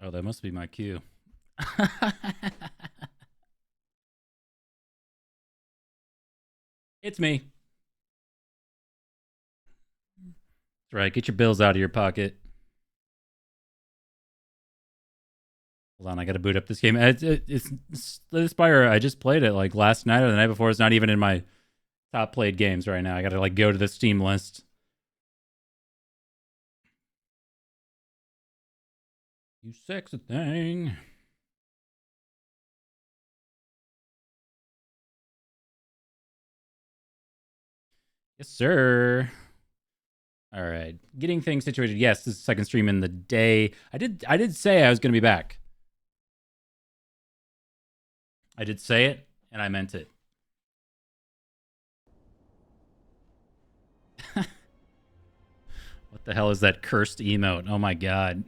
Oh, that must be my cue. It's me. That's right. Get your bills out of your pocket. Hold on, I gotta boot up this game. It's the Spire. I just played it like last night or the night before. It's not even in my top played games right now. I gotta like go to the Steam list. You sexy thing. Yes, sir. All right, getting things situated. Yes, this is the second stream in the day. I did say I was gonna be back. I did say it, and I meant it. What the hell is that cursed emote? Oh my god.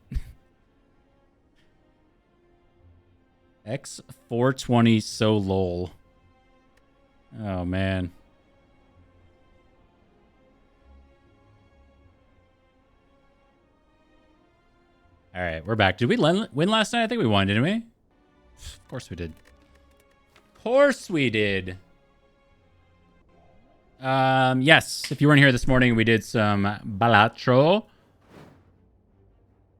X420 so lol. Oh man. All right, we're back. Did we win last night? I think we won, didn't we? Of course we did. Of course we did. Yes. If you weren't here this morning, we did some balatro.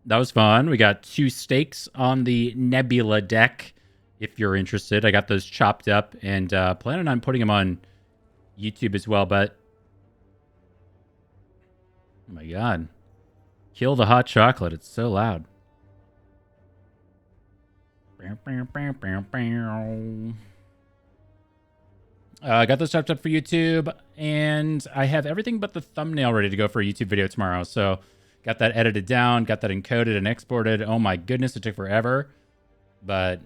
That was fun. We got 2 steaks on the Nebula deck. If you're interested, I got those chopped up and planning on putting them on YouTube as well. But oh my god, kill the hot chocolate! It's so loud. I got those chopped up for YouTube, and I have everything but the thumbnail ready to go for a YouTube video tomorrow. So got that edited down, got that encoded and exported. Oh my goodness, it took forever, but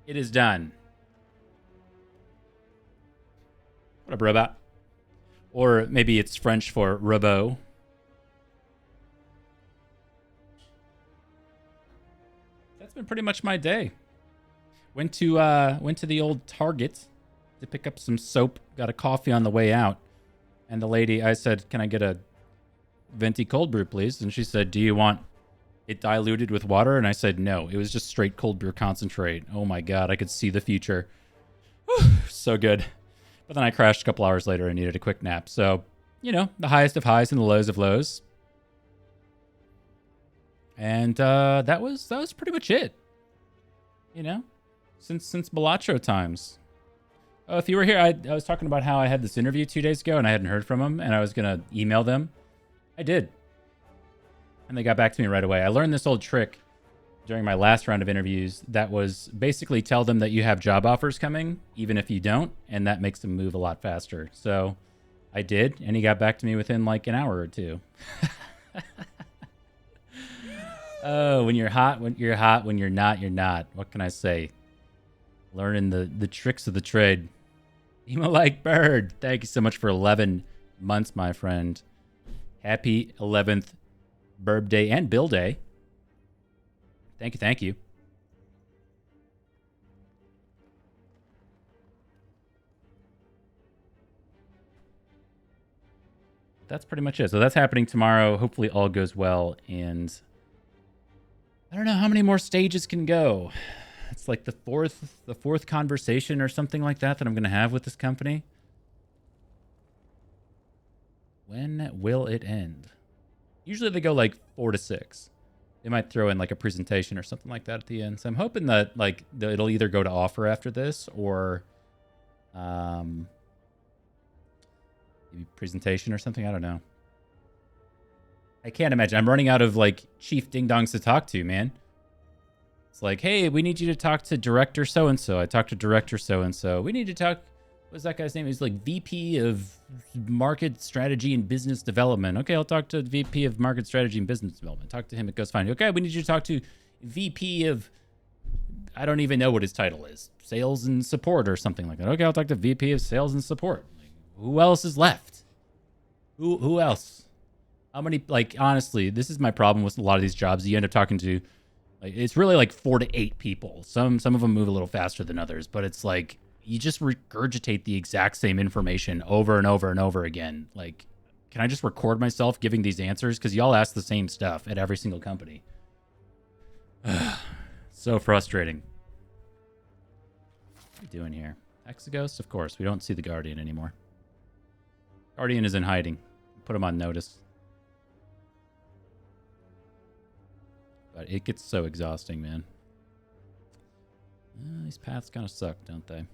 it is done. What up, robot? Or maybe it's French for robot. That's been pretty much my day. Went to the old Target to pick up some soap. Got a coffee on the way out, and the lady, I said, "Can I get a venti cold brew, please?" And she said, "Do you want it diluted with water?" And I said, "No, it was just straight cold brew concentrate." Oh my god, I could see the future. So good. But then I crashed a couple hours later and needed a quick nap. So, you know, the highest of highs and the lows of lows. And that was pretty much it. You know, since Bellaccio times. Oh, if you were here, I was talking about how I had this interview 2 days ago and I hadn't heard from them, and I was gonna email them. I did, and they got back to me right away. I learned this old trick during my last round of interviews that was basically tell them that you have job offers coming, even if you don't, and that makes them move a lot faster. So I did, and he got back to me within like an hour or two. Oh, when you're hot, when you're hot, when you're not, you're not. What can I say? Learning the tricks of the trade. Emo like bird. Thank you so much for 11 months, my friend. Happy 11th Burb Day and Bill Day. Thank you, thank you. That's pretty much it. So that's happening tomorrow. Hopefully all goes well, and I don't know how many more stages can go. It's like the fourth conversation or something like that I'm going to have with this company. When will it end? Usually they go like 4 to 6. They might throw in like a presentation or something like that at the end. So I'm hoping that like it'll either go to offer after this or maybe presentation or something. I don't know. I can't imagine. I'm running out of like chief ding dongs to talk to, man. It's like, hey, we need you to talk to director so-and-so. I talked to director so-and-so. We need to talk, what's that guy's name? He's like VP of market strategy and business development. Okay, I'll talk to VP of market strategy and business development. Talk to him, it goes fine. Okay, we need you to talk to VP of, I don't even know what his title is, sales and support or something like that. Okay, I'll talk to VP of sales and support. Like, who else is left? Who else? How many, like, honestly, this is my problem with a lot of these jobs. You end up talking to, like, it's really like 4 to 8 people. Some of them move a little faster than others, but it's like you just regurgitate the exact same information over and over and over again. Like, can I just record myself giving these answers? Because y'all ask the same stuff at every single company. So frustrating. What are we doing here? Hexaghost? Of course. We don't see the Guardian anymore. Guardian is in hiding. Put him on notice. But it gets so exhausting, man. These paths kind of suck, don't they?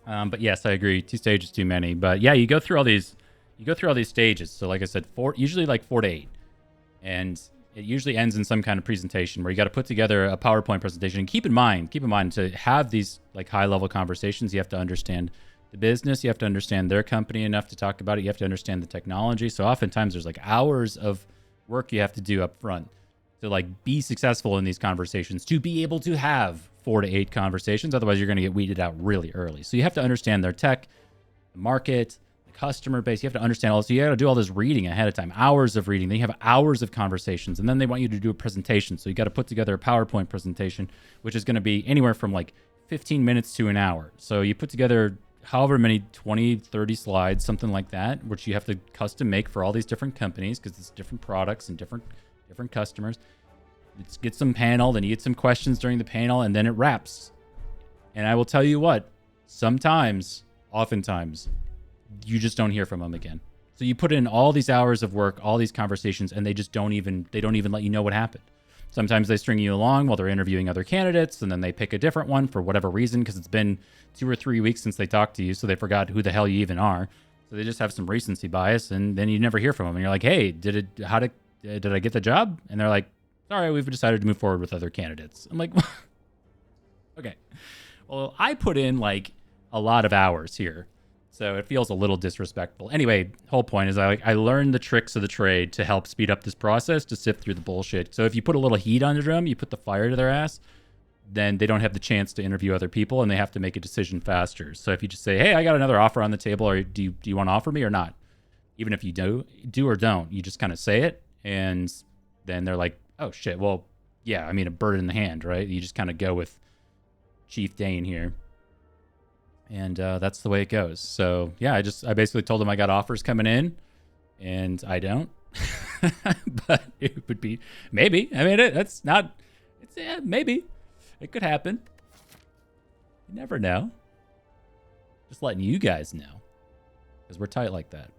But yes, I agree. 2 stages too many. But yeah, you go through all these stages. So like I said, usually like 4 to 8. And it usually ends in some kind of presentation where you got to put together a PowerPoint presentation. And keep in mind to have these like high level conversations, you have to understand the business, you have to understand their company enough to talk about it, you have to understand the technology. So oftentimes there's like hours of work you have to do up front to like be successful in these conversations, to be able to have 4 to 8 conversations. Otherwise you're going to get weeded out really early. So you have to understand their tech, the market, the customer base. You have to understand all this. So you got to do all this reading ahead of time, hours of reading. Then you have hours of conversations, and then they want you to do a presentation. So you got to put together a PowerPoint presentation, which is going to be anywhere from like 15 minutes to an hour. So you put together however many, 20, 30 slides, something like that, which you have to custom make for all these different companies because it's different products and different customers. Let's get some panel, then you get some questions during the panel, and then it wraps. And I will tell you what, oftentimes, you just don't hear from them again. So you put in all these hours of work, all these conversations, and they don't even let you know what happened. Sometimes they string you along while they're interviewing other candidates, and then they pick a different one for whatever reason, because it's been 2 or 3 weeks since they talked to you, so they forgot who the hell you even are. So they just have some recency bias, and then you never hear from them. And you're like, hey, did I get the job? And they're like, sorry, we've decided to move forward with other candidates. I'm like, okay. Well, I put in like a lot of hours here, so it feels a little disrespectful. Anyway, whole point is I learned the tricks of the trade to help speed up this process, to sift through the bullshit. So if you put a little heat under them, you put the fire to their ass, then they don't have the chance to interview other people, and they have to make a decision faster. So if you just say, hey, I got another offer on the table, or do you want to offer me or not? Even if you do or don't, you just kind of say it, and then they're like, oh shit, well, yeah, I mean, a bird in the hand, right? You just kind of go with Chief Dane here. And that's the way it goes. So yeah, I basically told him I got offers coming in, and I don't. But it would be maybe. I mean, maybe it could happen. You never know. Just letting you guys know, because we're tight like that.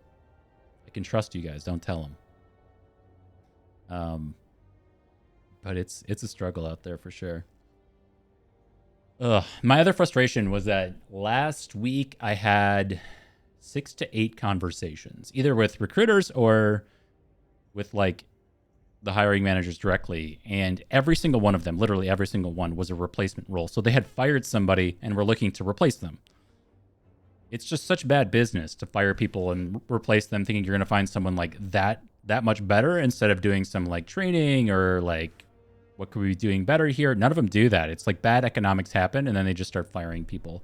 I can trust you guys. Don't tell them. But it's a struggle out there for sure. My other frustration was that last week I had 6 to 8 conversations, either with recruiters or with like the hiring managers directly. And every single one of them, literally every single one, was a replacement role. So they had fired somebody and were looking to replace them. It's just such bad business to fire people and replace them thinking you're going to find someone like that much better, instead of doing some like training or like, what could we be doing better here? None of them do that. It's like bad economics happen, and then they just start firing people.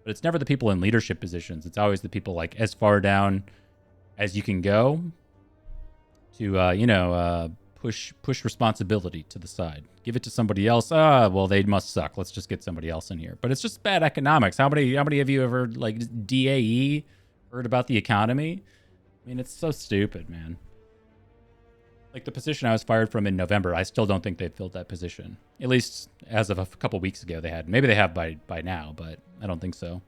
But it's never the people in leadership positions. It's always the people like as far down as you can go to, push responsibility to the side. Give it to somebody else. Well, they must suck. Let's just get somebody else in here. But it's just bad economics. How many of you ever like DAE heard about the economy? I mean, it's so stupid, man. Like the position I was fired from in November, I still don't think they've filled that position. At least as of a couple weeks ago, they had. Maybe they have by now, but I don't think so.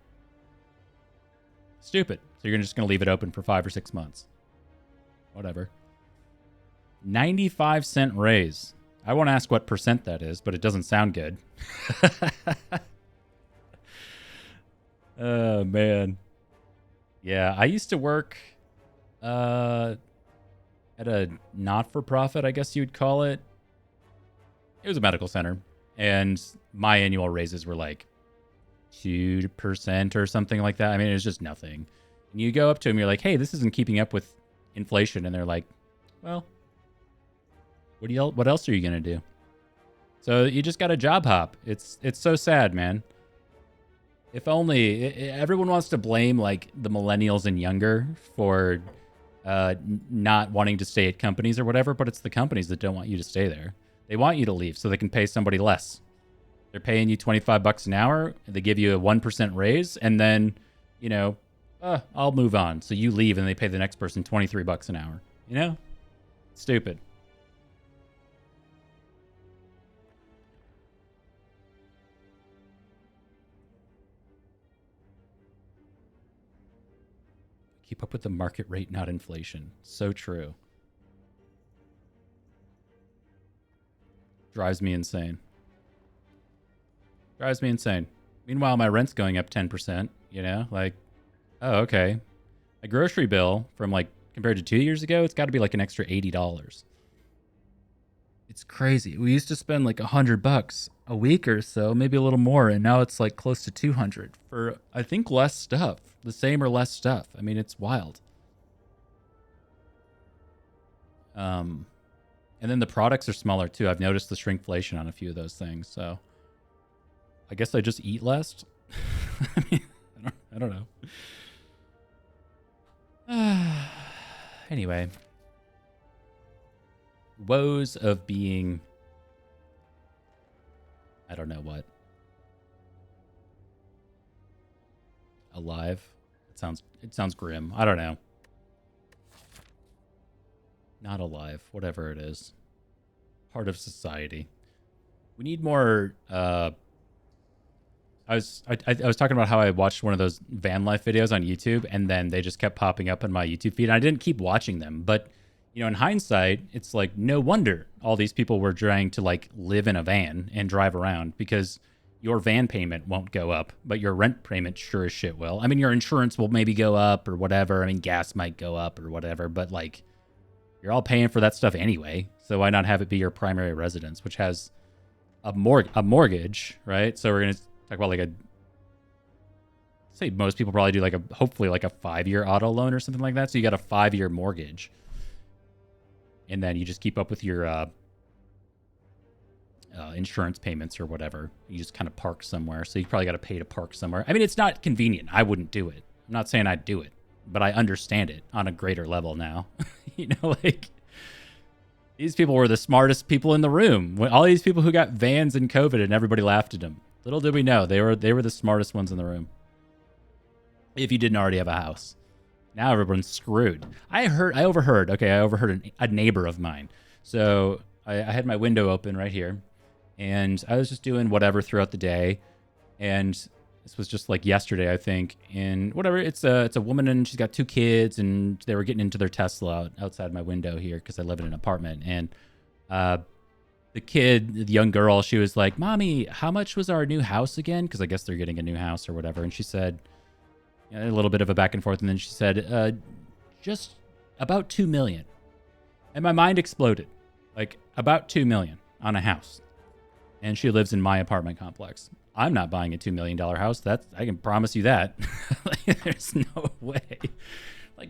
Stupid. So you're just going to leave it open for 5 or 6 months. Whatever. 95-cent raise. I won't ask what percent that is, but it doesn't sound good. Oh, man. Yeah, I used to work at a not-for-profit, I guess you'd call it. It was a medical center, and my annual raises were like 2% or something like that. I mean, it was just nothing. And you go up to them, you're like, hey, this isn't keeping up with inflation. And they're like, well, what else are you going to do? So you just got to job hop. It's so sad, man. If only everyone wants to blame like the millennials and younger for not wanting to stay at companies or whatever, but it's the companies that don't want you to stay there. They want you to leave so they can pay somebody less. They're paying you $25 an hour. They give you a 1% raise, and then, I'll move on. So you leave, and they pay the next person $23 an hour. Stupid. Keep up with the market rate, not inflation. So true. Drives me insane. Drives me insane. Meanwhile, my rent's going up 10%, you know? Like, oh, okay. A grocery bill from like compared to 2 years ago, it's got to be like an extra $80. It's crazy. We used to spend like $100 a week or so, maybe a little more, and now it's like close to 200 for I think less stuff, the same or less stuff. I mean, it's wild. And then the products are smaller too. I've noticed the shrinkflation on a few of those things. So I guess I just eat less. I mean, I don't know. Anyway, woes of being, I don't know what, alive. It sounds grim. I don't know. Not alive, whatever it is. Part of society. We need more. I was talking about how I watched one of those van life videos on YouTube, and then they just kept popping up in my YouTube feed. And I didn't keep watching them, but you know, in hindsight, it's like no wonder all these people were trying to like live in a van and drive around, because your van payment won't go up, but your rent payment sure as shit will. I mean, your insurance will maybe go up or whatever. I mean, gas might go up or whatever, but like, you're all paying for that stuff anyway, so why not have it be your primary residence, which has a mortgage, right? So we're gonna talk about like say most people probably do like hopefully like a 5-year auto loan or something like that. So you got a 5-year mortgage, and then you just keep up with your insurance payments or whatever. You just kind of park somewhere, so you probably got to pay to park somewhere. I mean, it's not convenient. I wouldn't do it. I'm not saying I'd do it, but I understand it on a greater level now. You know, like, these people were the smartest people in the room. When all these people who got vans in COVID and everybody laughed at them. Little did we know they were the smartest ones in the room. If you didn't already have a house, now everyone's screwed. I overheard a neighbor of mine. So I had my window open right here, and I was just doing whatever throughout the day, and this was just like yesterday, I think, and whatever. It's a woman, and she's got 2 kids, and they were getting into their Tesla outside my window here because I live in an apartment. And the young girl, she was like, "Mommy, how much was our new house again?" Because I guess they're getting a new house or whatever. And she said, you know, a little bit of a back and forth, and then she said, "Just about 2 million." And my mind exploded, like about 2 million on a house, and she lives in my apartment complex. I'm not buying a $2 million house. I can promise you that. Like, there's no way. Like,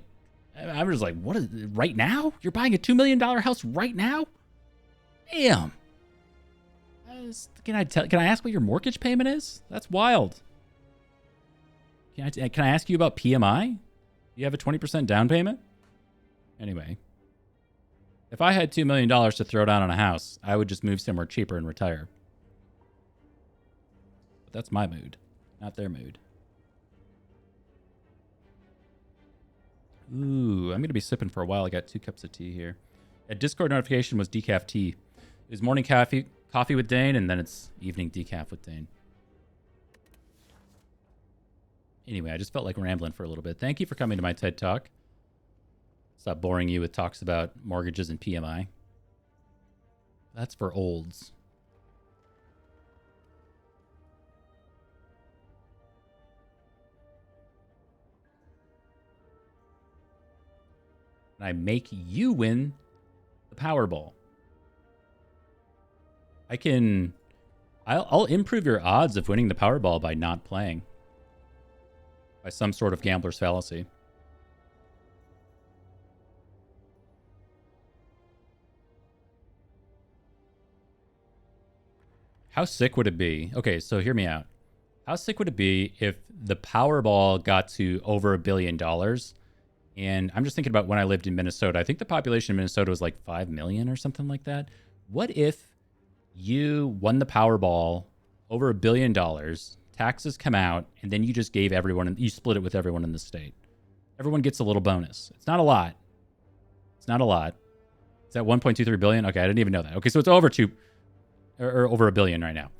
I'm just like, what is right now? You're buying a $2 million house right now? Damn. Can I ask what your mortgage payment is? That's wild. Can I ask you about PMI? You have a 20% down payment? Anyway, if I had $2 million to throw down on a house, I would just move somewhere cheaper and retire. That's my mood, not their mood. Ooh, I'm going to be sipping for a while. I got 2 cups of tea here. A Discord notification was decaf tea. It was morning coffee with Dane, and then it's evening decaf with Dane. Anyway, I just felt like rambling for a little bit. Thank you for coming to my TED Talk. Stop boring you with talks about mortgages and PMI. That's for olds. I make you win the Powerball. I'll improve your odds of winning the Powerball by not playing. By some sort of gambler's fallacy. How sick would it be? Okay, so hear me out. How sick would it be if the Powerball got to over $1 billion? And I'm just thinking about when I lived in Minnesota. I think the population in Minnesota was like 5 million or something like that. What if you won the Powerball over $1 billion, taxes come out, and then you just gave everyone, you split it with everyone in the state? Everyone gets a little bonus. It's not a lot. It's Is that 1.23 billion? Okay, I didn't even know that. Okay, so it's over or over $1 billion right now.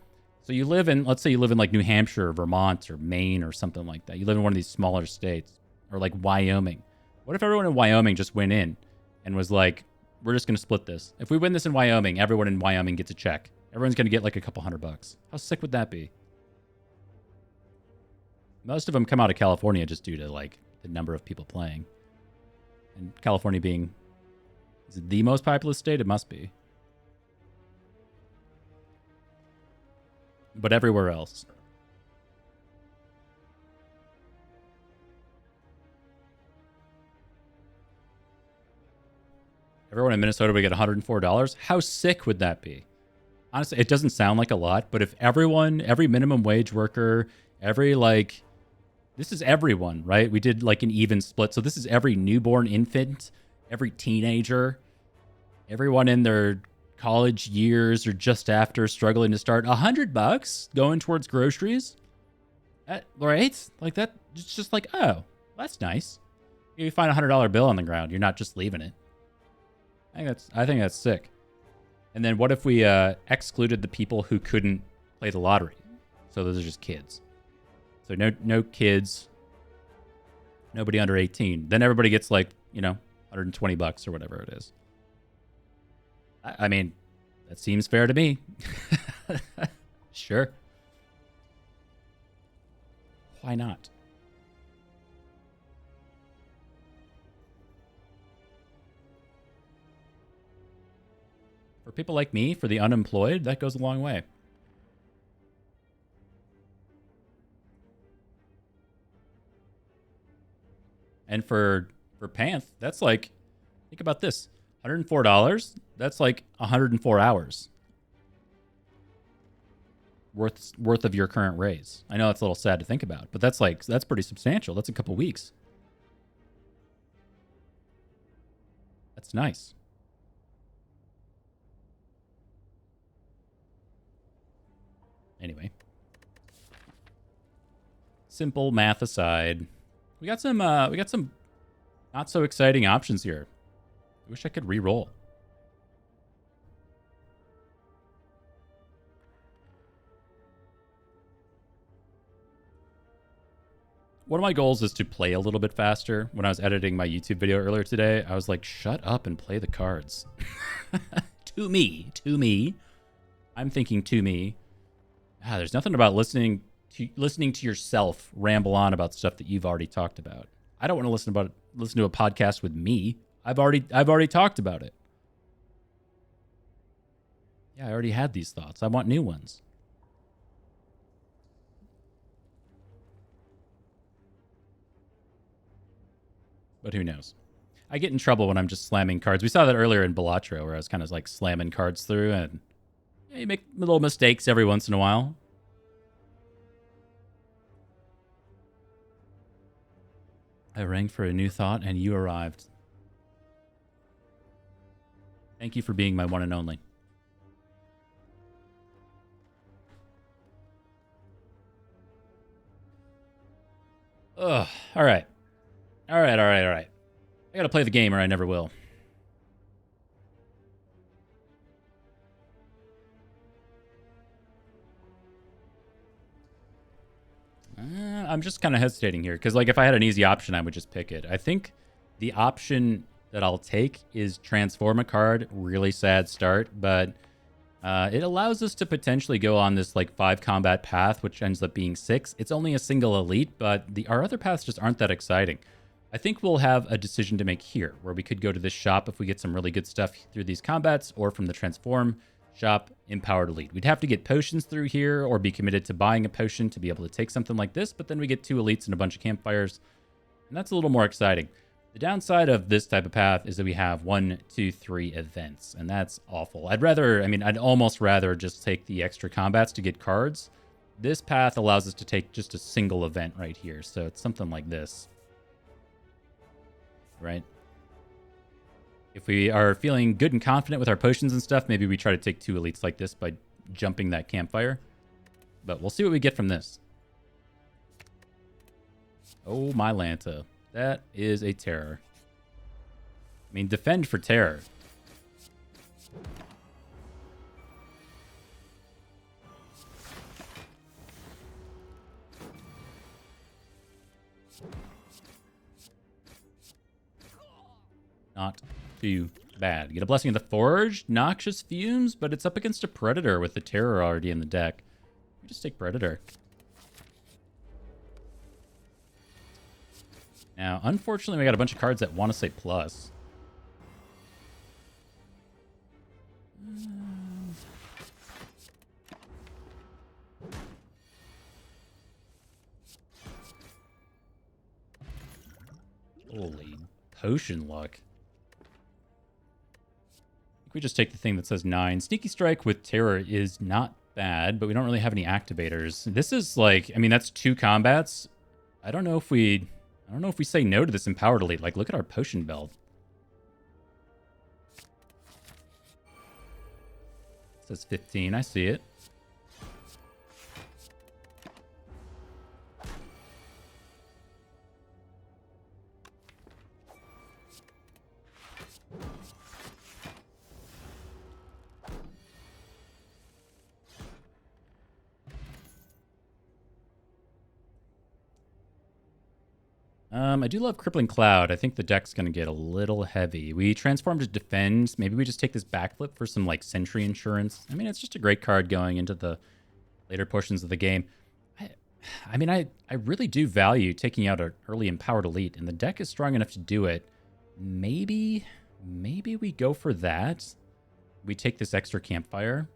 So you live in, let's say you live in like New Hampshire or Vermont or Maine or something like that. You live in one of these smaller states, or like Wyoming. What if everyone in Wyoming just went in and was like, we're just going to split this. If we win this in Wyoming, everyone in Wyoming gets a check. Everyone's going to get like a couple $100. How sick would that be? Most of them come out of California just due to like the number of people playing. And California being, is it the most populous state? It must be. But everywhere else. Everyone in Minnesota would get $104. How sick would that be? Honestly, it doesn't sound like a lot, but if every minimum wage worker, this is everyone, right? We did like an even split. So this is every newborn infant, every teenager, everyone in their college years or just after struggling to start. $100 going towards groceries, right? Like that. It's just like, oh, that's nice. You find $100 bill on the ground, you're not just leaving it. I think that's sick. And then what if we excluded the people who couldn't play the lottery? So those are just kids. So no kids, nobody under 18. Then everybody gets like, $120 or whatever it is. I mean, that seems fair to me. Sure. Why not? For people like me, for the unemployed, that goes a long way. And for Panth, that's like, think about this. $104, that's like 104 hours worth of your current raise. I know that's a little sad to think about, but that's pretty substantial. That's a couple weeks. That's nice. Anyway, simple math aside, we got some not so exciting options here. I wish I could re-roll. One of my goals is to play a little bit faster. When I was editing my YouTube video earlier today, I was like, shut up and play the cards. To me. I'm thinking to me. There's nothing about listening to yourself ramble on about stuff that you've already talked about. I don't want to listen to a podcast with me. I've already talked about it. Yeah, I already had these thoughts. I want new ones. But who knows? I get in trouble when I'm just slamming cards. We saw that earlier in Balatro, where I was kind of like slamming cards through, and you make little mistakes every once in a while. I rang for a new thought, and you arrived. Thank you for being my one and only. Ugh. All right. I gotta play the game or I never will. I'm just kind of hesitating here because, like, if I had an easy option, I would just pick it. I think the option that I'll take is transform a card. Really sad start, but it allows us to potentially go on this like 5 combat path, which ends up being 6. It's only a single elite, but our other paths just aren't that exciting. I think we'll have a decision to make here, where we could go to this shop if we get some really good stuff through these combats, or from the transform shop, empowered elite. We'd have to get potions through here or be committed to buying a potion to be able to take something like this, but then we get 2 elites and a bunch of campfires, and that's a little more exciting. The downside of this type of path is that we have 1, 2, 3 events, and that's awful. I'd almost rather just take the extra combats to get cards. This path allows us to take just a single event right here, so it's something like this. Right? If we are feeling good and confident with our potions and stuff, maybe we try to take 2 elites like this by jumping that campfire. But we'll see what we get from this. Oh, my Lanta. That is a terror. I mean, defend for terror. Not too bad. Get a Blessing of the Forge, Noxious Fumes, but it's up against a Predator with the Terror already in the deck. We just take Predator. Now, unfortunately, we got a bunch of cards that want to say plus. Holy potion luck. We just take the thing that says 9. Sneaky Strike with Terror is not bad, but we don't really have any activators. This is like, I mean, that's 2 combats. I don't know if we say no to this Empowered Elite. Like, look at our potion belt. It says 15. I see it. I do love Crippling Cloud. I think the deck's going to get a little heavy. We transform to defend. Maybe we just take this backflip for some, like, Sentry Insurance. I mean, it's just a great card going into the later portions of the game. I mean, I really do value taking out an early Empowered Elite, and the deck is strong enough to do it. Maybe we go for that. We take this extra Campfire.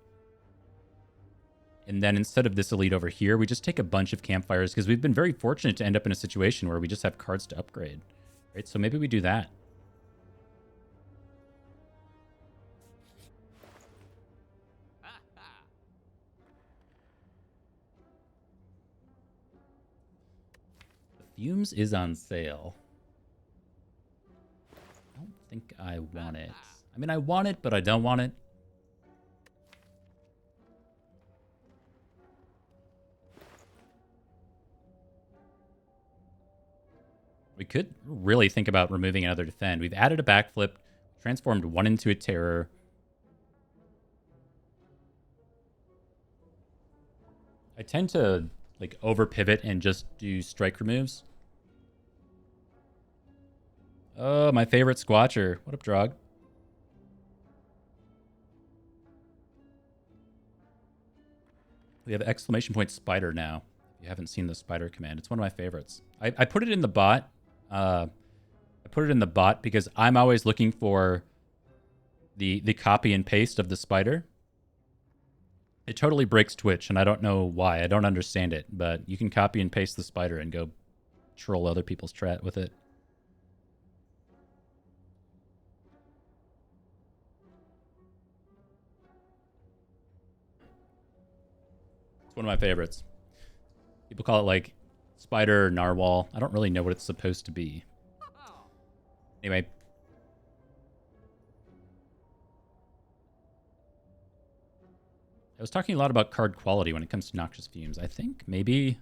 And then instead of this Elite over here, we just take a bunch of Campfires because we've been very fortunate to end up in a situation where we just have cards to upgrade. Right? So maybe we do that. The Fumes is on sale. I don't think I want it. I mean, I want it, but I don't want it. We could really think about removing another defend. We've added a backflip, transformed 1 into a Terror. I tend to like over pivot and just do strike removes. Oh, my favorite Squatcher. What up, Drog? We have exclamation point Spider now. If you haven't seen the Spider command, it's one of my favorites. I put it in the bot. I put it in the bot because I'm always looking for the copy and paste of the Spider. It totally breaks Twitch, and I don't know why. I don't understand it, but you can copy and paste the Spider and go troll other people's chat with it. It's one of my favorites. People call it like Spider Narwhal. I don't really know what it's supposed to be. Anyway. I was talking a lot about card quality when it comes to Noxious Fumes. I think maybe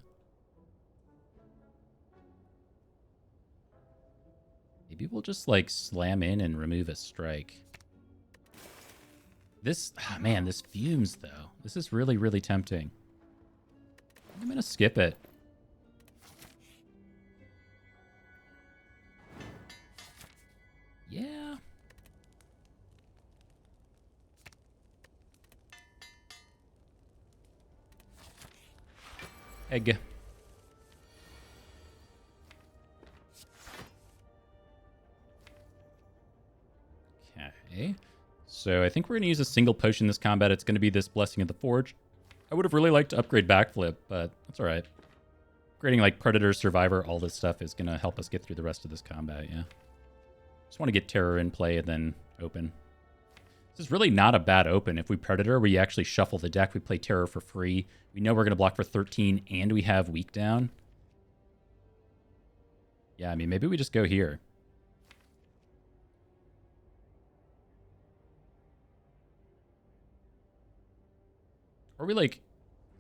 we'll just like slam in and remove a strike. This, oh man, this Fumes though. This is really, really tempting. I'm gonna skip it. Yeah. Egg. Okay. So I think we're going to use a single potion this combat. It's going to be this Blessing of the Forge. I would have really liked to upgrade Backflip, but that's all right. Upgrading like Predator, Survivor, all this stuff is going to help us get through the rest of this combat, yeah. Just want to get Terror in play and then open. This is really not a bad open. If we Predator, we actually shuffle the deck. We play Terror for free. We know we're going to block for 13, and we have Weak down. Yeah, I mean, maybe we just go here. Or we, like,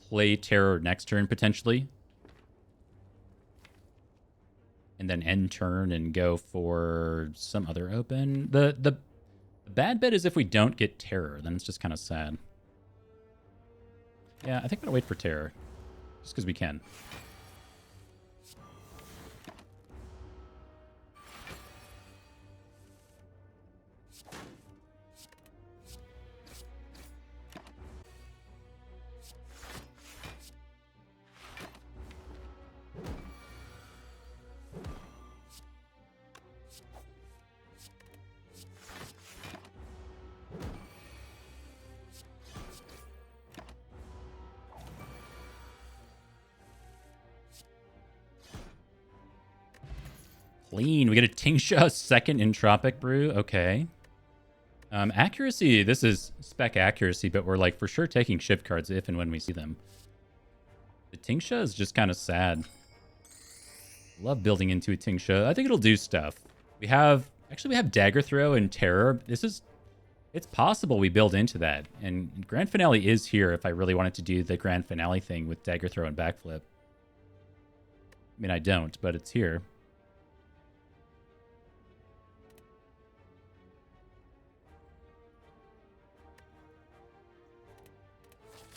play Terror next turn, potentially. And then end turn and go for some other open. The bad bet is if we don't get Terror, then it's just kind of sad. Yeah, I think I'm going to wait for Terror. Just because we can. Clean. We get a Tingsha, second Entropic Brew. Okay. Accuracy. This is spec accuracy, but we're like for sure taking shift cards if and when we see them. The Tingsha is just kind of sad. Love building into a Tingsha. I think it'll do stuff. We have Dagger Throw and Terror. It's possible we build into that. And Grand Finale is here if I really wanted to do the Grand Finale thing with Dagger Throw and Backflip. I mean, I don't, but it's here.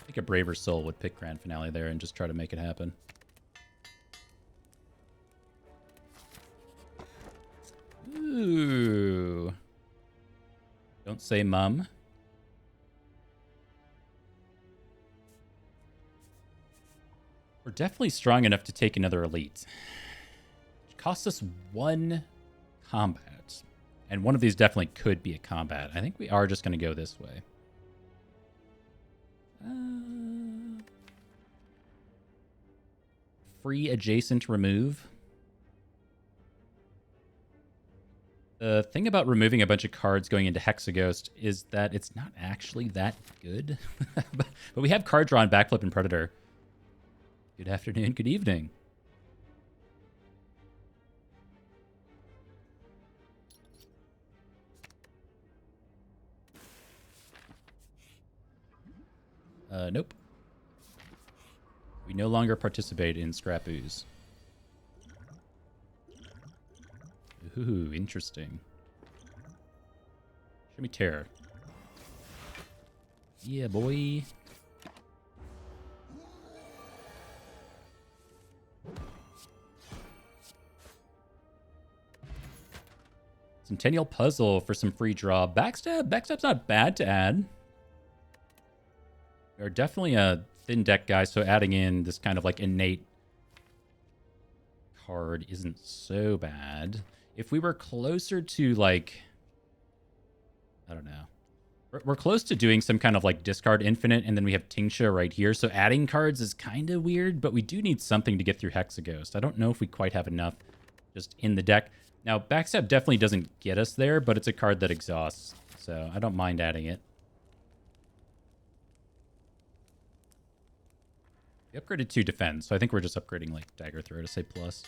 I think a braver soul would pick Grand Finale there and just try to make it happen. Ooh. Don't say mum. We're definitely strong enough to take another elite. It costs us 1 combat. And one of these definitely could be a combat. I think we are just going to go this way. Free adjacent remove. The thing about removing a bunch of cards going into Hexaghost is that it's not actually that good. But we have card draw on Backflip and Predator. Good afternoon, good evening. Nope. We no longer participate in Scrap Ooze. Ooh, interesting. Show me Terror. Yeah, boy. Centennial Puzzle for some free draw. Backstab? Backstab's not bad to add. We are definitely a thin deck guy, so adding in this kind of like innate card isn't so bad. If we were closer to like, I don't know. We're close to doing some kind of like discard infinite, and then we have Tingsha right here. So adding cards is kind of weird, but we do need something to get through Hexaghost. I don't know if we quite have enough just in the deck. Now, Backstab definitely doesn't get us there, but it's a card that exhausts. So I don't mind adding it. We upgraded to defense, so I think we're just upgrading like Dagger Throw to say plus.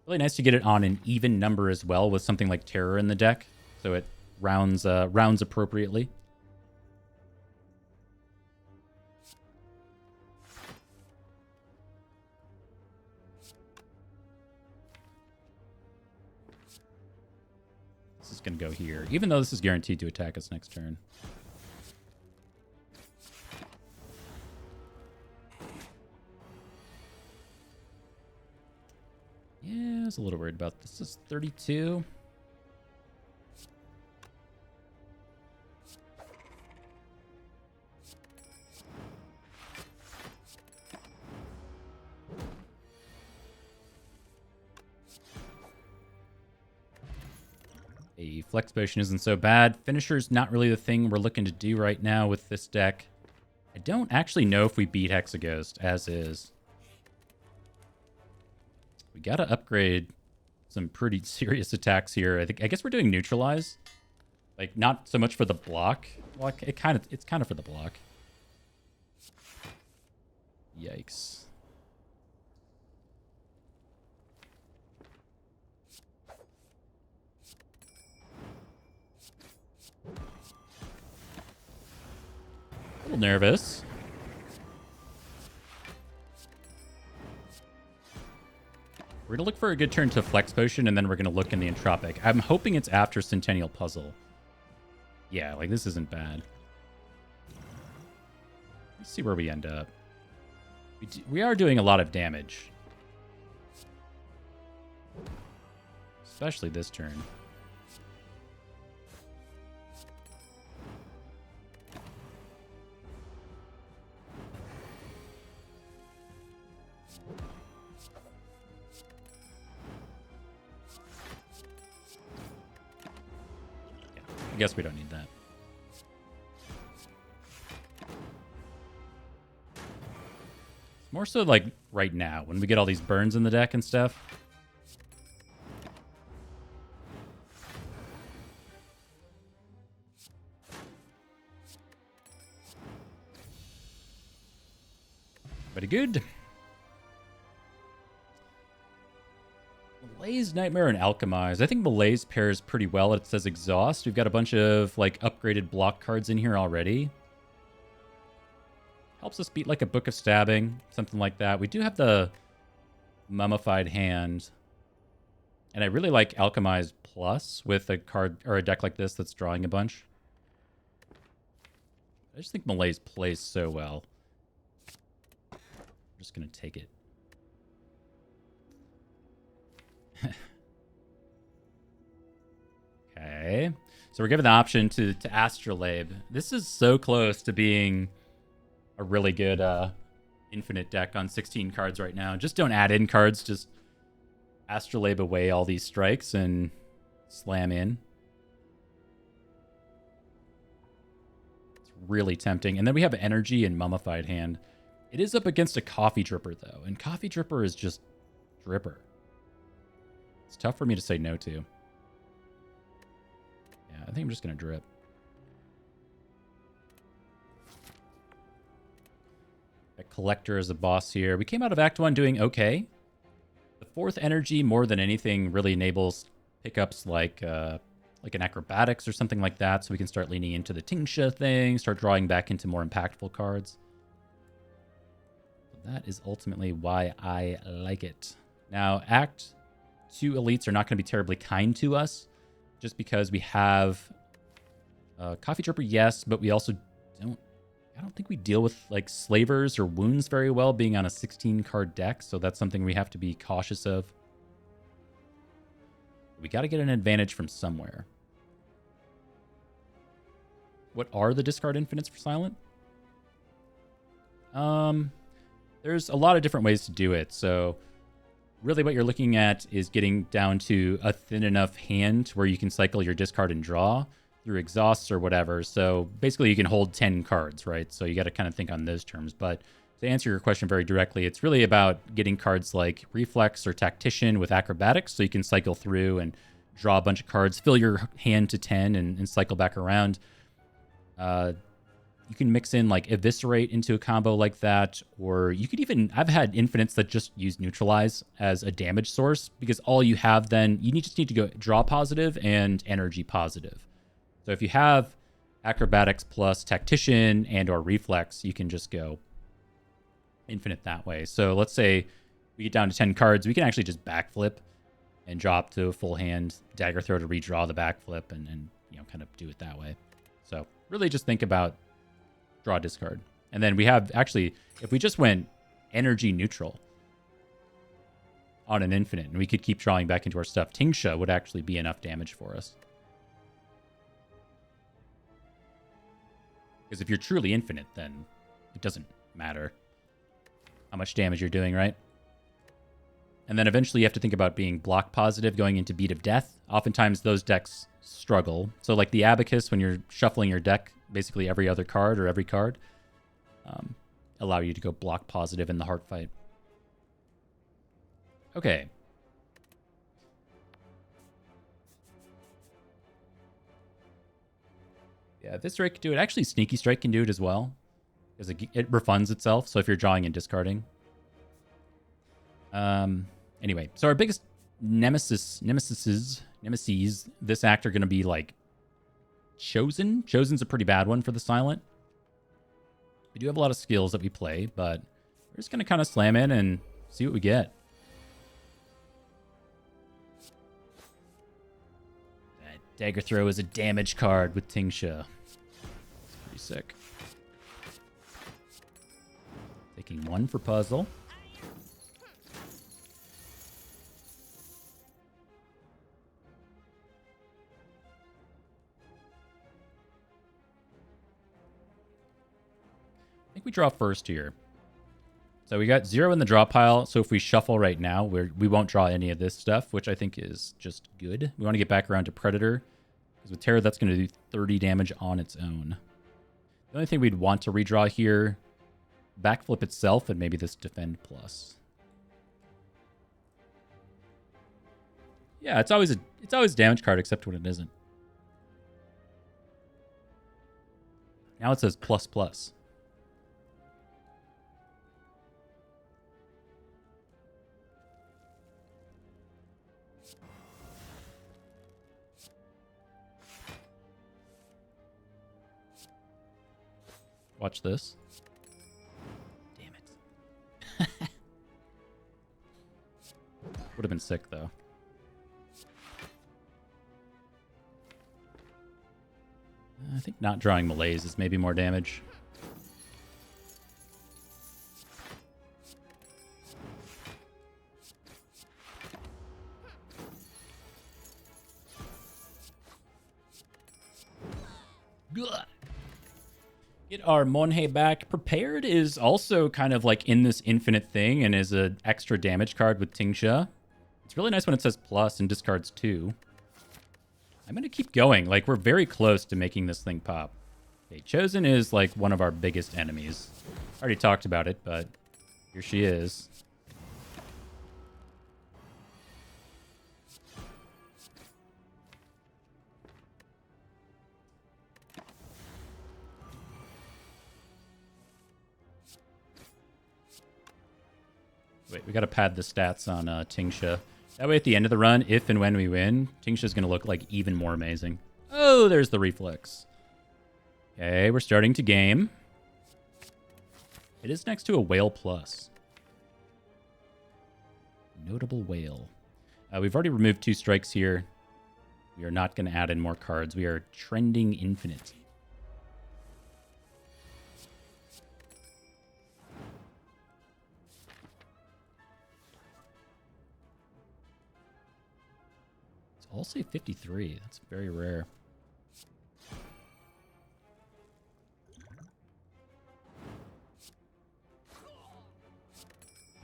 Really nice to get it on an even number as well with something like Terror in the deck, so it rounds appropriately. This is going to go here, even though this is guaranteed to attack us next turn. Yeah, I was a little worried about this. This is 32. A Flex Potion isn't so bad. Finisher's not really the thing we're looking to do right now with this deck. I don't actually know if we beat Hexaghost as is. We gotta upgrade some pretty serious attacks here. I guess we're doing Neutralize. Like, not so much for the block. Well, it's kind of for the block. Yikes. A little nervous. We're going to look for a good turn to Flex Potion, and then we're going to look in the Entropic. I'm hoping it's after Centennial Puzzle. Yeah, like, this isn't bad. Let's see where we end up. We are doing a lot of damage. Especially this turn. I guess we don't need that. More so like right now, when we get all these burns in the deck and stuff. Very good. Malaise, Nightmare, and Alchemize. I think Malaise pairs pretty well. It says Exhaust. We've got a bunch of like upgraded block cards in here already. Helps us beat like a Book of Stabbing, something like that. We do have the Mummified Hand. And I really like Alchemize Plus with a card or a deck like this that's drawing a bunch. I just think Malaise plays so well. I'm just going to take it. Okay. So we're given the option to Astrolabe. This is so close to being a really good infinite deck on 16 cards right now. Just don't add in cards. Just Astrolabe away all these strikes and slam in. It's really tempting. And then we have Energy and Mummified Hand. It is up against a Coffee Dripper, though. And Coffee Dripper is just Dripper. It's tough for me to say no to. Yeah, I think I'm just going to drip. A Collector is the boss here. We came out of Act 1 doing okay. The fourth energy, more than anything, really enables pickups like an Acrobatics or something like that, so we can start leaning into the Tingsha thing, start drawing back into more impactful cards. That is ultimately why I like it. Now, Act 2 elites are not going to be terribly kind to us, just because we have Coffee Dripper, yes, but we also I don't think we deal with like Slavers or Wounds very well being on a 16-card deck, so that's something we have to be cautious of. We got to get an advantage from somewhere. What are the discard infinites for Silent? There's a lot of different ways to do it, so really what you're looking at is getting down to a thin enough hand where you can cycle your discard and draw through exhausts or whatever. So basically you can hold 10 cards, right? So you got to kind of think on those terms. But to answer your question very directly, it's really about getting cards like Reflex or Tactician with Acrobatics, so you can cycle through and draw a bunch of cards, fill your hand to 10 and cycle back around. You can mix in like Eviscerate into a combo like that, or you could even, I've had infinites that just use Neutralize as a damage source, because all you have then, you just need to go draw positive and energy positive. So if you have Acrobatics plus Tactician and or Reflex, you can just go infinite that way. So let's say we get down to 10 cards, we can actually just backflip and drop to a full hand, Dagger Throw to redraw the backflip and you know, kind of do it that way. So really just think about draw, discard. And then we have actually, if we just went energy neutral on an infinite and we could keep drawing back into our stuff, Tingsha would actually be enough damage for us. Because if you're truly infinite, then it doesn't matter how much damage you're doing, right? And then eventually you have to think about being block positive going into Beat of Death. Oftentimes those decks struggle. So like the Abacus, when you're shuffling your deck, basically every other card or every card, allow you to go block positive in the heart fight. Okay. Yeah, Eviscerate can do it. Actually, Sneaky Strike can do it as well, because it refunds itself. So if you're drawing and discarding. Anyway, so our biggest nemesis this act are going to be like Chosen. Chosen's a pretty bad one for the Silent. We do have a lot of skills that we play, but we're just going to kind of slam in and see what we get. That Dagger Throw is a damage card with Tingsha. It's pretty sick. Taking one for puzzle. I think we draw first here. So we got 0 in the draw pile. So if we shuffle right now, we won't draw any of this stuff, which I think is just good. We want to get back around to Predator, because with Terror, that's going to do 30 damage on its own. The only thing we'd want to redraw here, backflip itself, and maybe this Defend Plus. Yeah, it's always a damage card, except when it isn't. Now it says plus plus. Watch this. Damn it. Would have been sick, though. I think not drawing Malaise is maybe more damage. Get our Monhe back. Prepared is also kind of like in this infinite thing and is an extra damage card with Tingsha. It's really nice when it says plus and discards 2. I'm going to keep going. Like, we're very close to making this thing pop. Okay, Chosen is like one of our biggest enemies. I already talked about it, but here she is. Wait, we got to pad the stats on Tingsha. That way at the end of the run, if and when we win, Tingsha's going to look like even more amazing. Oh, there's the reflex. Okay, we're starting to game. It is next to a Whale Plus. Notable Whale. We've already removed 2 strikes here. We are not going to add in more cards. We are trending infinite. I'll say 53. That's very rare.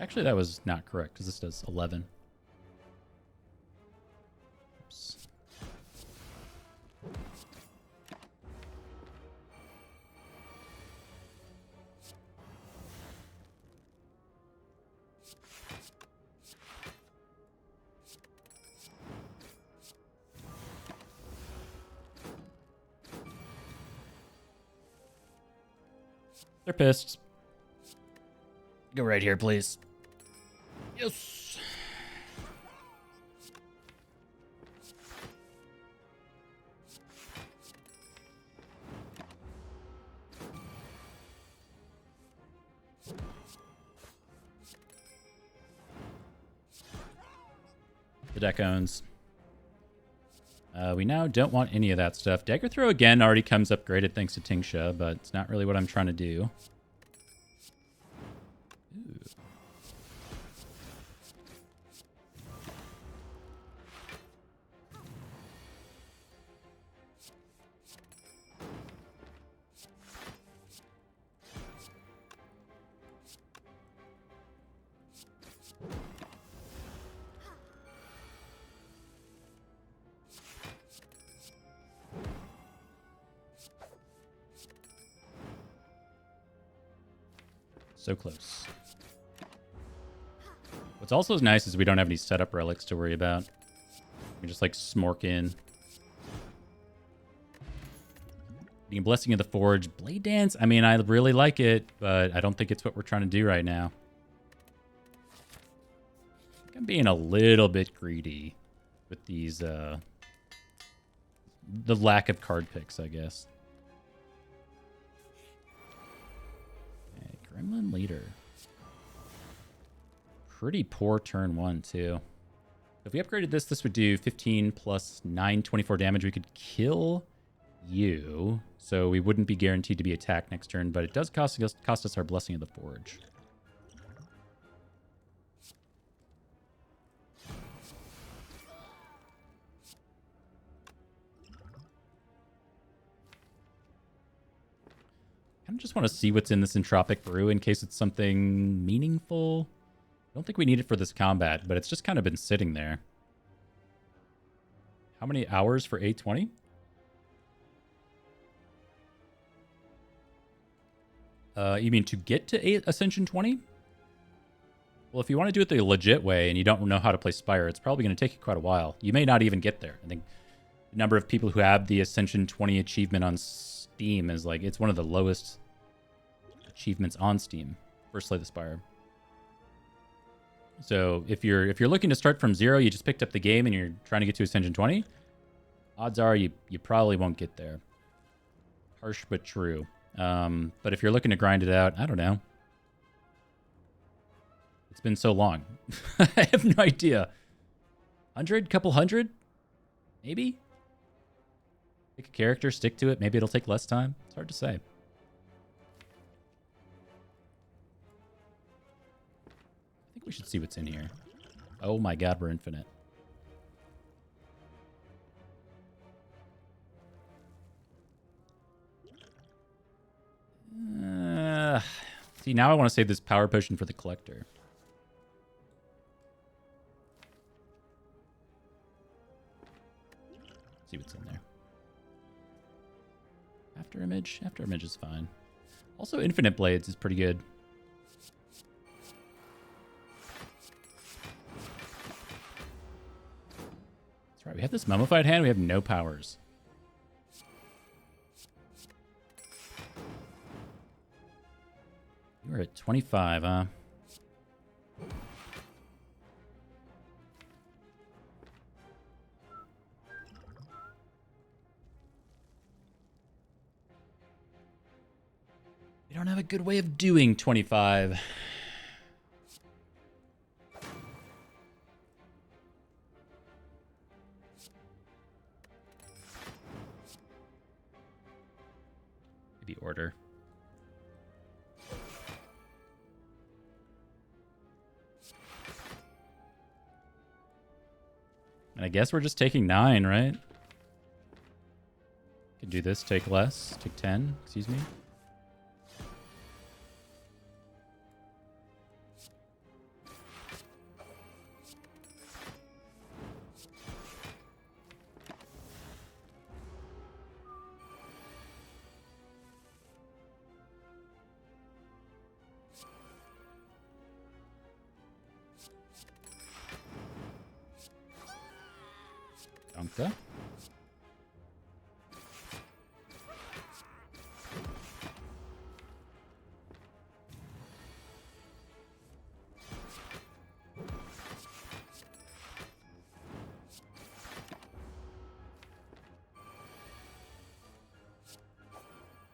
Actually, that was not correct because this does 11. Oops. They're pissed. Go right here, please. Yes. The deck owns. We now don't want any of that stuff. Dagger Throw again already comes upgraded thanks to Tingsha, but it's not really what I'm trying to do. Ooh. So close. What's also nice is we don't have any setup relics to worry about. We just like smork in. Getting a Blessing of the Forge. Blade Dance, I mean, I really like it, but I don't think it's what we're trying to do right now. I think I'm being a little bit greedy with these, the lack of card picks, I guess. Gremlin Leader. Pretty poor turn 1, too. If we upgraded this, this would do 15 plus 9, 24 damage. We could kill you, so we wouldn't be guaranteed to be attacked next turn, but it does cost us our Blessing of the Forge. I just want to see what's in this Entropic Brew in case it's something meaningful. I don't think we need it for this combat, but it's just kind of been sitting there. How many hours for A20? You mean to get to Ascension 20? Well, if you want to do it the legit way and you don't know how to play Spire, it's probably going to take you quite a while. You may not even get there. I think the number of people who have the Ascension 20 achievement on Steam is like, it's one of the lowest achievements on Steam for Slay the Spire. So if you're looking to start from 0, you just picked up the game and you're trying to get to Ascension 20, odds are you probably won't get there. Harsh but true. But if you're looking to grind it out, I don't know. It's been so long. I have no idea. 100? Couple hundred? Maybe? Pick a character, stick to it. Maybe it'll take less time. It's hard to say. I think we should see what's in here. Oh my god, we're infinite. See, now I want to save this power potion for the collector. See what's in there. After image? After image is fine. Also, infinite blades is pretty good. That's right. We have this mummified hand. We have no powers. You were at 25, huh? We don't have a good way of doing 25. Maybe order. And I guess we're just taking 9, right? Could do this, take less, take 10, excuse me. Donka.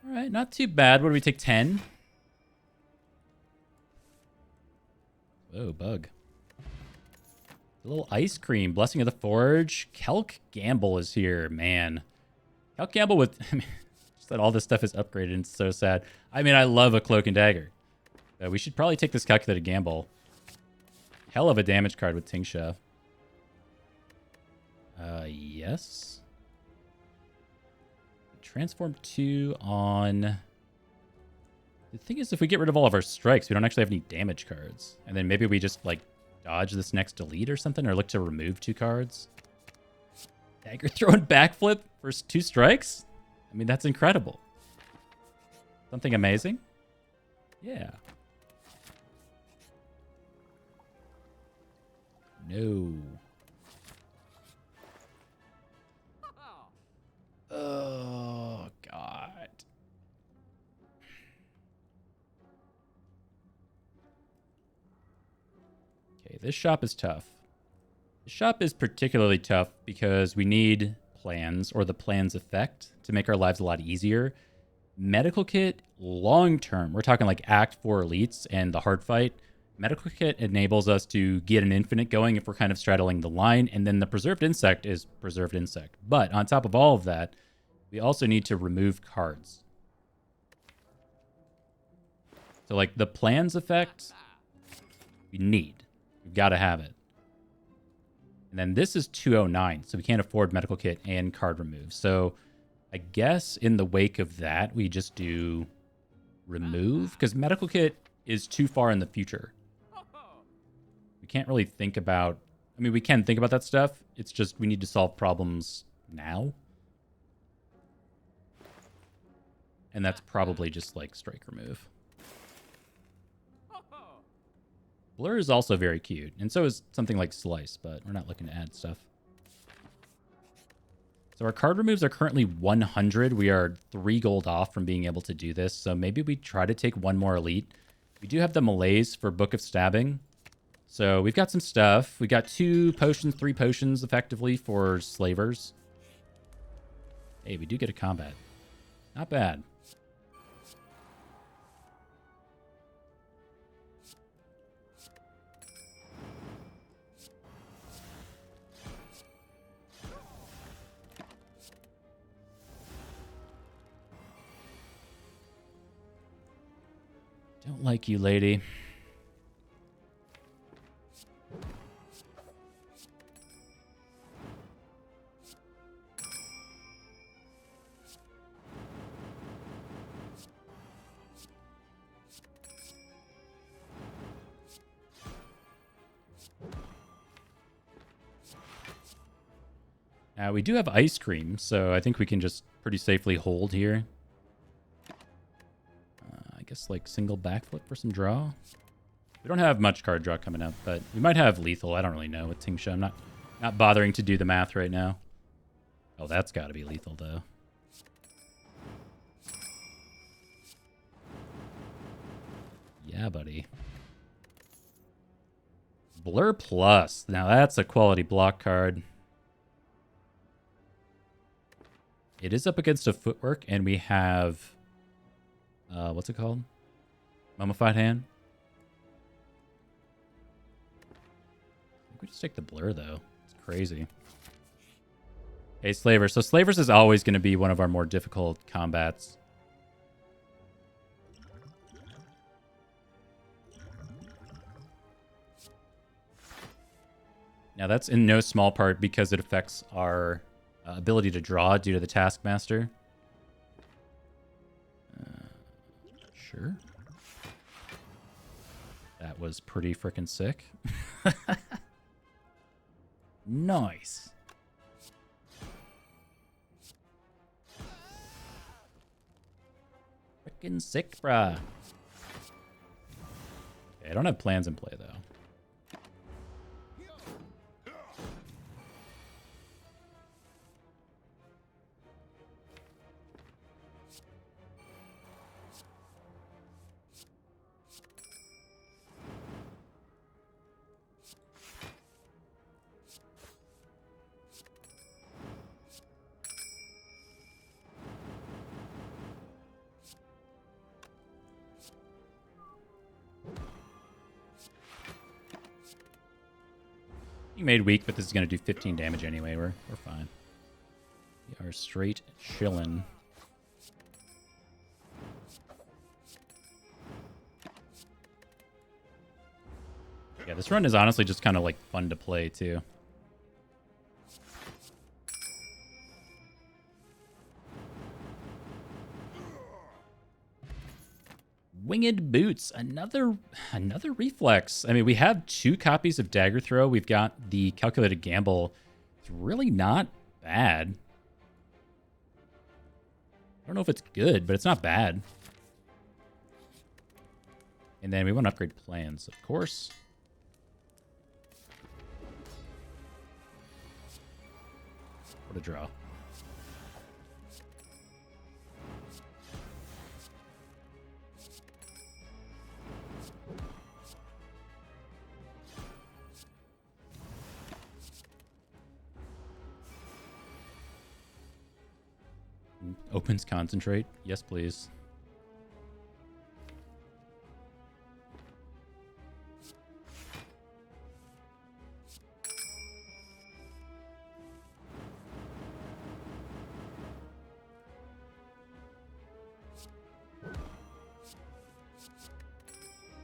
All right, not too bad. What do we take? 10? Whoa, bug. A little ice cream. Blessing of the Forge. Kelk Gamble is here, man. Kelk Gamble with... I mean, just that all this stuff is upgraded and it's so sad. I mean, I love a Cloak and Dagger. We should probably take this Calculated Gamble. Hell of a damage card with Tingsha. Yes. Transform 2 on... The thing is, if we get rid of all of our strikes, we don't actually have any damage cards. And then maybe we just, like, dodge this next delete or something, or look to remove 2 cards. Dagger throwing backflip for 2 strikes? I mean, that's incredible. Something amazing? Yeah. No. Oh, God. Okay, this shop is tough. The shop is particularly tough because we need plans or the plans effect to make our lives a lot easier. Medical kit, long term, we're talking like Act 4 elites and the hard fight. Medical kit enables us to get an infinite going if we're kind of straddling the line, and then the preserved insect is preserved insect. But on top of all of that, we also need to remove cards. So like the plans effect, we need. We've got to have it. And then this is 209, so we can't afford medical kit and card remove. So I guess in the wake of that, we just do remove, because medical kit is too far in the future. We can't really think about... I mean, we can think about that stuff. It's just we need to solve problems now. And that's probably just like strike remove. Blur is also very cute, and so is something like Slice, but we're not looking to add stuff. So our card removes are currently 100. We are 3 gold off from being able to do this, so maybe we try to take 1 more elite. We do have the Malaise for Book of Stabbing, so we've got some stuff. We got 2 potions, 3 potions effectively for Slavers. Hey, we do get a combat. Not bad. Don't like you, lady. We do have ice cream, so I think we can just pretty safely hold here. I guess like single backflip for some draw. We don't have much card draw coming up, but we might have lethal. I don't really know with Tingsha. I'm not bothering to do the math right now. Oh, that's got to be lethal though. Yeah, buddy. Blur Plus. Now that's a quality block card. It is up against a footwork, and we have... what's it called? Mummified Hand? I think we just take the Blur, though. It's crazy. Hey, Slavers. So Slavers is always going to be one of our more difficult combats. Now, that's in no small part because it affects our... ability to draw due to the Taskmaster. Sure. That was pretty freaking sick. Nice. Freaking sick, brah. Okay, I don't have plans in play, though. You made weak, but this is going to do 15 damage anyway. We're fine. We are straight chillin'. Yeah, this run is honestly just kind of like fun to play too. Winged Boots, another reflex. I mean, we have 2 copies of Dagger Throw. We've got the Calculated Gamble. It's really not bad. I don't know if it's good, but it's not bad. And then we want to upgrade plans, of course. What a draw. Opens Concentrate. Yes, please.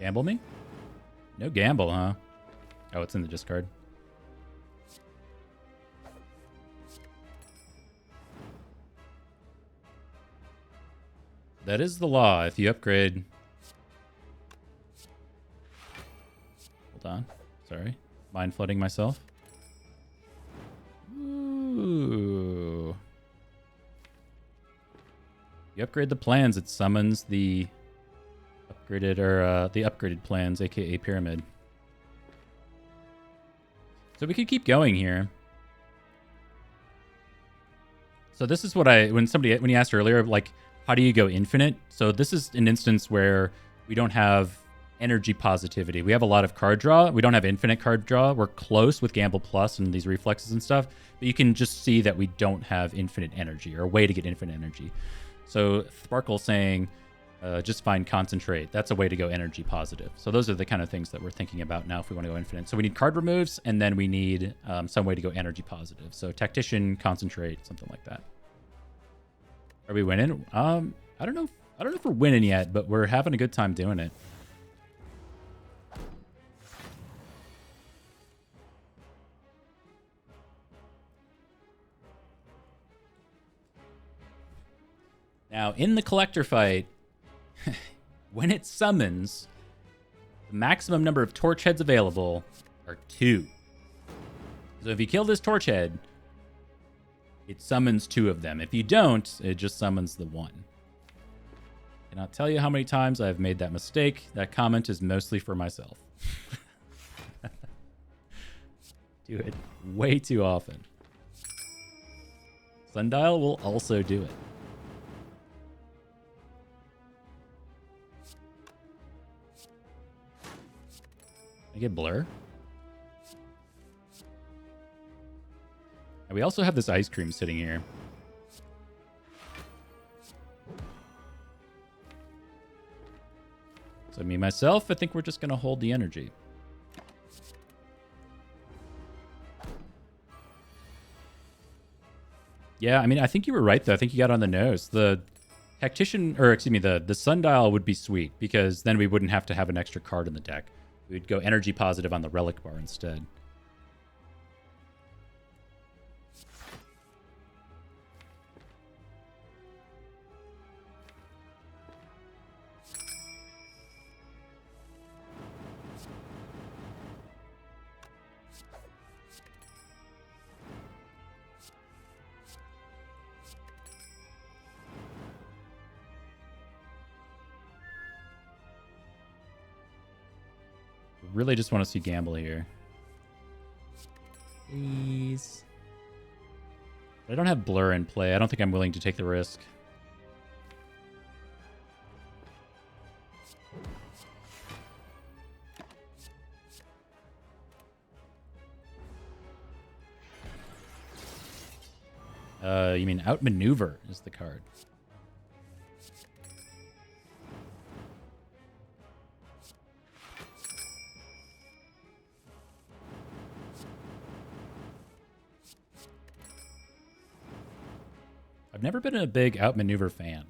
Gamble me? No gamble, huh? Oh, it's in the discard. That is the law. If you upgrade... Hold on. Sorry. Mind flooding myself. Ooh. You upgrade the plans, it summons the upgraded the upgraded plans, aka Pyramid. So we could keep going here. So this is what when you asked earlier, like, how do you go infinite? So this is an instance where we don't have energy positivity. We have a lot of card draw. We don't have infinite card draw. We're close with Gamble Plus and these reflexes and stuff. But you can just see that we don't have infinite energy or a way to get infinite energy. So Sparkle saying, just find Concentrate. That's a way to go energy positive. So those are the kind of things that we're thinking about now if we want to go infinite. So we need card removes, and then we need some way to go energy positive. So Tactician, Concentrate, something like that. Are we winning? I don't know if we're winning yet, but we're having a good time doing it. Now, in the collector fight, when it summons, the maximum number of torch heads available are 2. So if you kill this torch head, it summons 2 of them. If you don't, it just summons the 1. Cannot tell you how many times I've made that mistake. That comment is mostly for myself. Do it way too often. Sundial will also do it. I get blur. And we also have this ice cream sitting here. So me, myself, I think we're just going to hold the energy. Yeah, I mean, I think you were right, though. I think you got on the nose. The tactician, or excuse me, the sundial would be sweet, because then we wouldn't have to have an extra card in the deck. We'd go energy positive on the relic bar instead. Really just want to see gamble here. Please. I don't have blur in play. I don't think I'm willing to take the risk. You mean outmaneuver is the card. I've never been a big outmaneuver fan.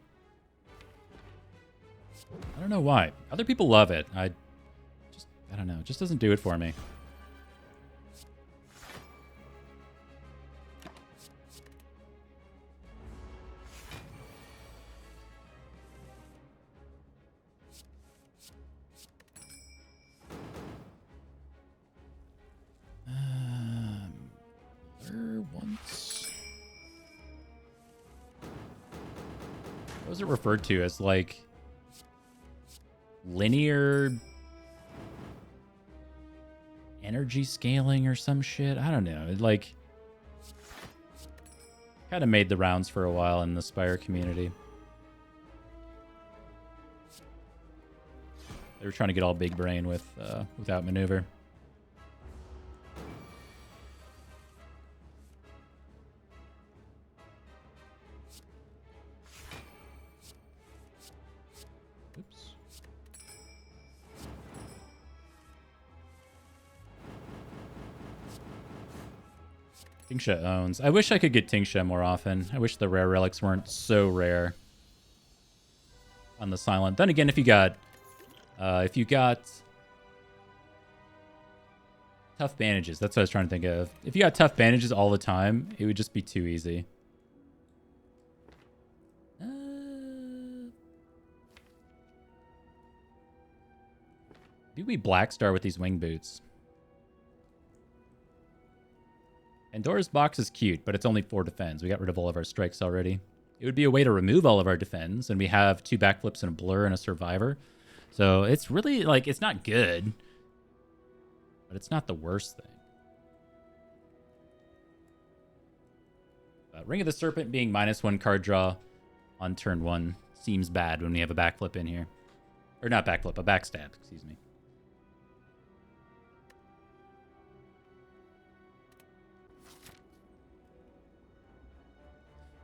I don't know why. Other people love it. I don't know. It just doesn't do it for me. Once. What was it referred to as, like, linear energy scaling or some shit? I don't know. It, like, kind of made the rounds for a while in the Spire community. They were trying to get all big brain with without maneuver. Tingsha owns. I wish I could get Tingsha more often. I wish the rare relics weren't so rare on the silent. Then again, if you got tough bandages, that's what I was trying to think of. If you got tough bandages all the time, it would just be too easy. Maybe we Black Star with these wing boots. Pandora's box is cute, but it's only 4 defense. We got rid of all of our strikes already. It would be a way to remove all of our defense, and we have 2 backflips and a blur and a survivor. So it's really, like, it's not good, but it's not the worst thing. Ring of the Serpent being -1 card draw on turn 1 seems bad when we have a backflip in here. Or not backflip, a backstab, excuse me.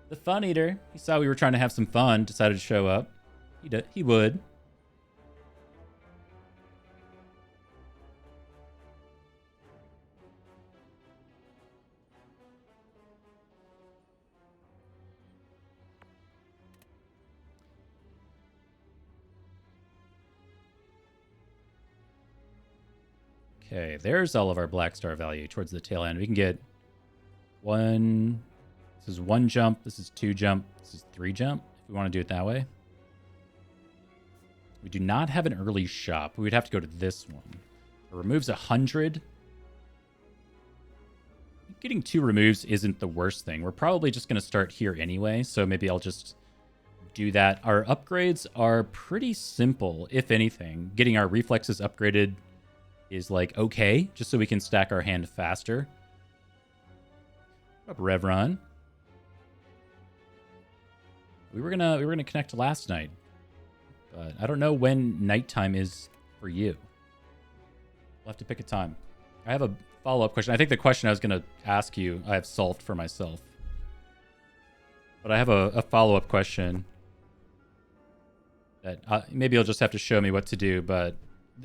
The Fun Eater, he saw we were trying to have some fun, decided to show up. He would. Okay, there's all of our Black Star value towards the tail end. We can get 1... This is 1 jump. This is 2 jump. This is 3 jump. If We want to do it that way. We do not have an early shop. We would have to go to this one. It removes 100. Getting 2 removes isn't the worst thing. We're probably just going to start here anyway, so maybe I'll just do that. Our upgrades are pretty simple, if anything. Getting our reflexes upgraded is like okay, just so we can stack our hand faster. What up, Revron? We were gonna connect last night, but I don't know when nighttime is for you. We'll have to pick a time. I have a follow-up question. I think the question I was gonna ask you, I have solved for myself. But I have a follow-up question that maybe you'll just have to show me what to do, but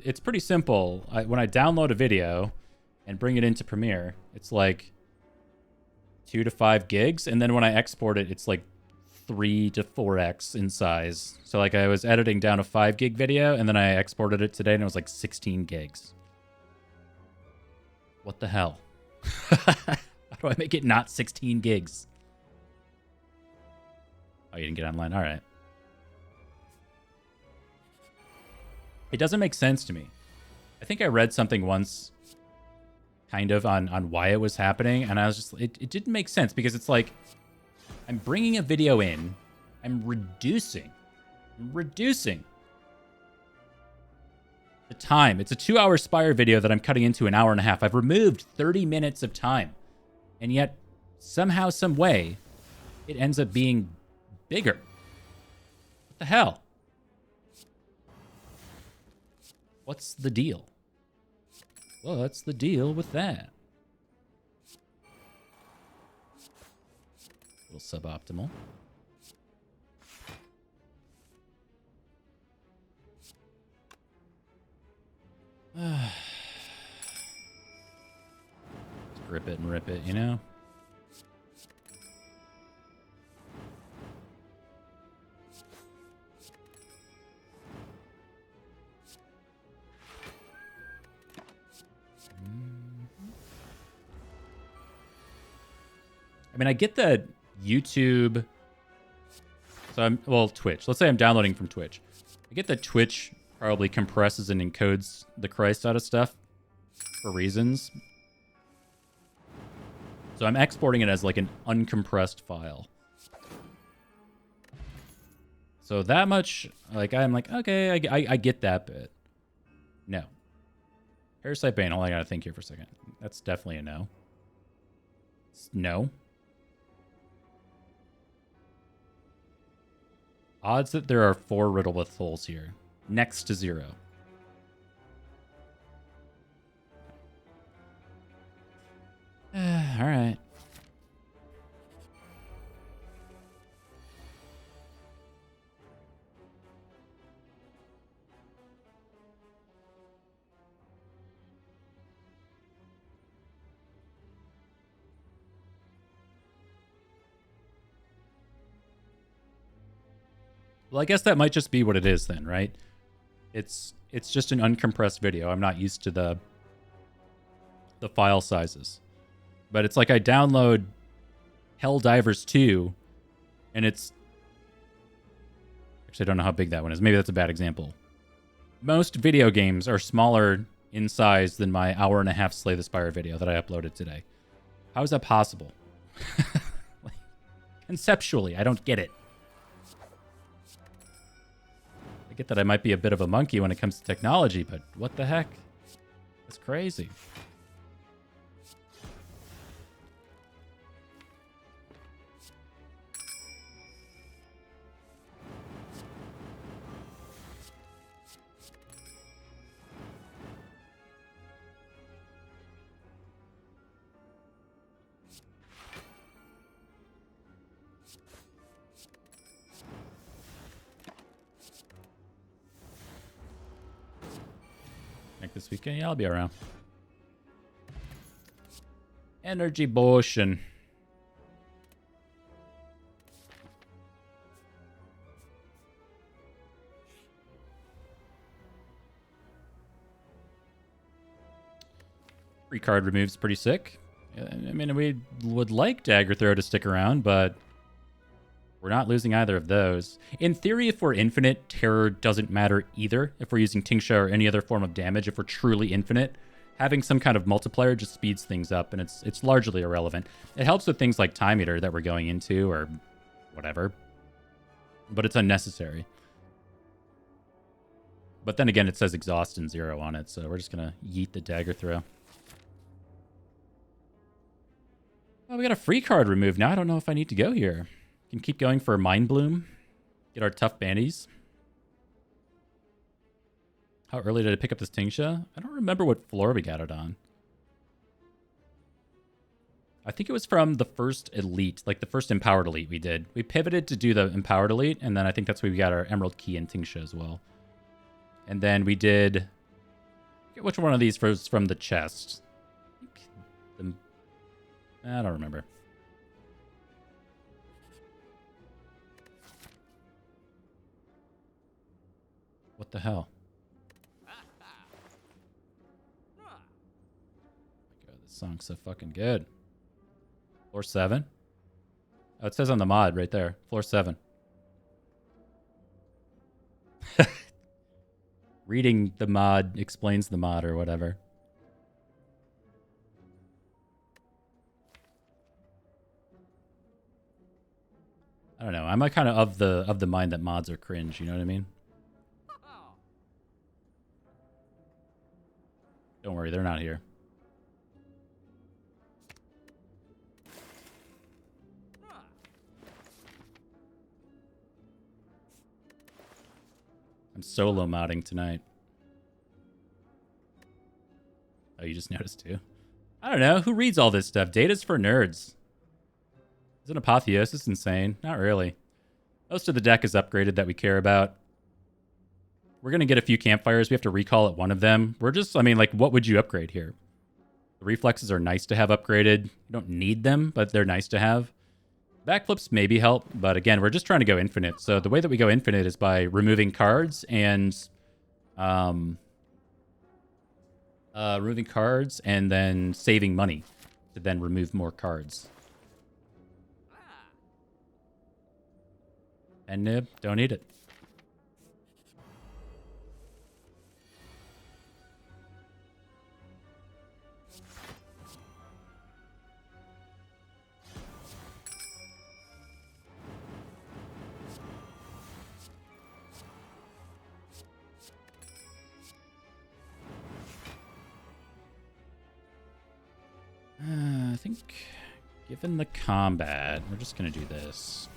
it's pretty simple. When I download a video and bring it into Premiere, it's like 2 to 5 gigs, and then when I export it, it's like 3 to 4x in size. So like I was editing down a 5 gig video, and then I exported it today, and it was like 16 gigs. What the hell? How do I make it not 16 gigs? Oh, you didn't get online? All right. It doesn't make sense to me. I think I read something once kind of on why it was happening, and I was just, it didn't make sense, because it's like, I'm bringing a video in, I'm reducing the time. It's a 2-hour Spire video that I'm cutting into an hour and a half. I've removed 30 minutes of time, and yet somehow, some way, it ends up being bigger. What the hell? What's the deal? What's the deal with that? A little suboptimal. Rip it and rip it, you know? I mean, I get that YouTube. So Twitch. Let's say I'm downloading from Twitch. I get that Twitch probably compresses and encodes the Christ out of stuff for reasons. So I'm exporting it as like an uncompressed file. So that much, like, I'm like, okay, I get that bit. No. Parasite Bane, all I gotta think here for a second. That's definitely a no. No. Odds that there are 4 Riddlewith holes here. Next to 0. Alright. Well, I guess that might just be what it is then, right? It's just an uncompressed video. I'm not used to the file sizes. But it's like I download Helldivers 2, and it's... Actually, I don't know how big that one is. Maybe that's a bad example. Most video games are smaller in size than my hour-and-a-half Slay the Spire video that I uploaded today. How is that possible? Like, conceptually, I don't get it. I get that I might be a bit of a monkey when it comes to technology, but what the heck? That's crazy. This weekend? Yeah, I'll be around. Energy potion. Free card removes pretty sick. I mean, we would like Dagger Throw to stick around, but We're not losing either of those. In theory, if we're infinite, terror doesn't matter either. If we're using Tingsha or any other form of damage, if we're truly infinite, having some kind of multiplier just speeds things up, and it's largely irrelevant. It helps with things like Time Eater that we're going into, or whatever. But it's unnecessary. But then again, it says exhaust and 0 on it, so we're just going to yeet the dagger throw. Oh, we got a free card removed. Now I don't know if I need to go here. Can keep going for Mind Bloom. Get our tough bandies. How early did I pick up this Tingsha? I don't remember what floor we got it on. I think it was from the first elite, like the first empowered elite we did. We pivoted to do the empowered elite, and then I think that's where we got our Emerald Key and Tingsha as well. And then we did... Which one of these was from the chest? I don't remember. What the hell? God, this song's so fucking good. Floor 7? Oh, it says on the mod right there. Floor 7. Reading the mod explains the mod or whatever. I don't know. I'm like kind of the mind that mods are cringe. You know what I mean? Don't worry, they're not here. I'm solo modding tonight. Oh, you just noticed too? I don't know. Who reads all this stuff? Data's for nerds. Isn't Apotheosis insane? Not really. Most of the deck is upgraded that we care about. We're going to get a few campfires. We have to recall at one of them. We're just, I mean, like, what would you upgrade here? The reflexes are nice to have upgraded. You don't need them, but they're nice to have. Backflips maybe help, but again, we're just trying to go infinite. So the way that we go infinite is by removing cards and then saving money to then remove more cards. And nib, don't need it. I think, given the combat, we're just going to do this.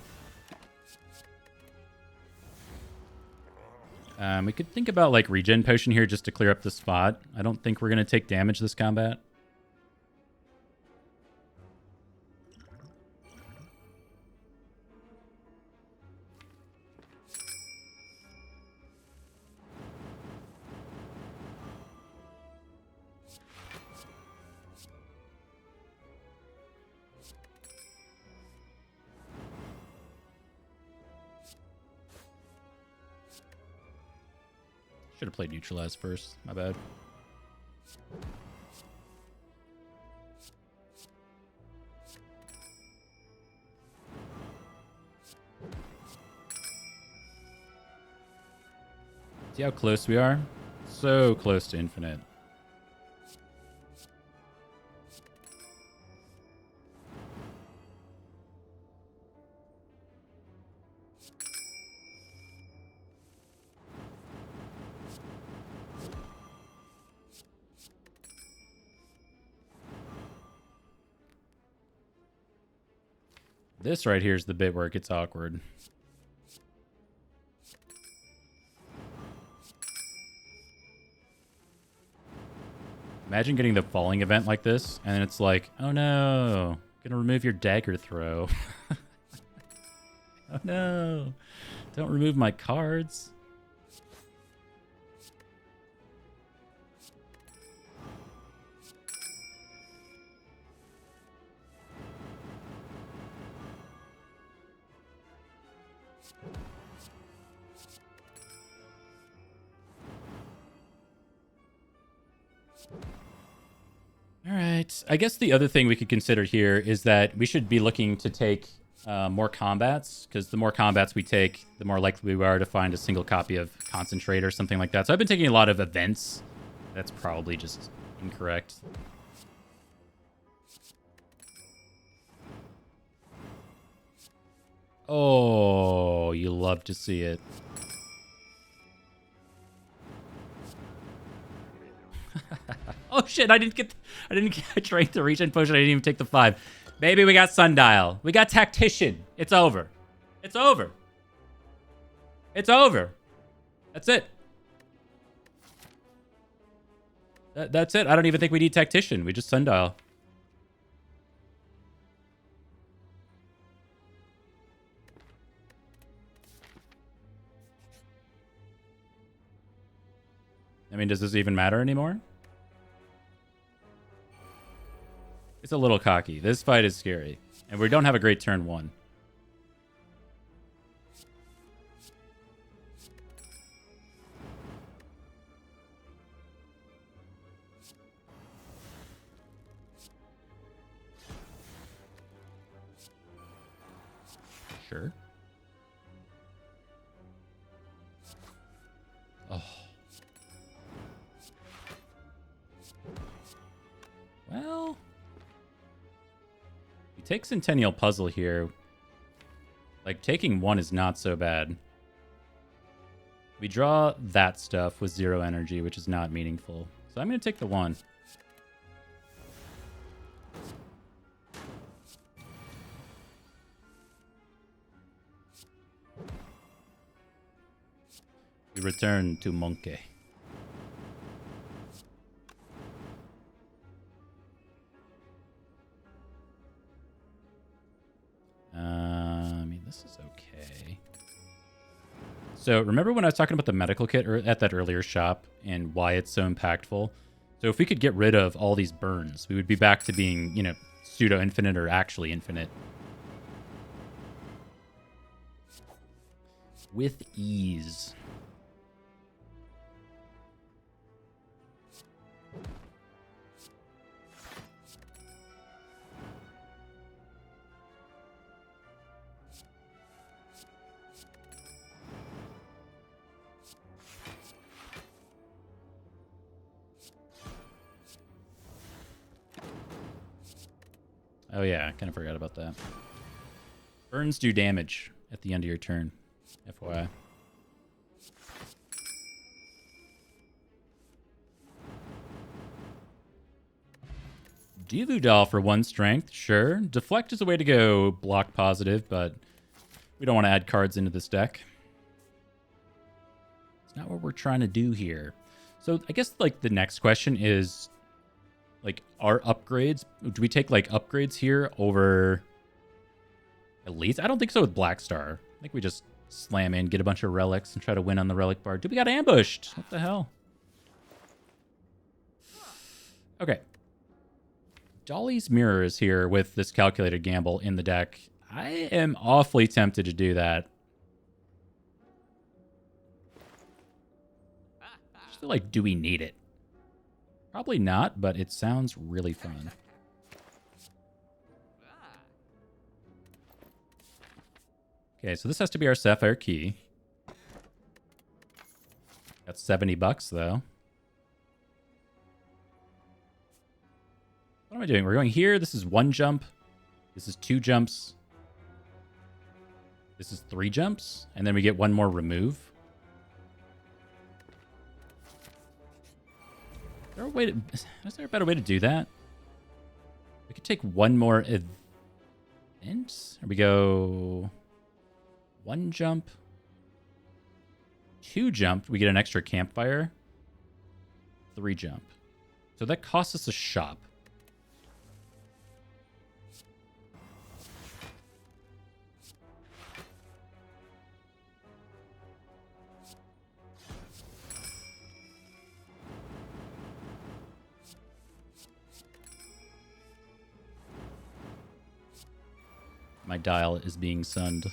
We could think about, like, regen potion here just to clear up the spot. I don't think we're going to take damage this combat. Should have played neutralize first. My bad. See how close we are? So close to infinite. This right here is the bit where it gets awkward. Imagine getting the falling event like this, and it's like, oh no, gonna remove your dagger throw. Oh no, don't remove my cards. All right. I guess the other thing we could consider here is that we should be looking to take more combats, because the more combats we take, the more likely we are to find a single copy of Concentrate or something like that. So I've been taking a lot of events. That's probably just incorrect. Oh, you love to see it. Oh shit! I drank the regen potion. I didn't even take the 5. Baby, we got Sundial. We got Tactician. It's over. It's over. It's over. That's it. That's it. I don't even think we need Tactician. We just Sundial. I mean, does this even matter anymore? It's a little cocky. This fight is scary. And we don't have a great turn 1. Sure. Oh. Well, we take Centennial Puzzle here. Like, taking 1 is not so bad. We draw that stuff with 0 energy, which is not meaningful. So I'm going to take the 1. We return to Monkey. I mean, this is okay. So remember when I was talking about the medical kit at that earlier shop and why it's so impactful? So if we could get rid of all these burns, we would be back to being, you know, pseudo-infinite or actually infinite. With ease. Oh yeah, I kind of forgot about that. Burns do damage at the end of your turn, FYI. Devu Doll for 1 strength, sure. Deflect is a way to go block positive, but we don't want to add cards into this deck. It's not what we're trying to do here. So I guess like the next question is, like, our upgrades, do we take like upgrades here over elites? I don't think so with Black Star. I think we just slam in, get a bunch of relics, and try to win on the relic bar. Dude, we got ambushed. What the hell? Okay. Dolly's Mirror is here with this calculated gamble in the deck. I am awfully tempted to do that. I just feel like, do we need it? Probably not, but it sounds really fun. Okay, so this has to be our Sapphire Key. That's $70 though. What am I doing? We're going here. This is 1 jump. This is 2 jumps. This is 3 jumps. And then we get 1 more remove. Is there a better way to do that? We could take 1 more event. Or we go 1 jump. 2 jump. We get an extra campfire. 3 jump. So that costs us a shop. My dial is being sunned.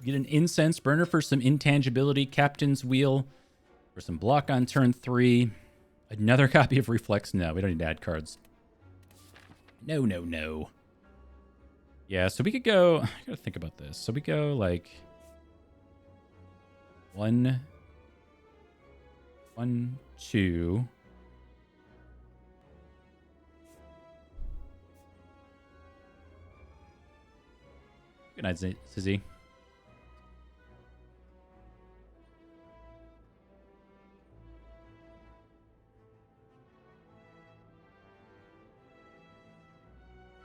Get an incense burner for some intangibility. Captain's wheel for some block on turn 3. Another copy of Reflex. No, we don't need to add cards. No, no, no. Yeah, so we could go... I gotta think about this. So we go, like... 1, 2... Good night, Sizzy.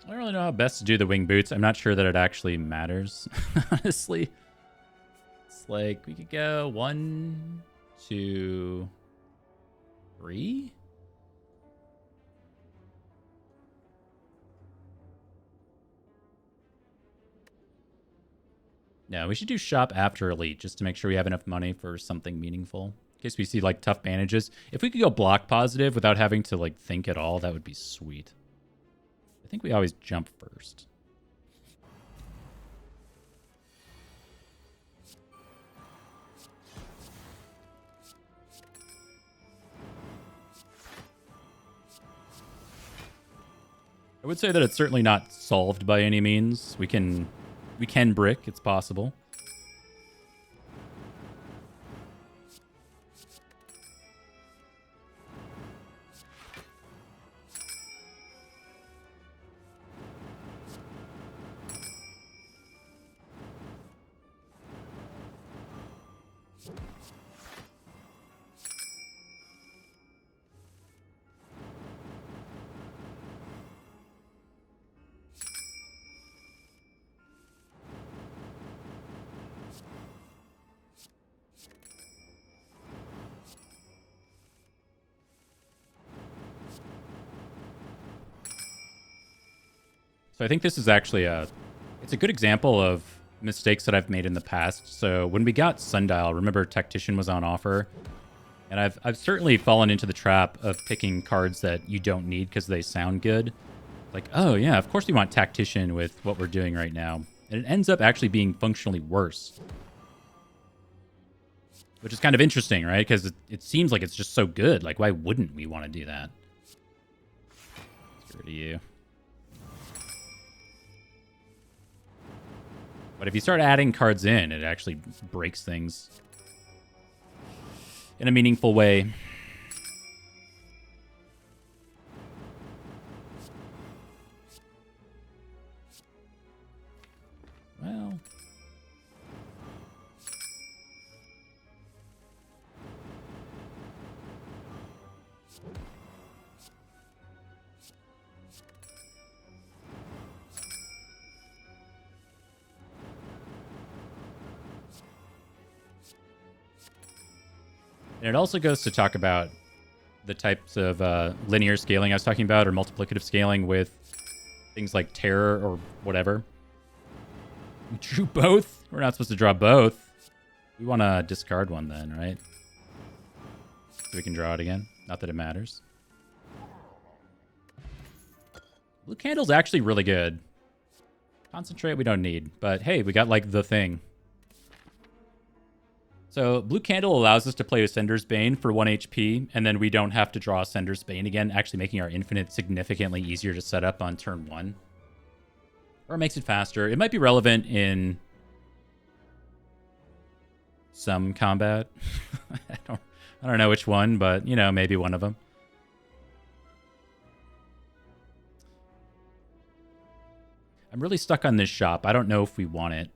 I don't really know how best to do the wing boots. I'm not sure that it actually matters, honestly. It's like, we could go 1, 2, 3? No, we should do shop after Elite just to make sure we have enough money for something meaningful. In case we see, like, tough bandages. If we could go block positive without having to, like, think at all, that would be sweet. I think we always jump first. I would say that it's certainly not solved by any means. We can brick, it's possible. So I think this is actually it's a good example of mistakes that I've made in the past. So when we got Sundial, remember Tactician was on offer, and I've certainly fallen into the trap of picking cards that you don't need because they sound good. Like, oh yeah, of course we want Tactician with what we're doing right now, and it ends up actually being functionally worse, which is kind of interesting, right? Because it seems like it's just so good. Like, why wouldn't we want to do that? Let's get rid of you. But if you start adding cards in, it actually breaks things in a meaningful way. Well... And it also goes to talk about the types of linear scaling I was talking about, or multiplicative scaling with things like terror or whatever. We drew both? We're not supposed to draw both. We want to discard one then, right? So we can draw it again. Not that it matters. Blue Candle's actually really good. Concentrate we don't need, but hey, we got like the thing. So Blue Candle allows us to play with Sender's Bane for 1 HP, and then we don't have to draw Sender's Bane again, actually making our Infinite significantly easier to set up on turn 1. Or it makes it faster. It might be relevant in some combat. I don't know which one, but, you know, maybe one of them. I'm really stuck on this shop. I don't know if we want it.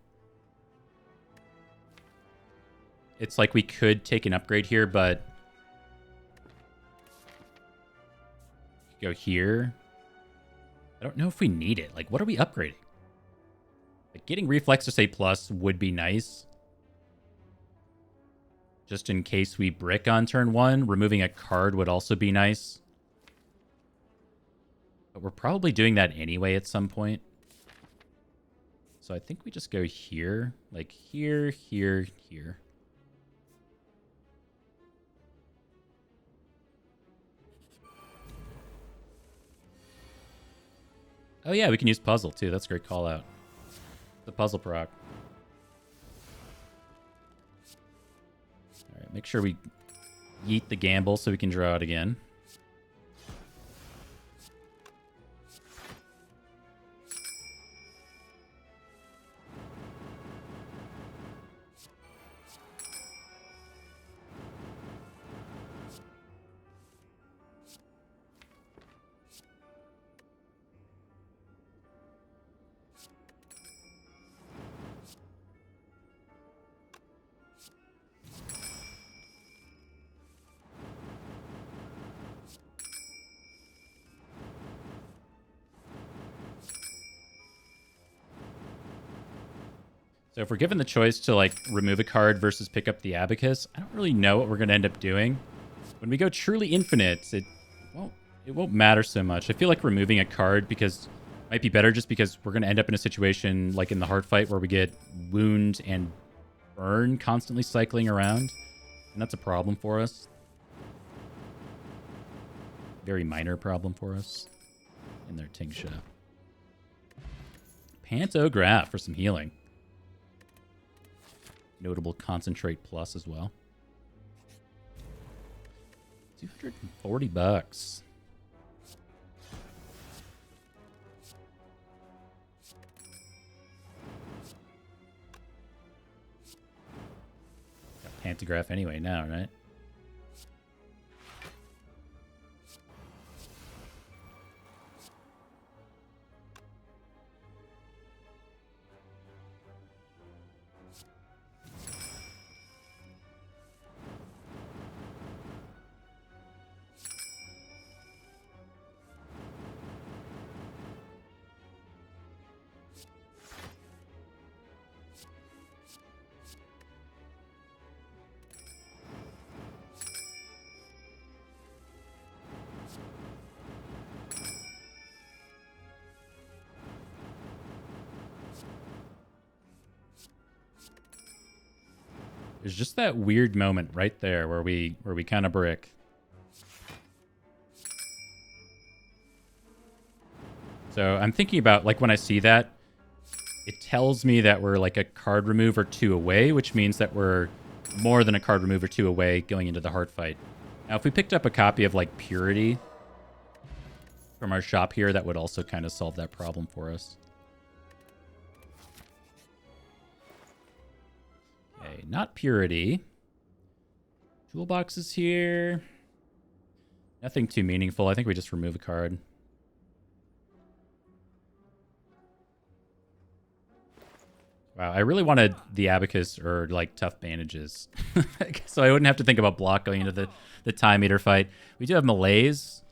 It's like we could take an upgrade here, but go here. I don't know if we need it. Like, what are we upgrading? Like, getting Reflex to say plus would be nice. Just in case we brick on turn 1. Removing a card would also be nice. But we're probably doing that anyway at some point. So I think we just go here. Like, here, here, here. Oh yeah, we can use puzzle too. That's a great call out. The puzzle proc. Right, make sure we yeet the gamble so we can draw it again. So if we're given the choice to like remove a card versus pick up the Abacus, I don't really know what we're going to end up doing. When we go truly infinite, it won't matter so much. I feel like removing a card might be better just because we're going to end up in a situation like in the hard fight where we get wound and burn constantly cycling around. And that's a problem for us. Very minor problem for us in their Tingsha. Pantograph for some healing. Notable concentrate plus as well. $240. Got Pantograph anyway now, right? There's just that weird moment right there where we kind of brick. So I'm thinking about, like, when I see that, it tells me that we're like a card remove or two away, which means that we're more than a card remove or two away going into the hard fight. Now, if we picked up a copy of like Purity from our shop here, that would also kind of solve that problem for us. Okay, not Purity. Toolbox is here. Nothing too meaningful. I think we just remove a card. Wow, I really wanted the Abacus or like tough bandages. So I wouldn't have to think about block going into the time meter fight. We do have malaise.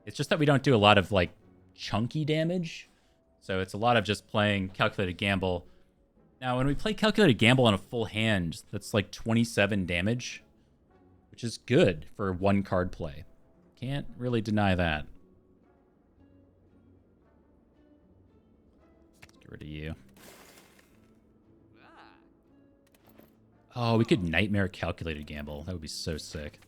It's just that we don't do a lot of like chunky damage. So it's a lot of just playing calculated gamble. Now, when we play calculated gamble on a full hand, that's like 27 damage, which is good for one card play. Can't really deny that. Let's get rid of you. Oh, we could Nightmare calculated gamble. That would be so sick.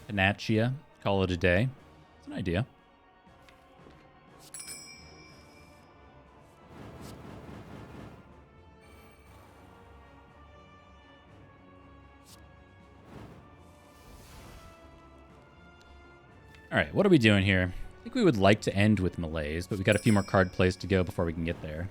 Panacea. Call it a day. It's an idea. All right, what are we doing here? I think we would like to end with malaise, but we got a few more card plays to go before we can get there.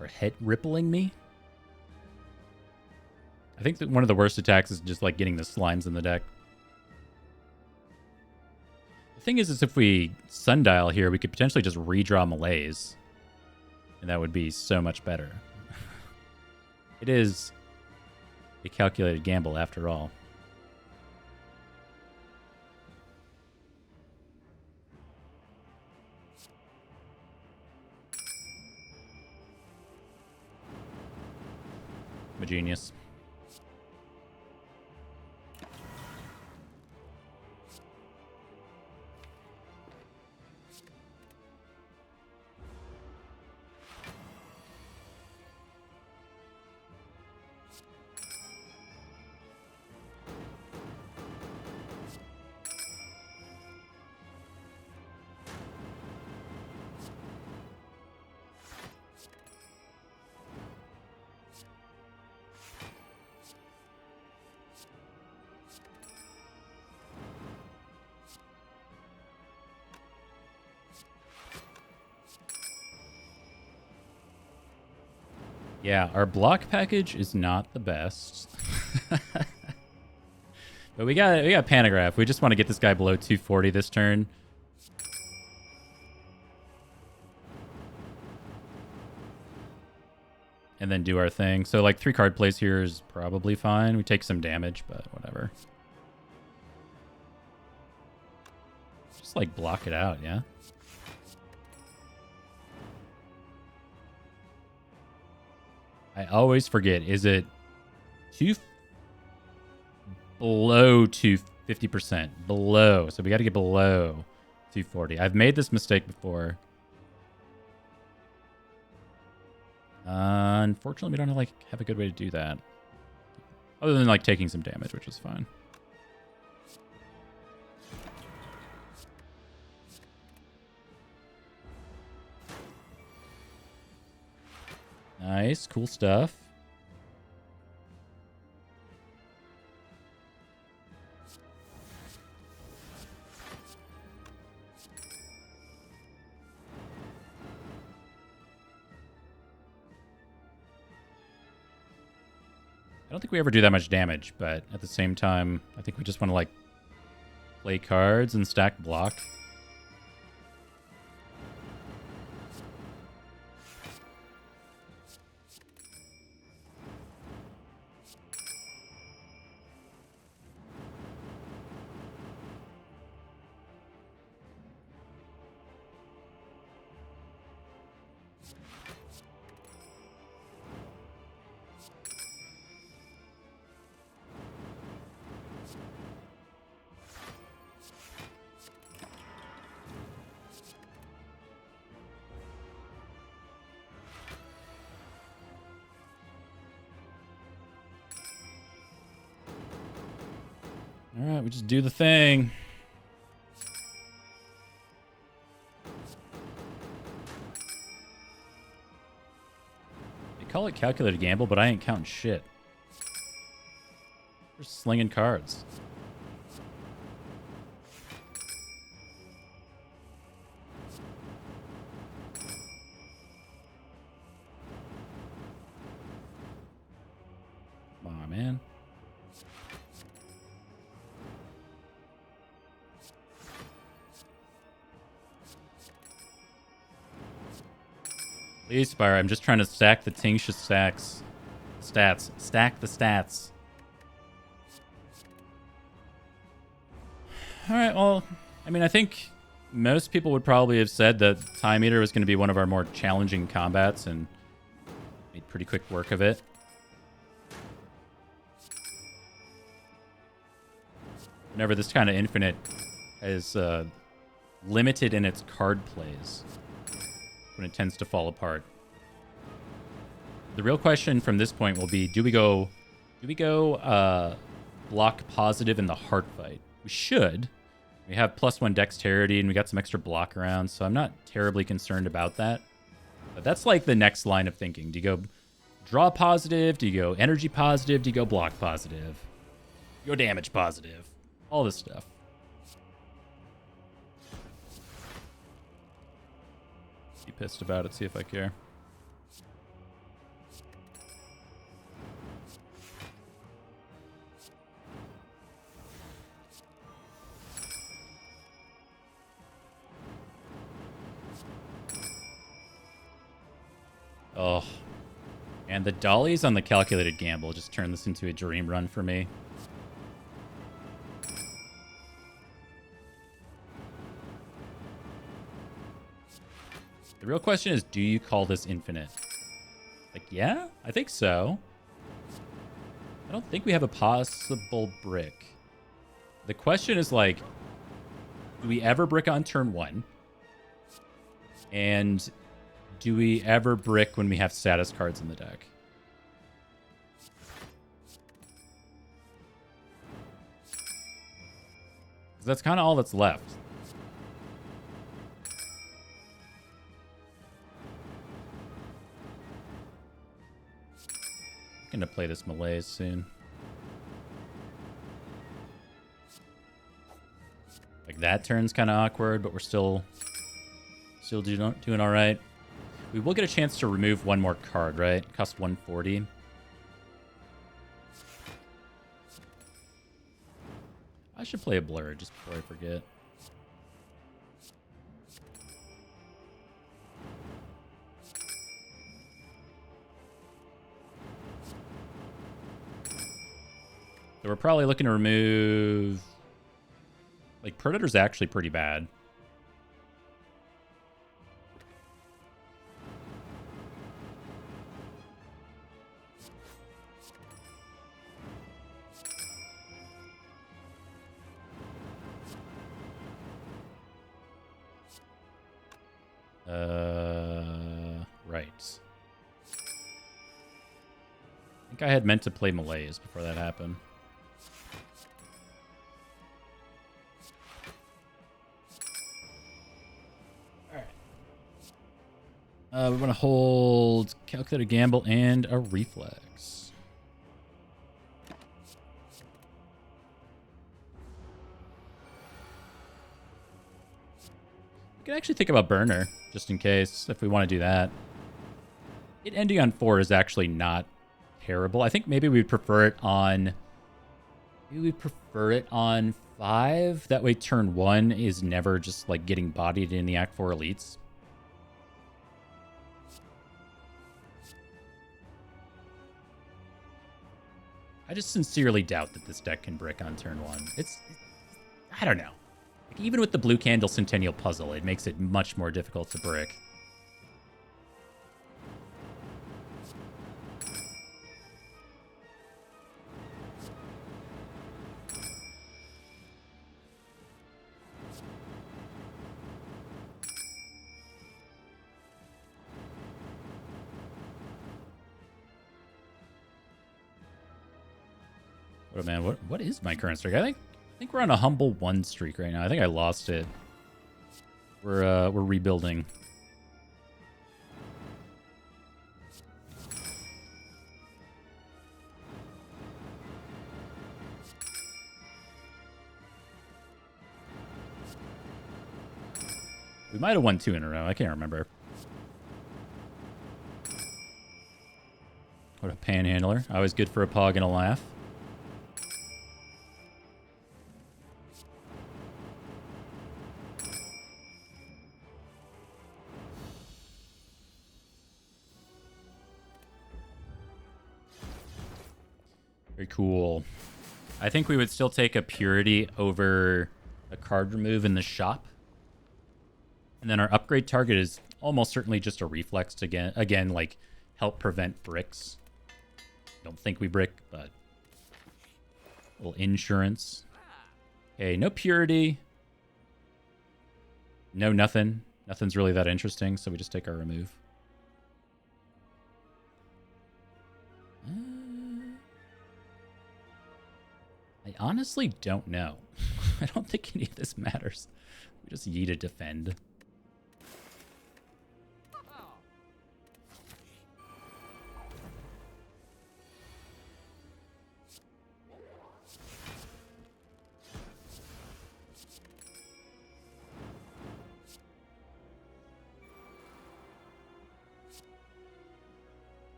Or head rippling me? I think that one of the worst attacks is just like getting the slimes in the deck. The thing is if we sundial here, we could potentially just redraw malaise. And that would be so much better. It is a calculated gamble after all. I'm a genius. Yeah, our block package is not the best. But we got Panagraph. We just want to get this guy below 240 this turn. And then do our thing. So like 3 card plays here is probably fine. We take some damage, but whatever. Just like block it out, yeah? I always forget. Is it below 50%? Below. So we got to get below 240. I've made this mistake before. Unfortunately, we don't have a good way to do that. Other than like taking some damage, which is fine. Nice, cool stuff. I don't think we ever do that much damage, but at the same time, I think we just want to like play cards and stack block. All right, we just do the thing. They call it calculated gamble, but I ain't counting shit. We're slinging cards. Come on, man. Please, Spire. I'm just trying to stack the Tingsha stats. Stack the stats. All right, well, I mean, I think most people would probably have said that Time Eater was going to be one of our more challenging combats and made pretty quick work of it. Whenever this kind of infinite is limited in its card plays, when it tends to fall apart. The real question from this point will be, do we go block positive in the heart fight? We should. We have +1 dexterity and we got some extra block around, so I'm not terribly concerned about that. But that's like the next line of thinking. Do you go draw positive? Do you go energy positive? Do you go block positive? Do you go damage positive? All this stuff. Be pissed about it, see if I care. Oh. And the dollies on the calculated gamble just turned this into a dream run for me. The real question is, do you call this infinite? Like, yeah, I think so. I don't think we have a possible brick. The question is, like, do we ever brick on turn 1? And do we ever brick when we have status cards in the deck? Because that's kind of all that's left. I'm going to play this malaise soon. Like, that turn's kind of awkward, but we're still doing all right. We will get a chance to remove one more card, right? It costs 140. I should play a blur just before I forget. So we're probably looking to remove... Like, Predator's actually pretty bad. Right. I think I had meant to play malaise before that happened. We want to hold calculated gamble and a reflex. We can actually think about burner, just in case, if we want to do that. It ending on 4 is actually not terrible. I think maybe we'd prefer it on... Maybe we prefer it on 5. That way turn 1 is never just, like, getting bodied in the Act 4 elites. I just sincerely doubt that this deck can brick on turn 1. I don't know. Like, even with the Blue Candle Centennial Puzzle, it makes it much more difficult to brick. Oh man, what is my current streak? I think we're on a humble 1 streak right now. I think I lost it. We're rebuilding. We might have won 2 in a row. I can't remember. What a panhandler. Always good for a pog and a laugh. Very cool. I think we would still take a Purity over a card remove in the shop. And then our upgrade target is almost certainly just a reflex to again like help prevent bricks. Don't think we brick, but a little insurance. Okay, no Purity. No nothing. Nothing's really that interesting, so we just take our remove. I honestly don't know. I don't think any of this matters. We just yeet a defend.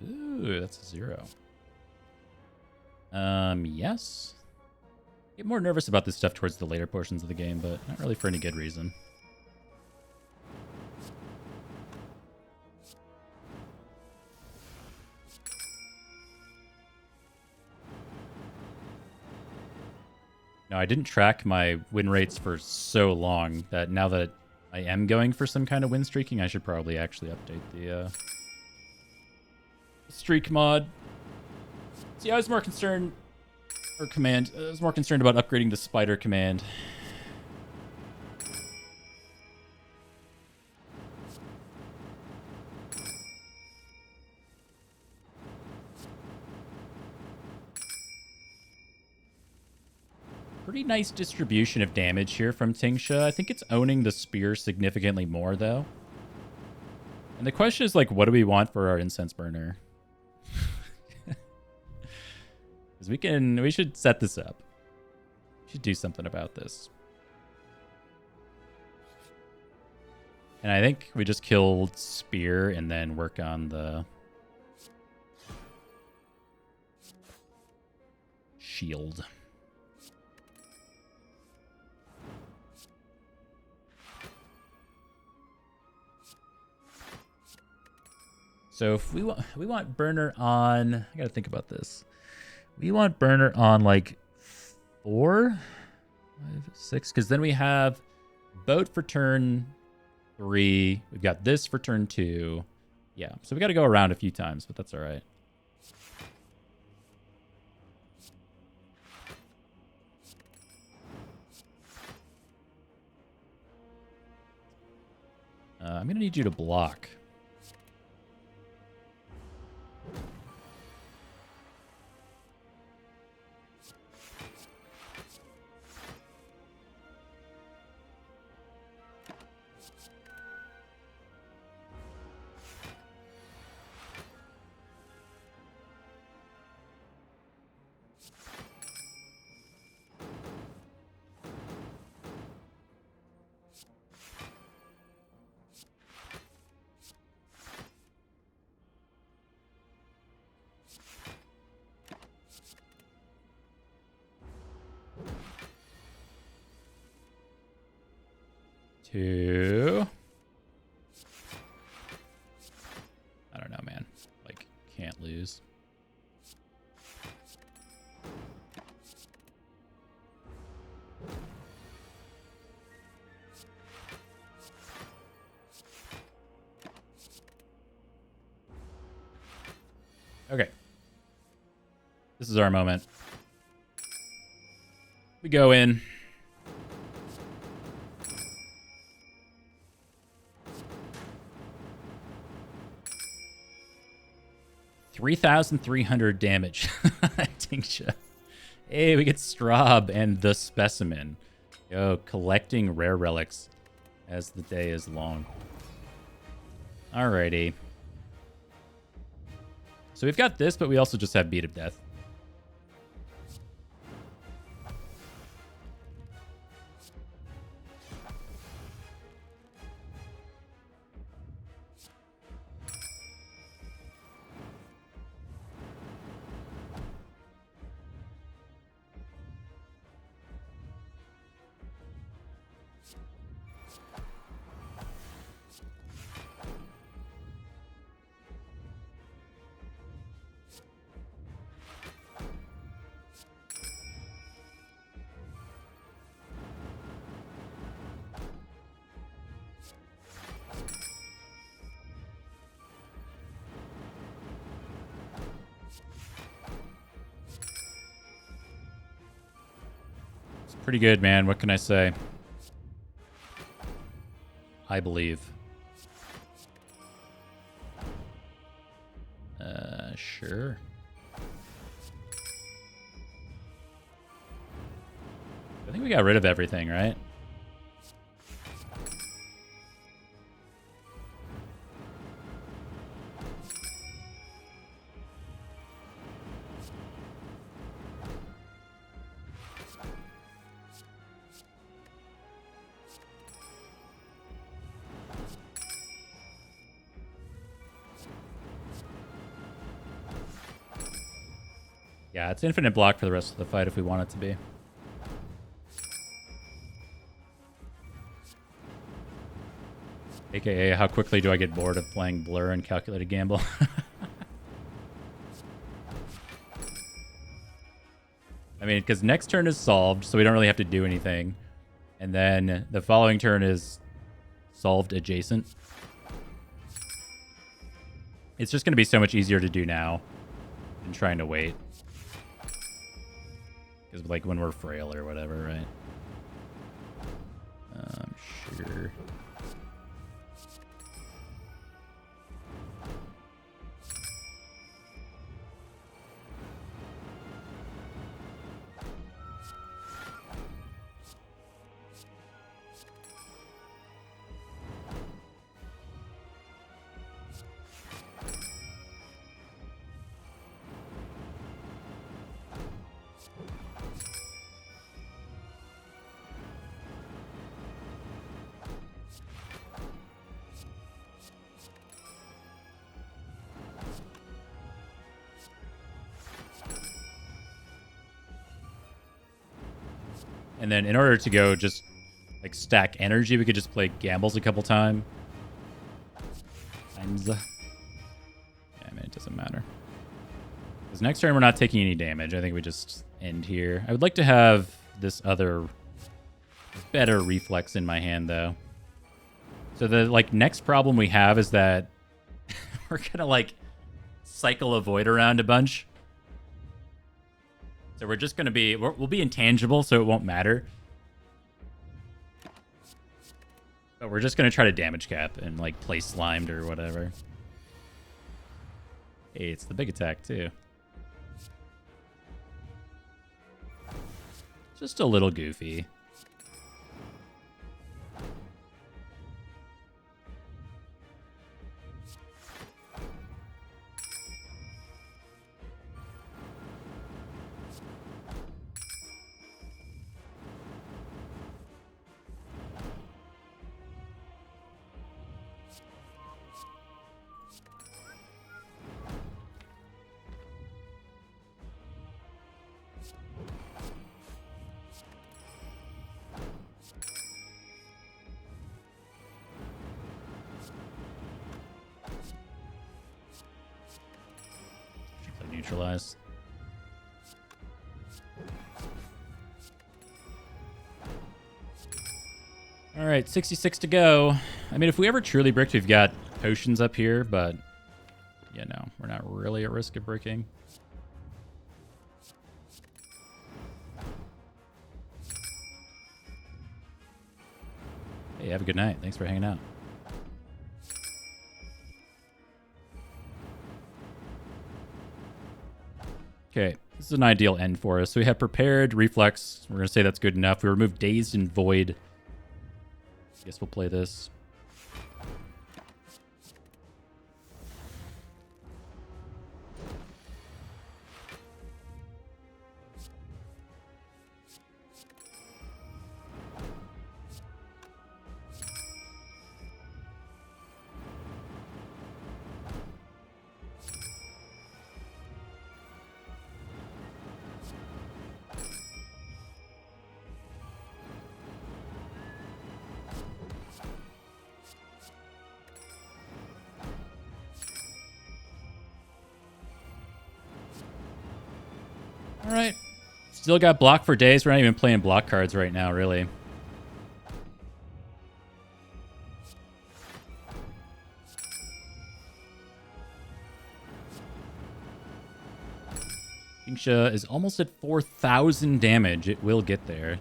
Ooh, that's a 0. Yes. Get more nervous about this stuff towards the later portions of the game, but not really for any good reason. No, I didn't track my win rates for so long that now that I am going for some kind of win streaking, I should probably actually update the streak mod. See, I was more concerned, or command, I was more concerned about upgrading the spider command. Pretty nice distribution of damage here from Tingsha. I think it's owning the spear significantly more, though. And the question is, like, what do we want for our incense burner? Because we should set this up. We should do something about this. And I think we just killed spear and then work on the shield. So if we want burner on, I gotta think about this. We want burner on like 4, 5, 6, because then we have boat for turn 3. We've got this for turn 2. Yeah, so we got to go around a few times, but that's all right. I'm gonna need you to block. Two. I don't know, man. Like, can't lose. Okay. This is our moment. We go in. 3,300 damage. Tingsha. Hey, we get Straub and the Specimen. Yo, collecting rare relics as the day is long. Alrighty. So we've got this, but we also just have Beat of Death. Pretty good, man. What can I say? I believe. Sure. I think we got rid of everything, right? Yeah, it's infinite block for the rest of the fight if we want it to be. AKA, how quickly do I get bored of playing Blur and Calculated Gamble? I mean, because next turn is solved, so we don't really have to do anything. And then the following turn is solved adjacent. It's just going to be so much easier to do now than trying to wait. Because, like, when we're frail or whatever, right? Sure. And then in order to go just like stack energy, we could just play gambles a couple times. Yeah, I mean, it doesn't matter. Because next turn we're not taking any damage. I think we just end here. I would like to have this other better reflex in my hand though. So the like next problem we have is that we're gonna like cycle a void around a bunch. So we're just going to be... We'll be intangible, so it won't matter. But we're just going to try to damage cap and, like, play slimed or whatever. Hey, it's the big attack, too. Just a little goofy. Neutralize. All right, 66 to go. I mean, if we ever truly bricked, we've got potions up here, but yeah, no, we're not really at risk of bricking. Hey, have a good night. Thanks for hanging out. Okay, this is an ideal end for us. So we have prepared, reflex. We're going to say that's good enough. We remove dazed and void. I guess we'll play this. All right. Still got block for days. We're not even playing block cards right now, really. Kingsha is almost at 4,000 damage. It will get there.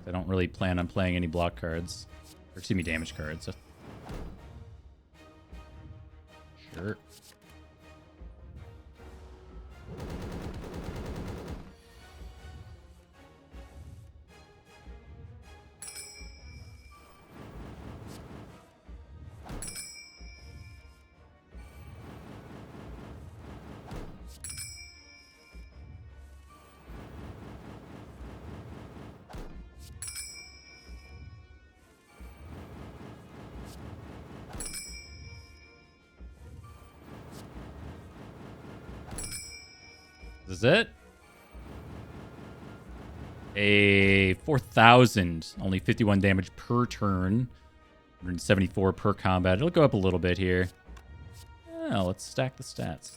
I don't really plan on playing any block cards. Or excuse me, damage cards. Sure. This is it? A 4,000. Only 51 damage per turn. 174 per combat. It'll go up a little bit here. Yeah, let's stack the stats.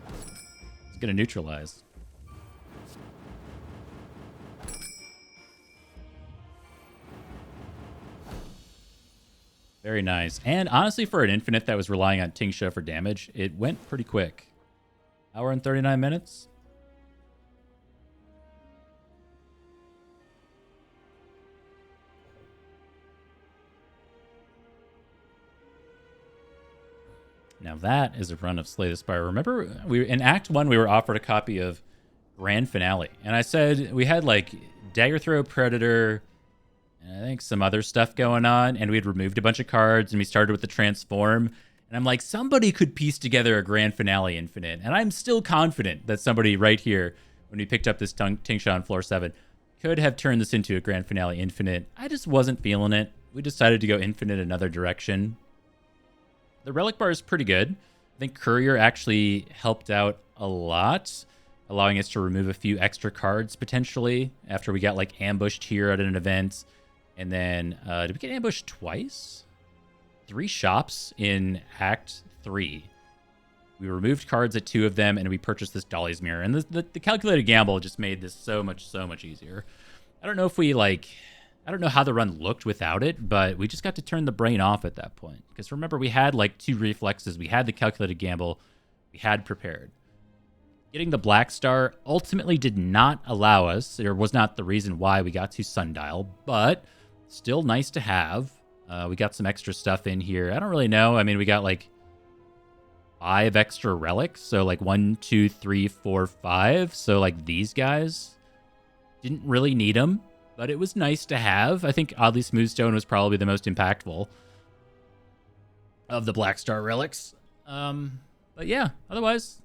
It's going to neutralize. Very nice. And honestly, for an infinite that was relying on Tingsha for damage, it went pretty quick. Hour and 39 minutes. Now that is a run of Slay the Spire. Remember, in Act 1, we were offered a copy of Grand Finale. And I said we had like Dagger Throw Predator, and I think some other stuff going on. And we had removed a bunch of cards, and we started with the Transform. And I'm like, somebody could piece together a Grand Finale Infinite. And I'm still confident that somebody right here, when we picked up this Tingsha on floor 7, could have turned this into a Grand Finale Infinite. I just wasn't feeling it. We decided to go Infinite another direction. The Relic Bar is pretty good. I think Courier actually helped out a lot, allowing us to remove a few extra cards potentially after we got like ambushed here at an event. And then, did we get ambushed twice? 3 shops in Act 3. We removed cards at 2 of them, and we purchased this Dolly's Mirror. And the calculated gamble just made this so much easier. I don't know if we I don't know how the run looked without it, but we just got to turn the brain off at that point. Because remember, we had like 2 reflexes. We had the calculated gamble. We had prepared. Getting the Black Star ultimately did not allow us, or was not the reason why we got to Sundial, but still nice to have. We got some extra stuff in here. I don't really know. I mean, we got like 5 extra relics. So like 1, 2, 3, 4, 5. So like these guys didn't really need them, but it was nice to have. I think Oddly Smoothstone was probably the most impactful of the Black Star relics. But yeah, otherwise,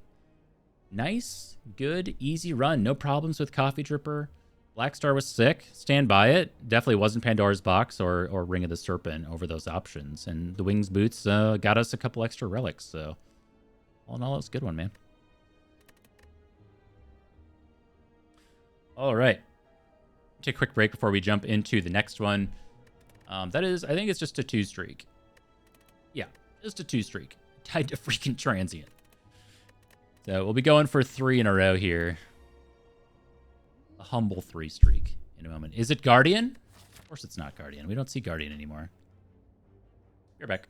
nice, good, easy run. No problems with Coffee Dripper. Black Star was sick. Stand by it. Definitely wasn't Pandora's Box or Ring of the Serpent over those options. And the Wings Boots got us a couple extra relics. So all in all, it was a good one, man. All right. Take a quick break before we jump into the next one. That is, I think it's just a 2 streak. Yeah, just a 2 streak. Tied to freaking Transient. So we'll be going for 3 in a row here. A humble 3 streak in a moment. Is it Guardian? Of course it's not Guardian. We don't see Guardian anymore. You're back.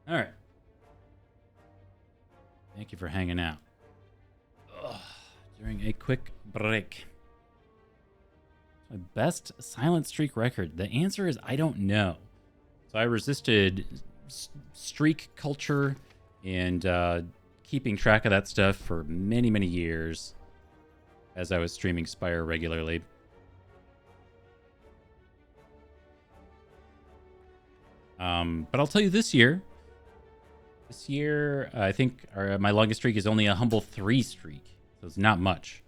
All right. Thank you for hanging out. Ugh, during a quick break. My best silent streak record. The answer is I don't know. So I resisted streak culture and keeping track of that stuff for many, many years as I was streaming Spire regularly. But I'll tell you this year, I think my longest streak is only a humble 3 streak. So it's not much.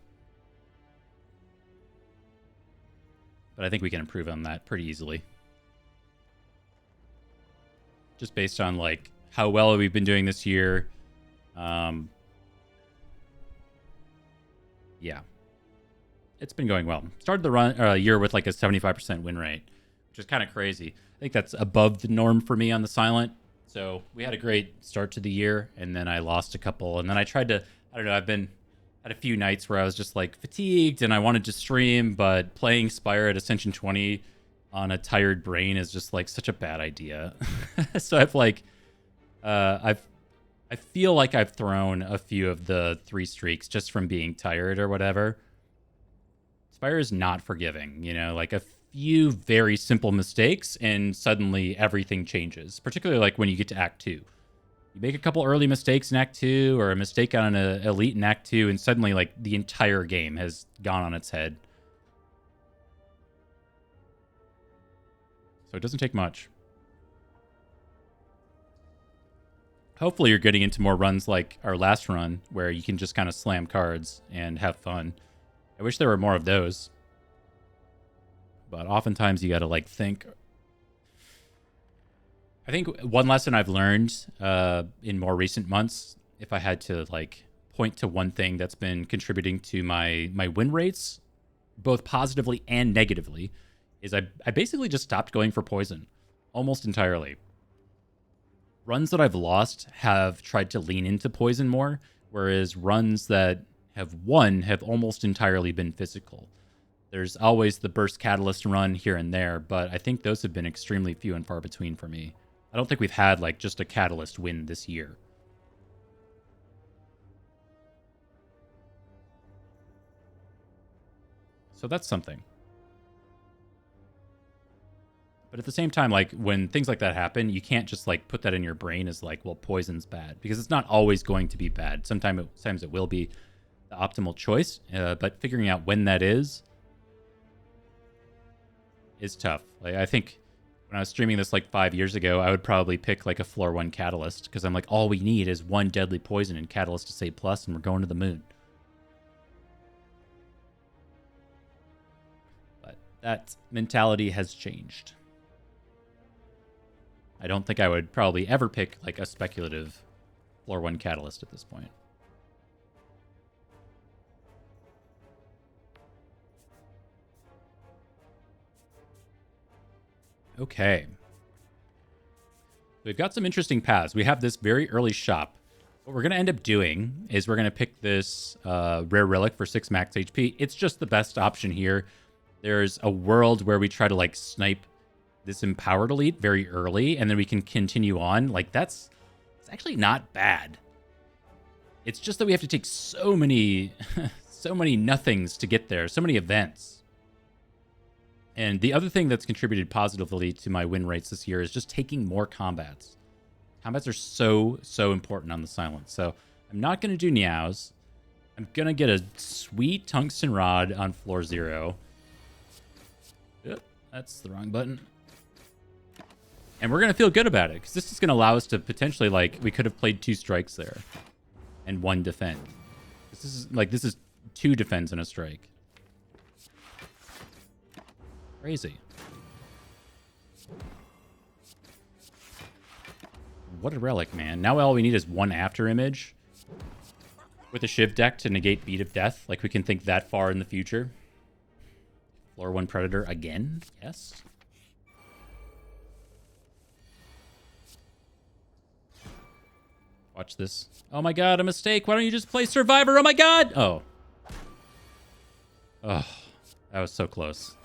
But I think we can improve on that pretty easily. Just based on, like, how well we've been doing this year. Yeah. It's been going well. Started the year with, like, a 75% win rate, which is kind of crazy. I think that's above the norm for me on the silent. So we had a great start to the year, and then I lost a couple. And then I tried to, I don't know, had a few nights where I was just like fatigued and I wanted to stream, but playing Spire at Ascension 20 on a tired brain is just like such a bad idea. So I feel like I've thrown a few of the 3 streaks just from being tired or whatever. Spire is not forgiving, you know, like a few very simple mistakes and suddenly everything changes, particularly like when you get to Act 2. You make a couple early mistakes in Act 2 or a mistake on an elite in Act 2 and suddenly like the entire game has gone on its head. So it doesn't take much. Hopefully you're getting into more runs like our last run where you can just kind of slam cards and have fun. I wish there were more of those. But oftentimes you got to like think. I think one lesson I've learned in more recent months, if I had to like point to one thing that's been contributing to my win rates, both positively and negatively, is I basically just stopped going for poison almost entirely. Runs that I've lost have tried to lean into poison more, whereas runs that have won have almost entirely been physical. There's always the burst catalyst run here and there, but I think those have been extremely few and far between for me. I don't think we've had like just a catalyst win this year. So that's something. But at the same time, like when things like that happen, you can't just like put that in your brain as like, well, poison's bad, because it's not always going to be bad. Sometimes it will be the optimal choice, but figuring out when that is tough. Like I think when I was streaming this like 5 years ago, I would probably pick like a floor 1 catalyst because I'm like, all we need is 1 deadly poison and catalyst to say plus, and we're going to the moon. But that mentality has changed. I don't think I would probably ever pick like a speculative floor 1 catalyst at this point. Okay. We've got some interesting paths. We have this very early shop. What we're going to end up doing is we're going to pick this rare relic for 6 max HP. It's just the best option here. There's a world where we try to like snipe this empowered elite very early, and then we can continue on. Like it's actually not bad. It's just that we have to take so many nothings to get there, so many events. And the other thing that's contributed positively to my win rates this year is just taking more combats. Combats are so important on the silence. So I'm not going to do Niao's. I'm going to get a sweet tungsten rod on floor 0. Yep, that's the wrong button. And we're going to feel good about it, because this is going to allow us to potentially, like, we could have played 2 strikes there and 1 defend. This is 2 defends and a strike. Crazy. What a relic, man. Now all we need is 1 after image with a Shiv deck to negate Beat of Death. Like, we can think that far in the future. Floor 1 Predator again? Yes. Watch this. Oh my god, a mistake. Why don't you just play Survivor? Oh my god! Oh. Oh, that was so close.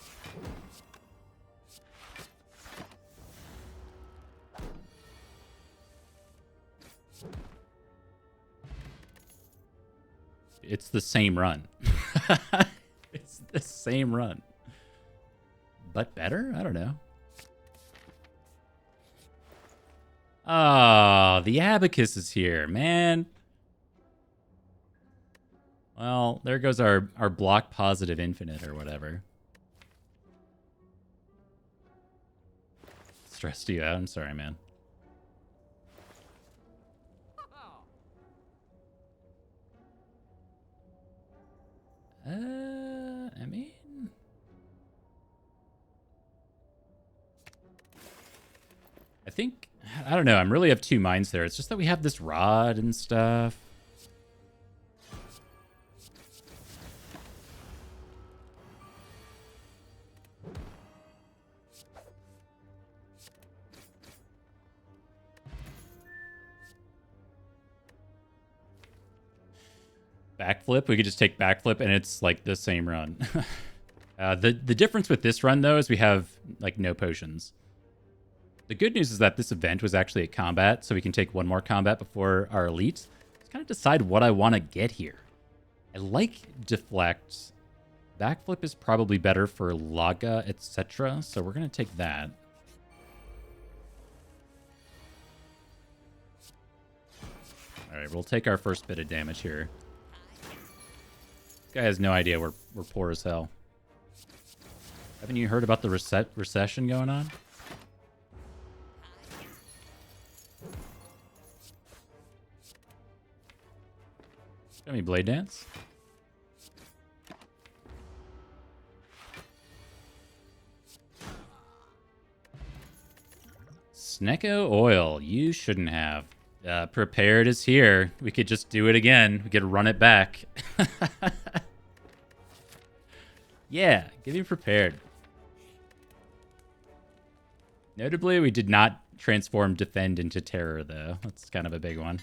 It's the same run. It's the same run. But better? I don't know. Oh, the Abacus is here, man. Well, there goes our block positive infinite or whatever. Stressed you out? I'm sorry, man. I mean... I think... I don't know. I'm really of two minds there. It's just that we have this rod and stuff. Backflip? We could just take backflip and it's like the same run. The difference with this run, though, is we have like no potions. The good news is that this event was actually a combat, so we can take one more combat before our elite. Just kind of decide what I want to get here. I like deflect. Backflip is probably better for Laga, etc. So we're going to take that. All right, we'll take our first bit of damage here. This guy has no idea we're poor as hell. Haven't you heard about the recession going on? Show me Blade Dance. Snecko Oil. You shouldn't have. Prepared is here. We could just do it again. We could run it back. Yeah, give me prepared. Notably, we did not transform Defend into Terror, though. That's kind of a big one.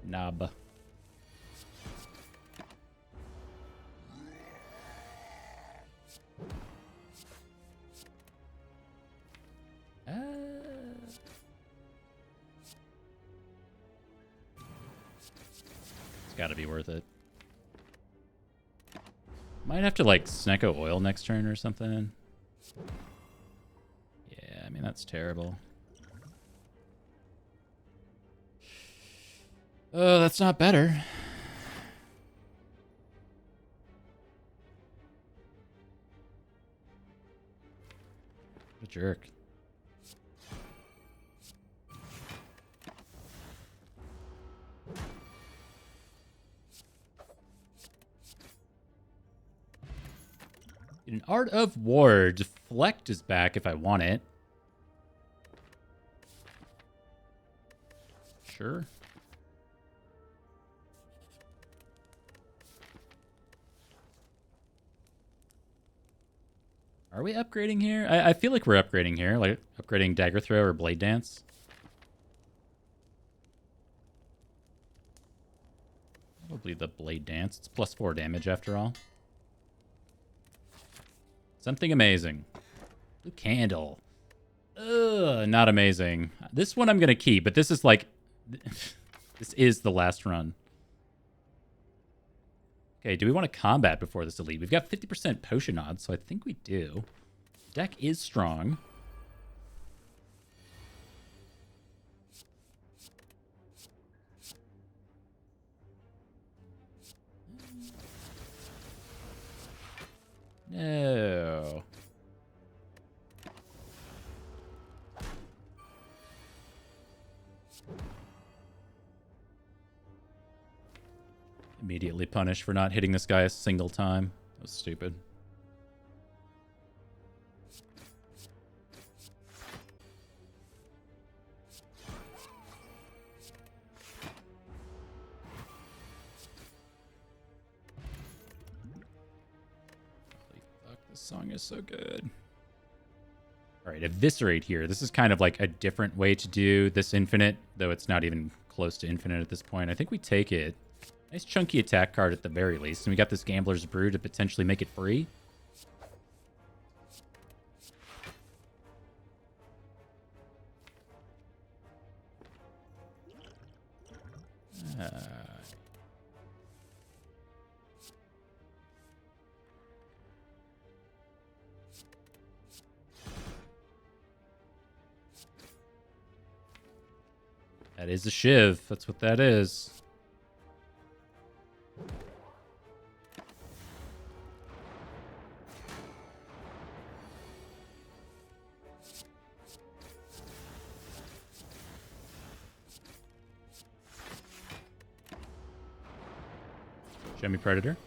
Knob. It's got to be worth it. Might have to, like, Snecko Oil next turn or something. Yeah, I mean, that's terrible. Oh, that's not better. What a jerk. An Art of War. Deflect is back if I want it. Sure. Are we upgrading here? I feel like we're upgrading here. Like upgrading Dagger Throw or Blade Dance. Probably the Blade Dance. It's +4 damage after all. Something amazing. Blue Candle. Ugh, not amazing. This one I'm going to keep, but this is like... this is the last run. Okay, do we want to combat before this elite? We've got 50% potion odds, so I think we do. Deck is strong. No. Immediately punished for not hitting this guy a single time. That was stupid. Holy fuck, this song is so good. All right, Eviscerate here. This is kind of like a different way to do this infinite, though it's not even close to infinite at this point. I think we take it. Nice chunky attack card at the very least. And we got this Gambler's Brew to potentially make it free. That is a shiv. That's what that is. Show me Predator.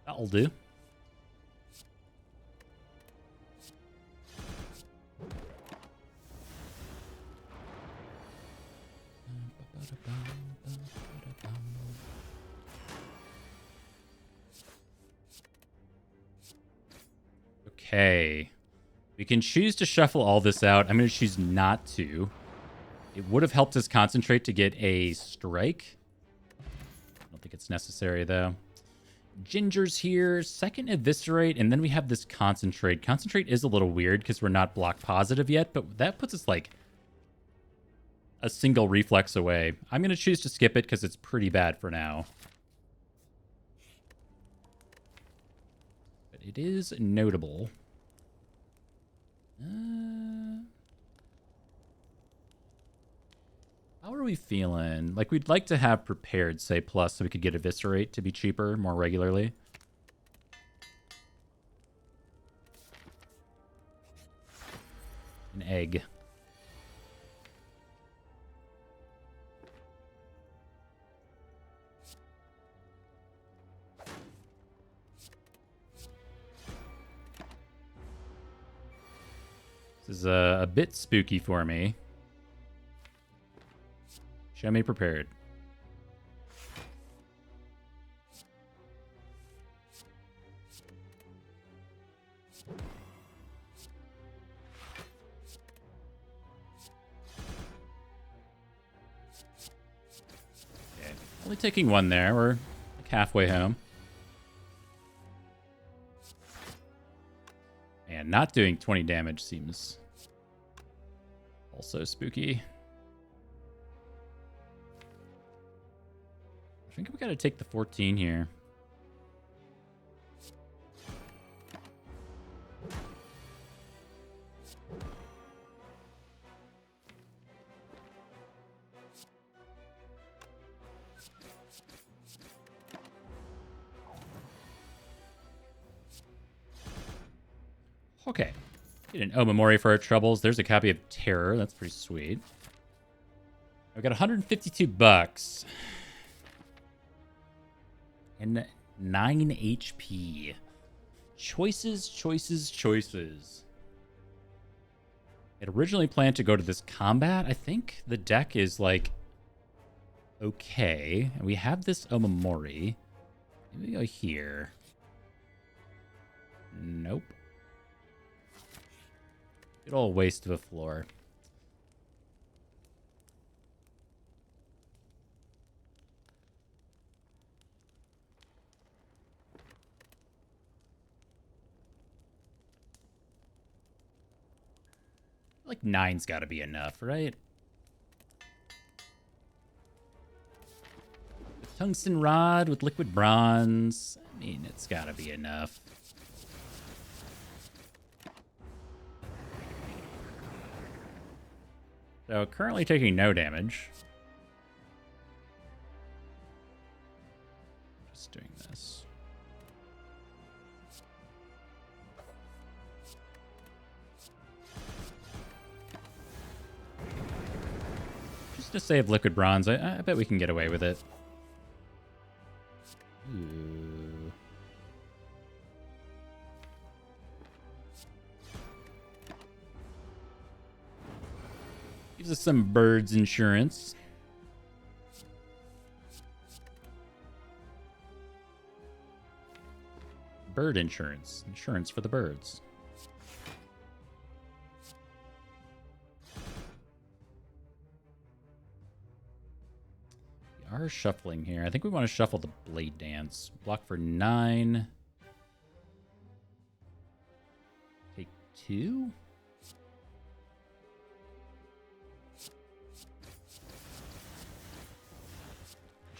That'll do. Okay. We can choose to shuffle all this out. I'm going to choose not to. It would have helped us concentrate to get a strike. I don't think it's necessary, though. Ginger's here. Second Eviscerate, and then we have this Concentrate. Concentrate is a little weird because we're not block positive yet, but that puts us like a single reflex away. I'm going to choose to skip it because it's pretty bad for now. But it is notable. How are we feeling? Like, we'd like to have prepared, say, plus, so we could get Eviscerate to be cheaper more regularly. An egg. This is a bit spooky for me. Show me prepared. Okay. Only taking one there. We're like halfway home. And not doing 20 damage seems also spooky. I think we got to take the 14 here. Okay. Get an Omamori for our troubles. There's a copy of Terror. That's pretty sweet. I've got 152 bucks. And 9 HP. Choices, choices, choices. It originally planned to go to this combat. I think the deck is like okay. And we have this Omamori. Maybe go here. Nope. Good old waste of a floor. Like 9's got to be enough, right? Tungsten rod with liquid bronze. I mean, it's got to be enough. So currently taking no damage. Just doing this. Just to save liquid bronze, I bet we can get away with it. Ooh. Gives us some birds insurance. Bird insurance. Insurance for the birds. We are shuffling here. I think we want to shuffle the Blade Dance. Block for 9. Take 2.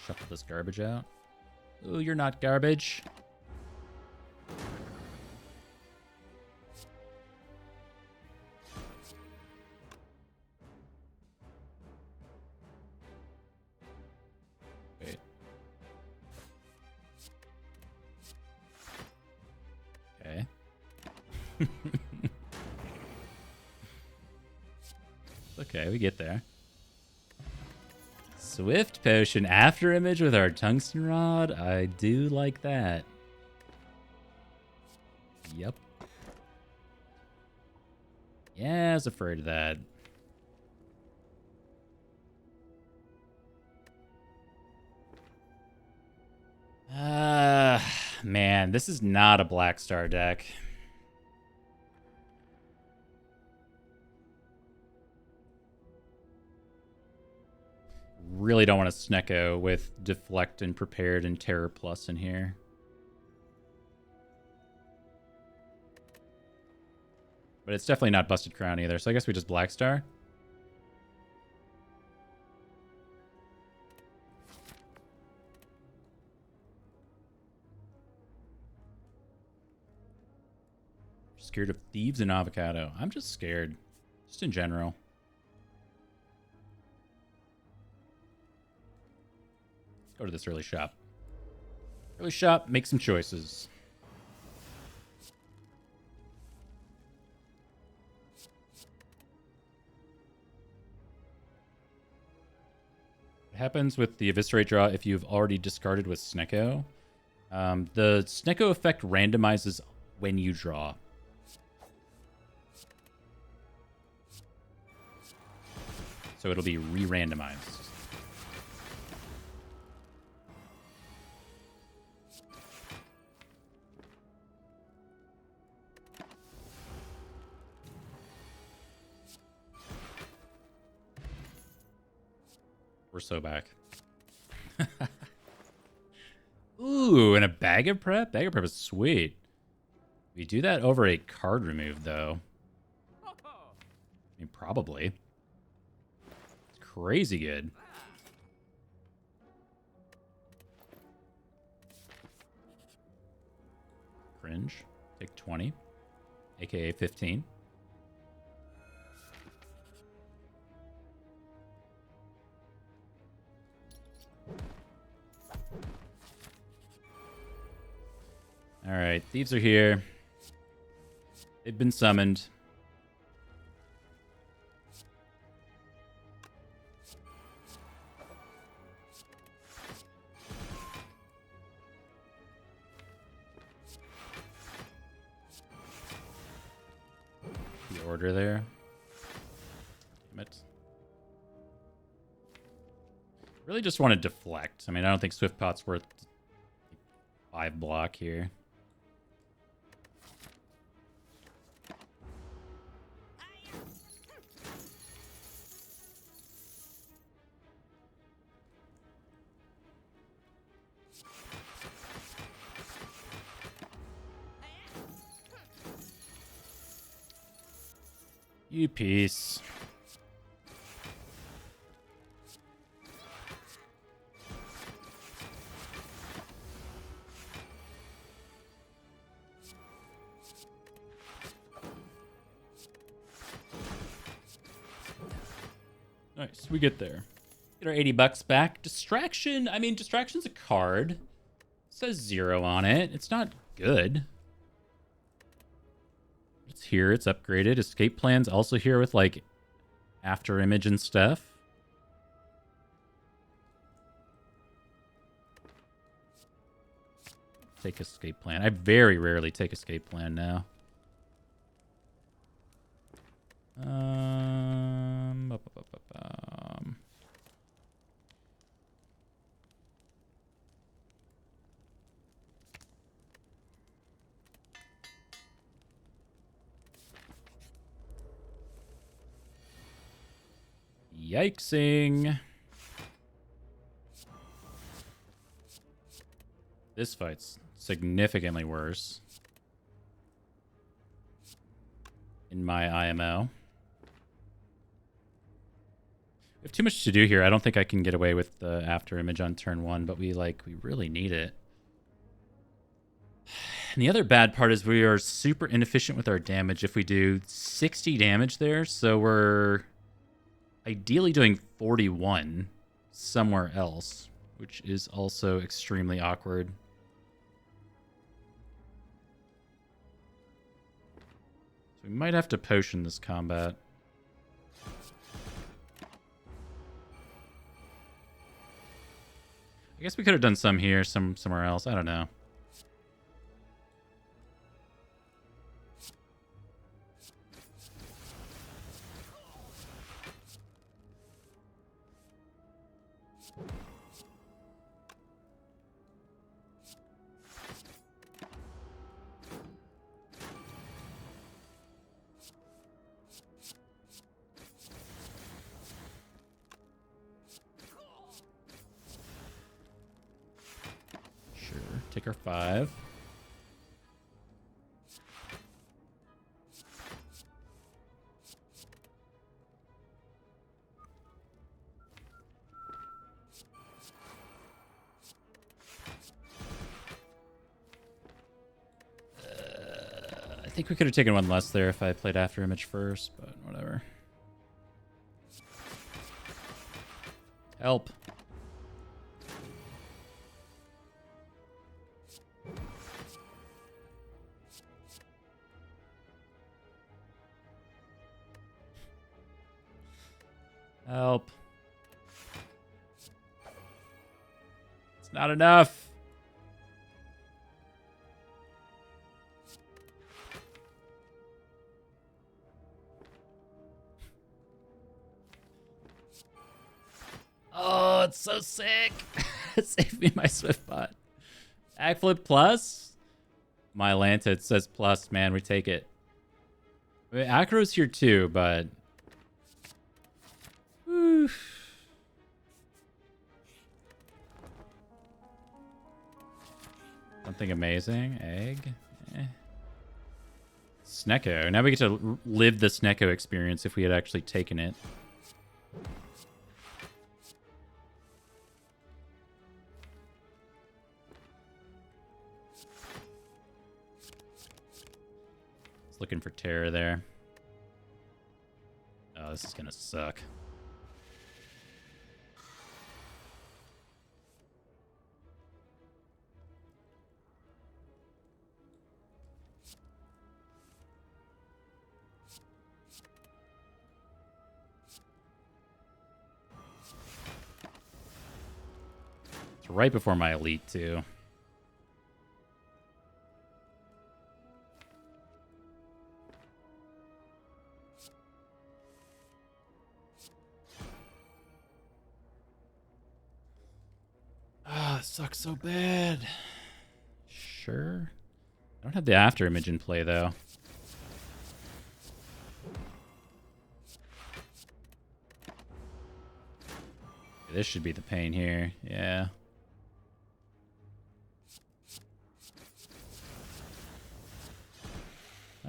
Shuffle this garbage out. Ooh, you're not garbage. Wait. Okay. Okay, we get there. Swift potion after image with our tungsten rod. I do like that. Yep. Yeah, I was afraid of that. Man, this is not a Black Star deck. Really don't want to Snecko with Deflect and Prepared and Terror Plus in here. But it's definitely not Busted Crown either, so I guess we just Black Star. Scared of Thieves and Avocado. I'm just scared. Just in general. Go to this early shop. Early shop, make some choices. What happens with the Eviscerate draw if you've already discarded with Snecko? The Snecko effect randomizes when you draw. So it'll be re-randomized. We're so back. Ooh, and a bag of prep? Bag of prep is sweet. We do that over a card remove, though. I mean, probably. It's crazy good. Cringe. Take 20. AKA 15. Alright, thieves are here. They've been summoned. The order there. Damn it. Really just want to deflect. I mean, I don't think Swift Pot's worth 5 block here. You piece. Nice, we get there. Get our 80 bucks back. Distraction, I mean, Distraction's a card. It says 0 on it. It's not good. It's here, it's upgraded. Escape Plan's also here with, like, after image and stuff. Take Escape Plan. I very rarely take Escape Plan now. Yikesing. This fight's significantly worse in my IMO. have too much to do here. I don't think I can get away with the after image on turn 1, but we really need it. And the other bad part is we are super inefficient with our damage if we do 60 damage there. So we're ideally doing 41 somewhere else, which is also extremely awkward. So we might have to potion this combat. I guess we could have done some here, somewhere else. I don't know. Take our 5. I think we could have taken one less there if I played after image first, but whatever. Help. Help. It's not enough. Oh, it's so sick. Save me my Swift bot. Backflip plus? My Lanta, it says plus, man. We take it. I mean, Acro's here too, but... Oof. Something amazing. Egg. Snecko. Now we get to live the Snecko experience if we had actually taken it. It's looking for terror there. Oh, this is gonna suck. It's right before my elite, too. Ah, it sucks so bad. Sure. I don't have the after image in play, though. This should be the pain here. Yeah.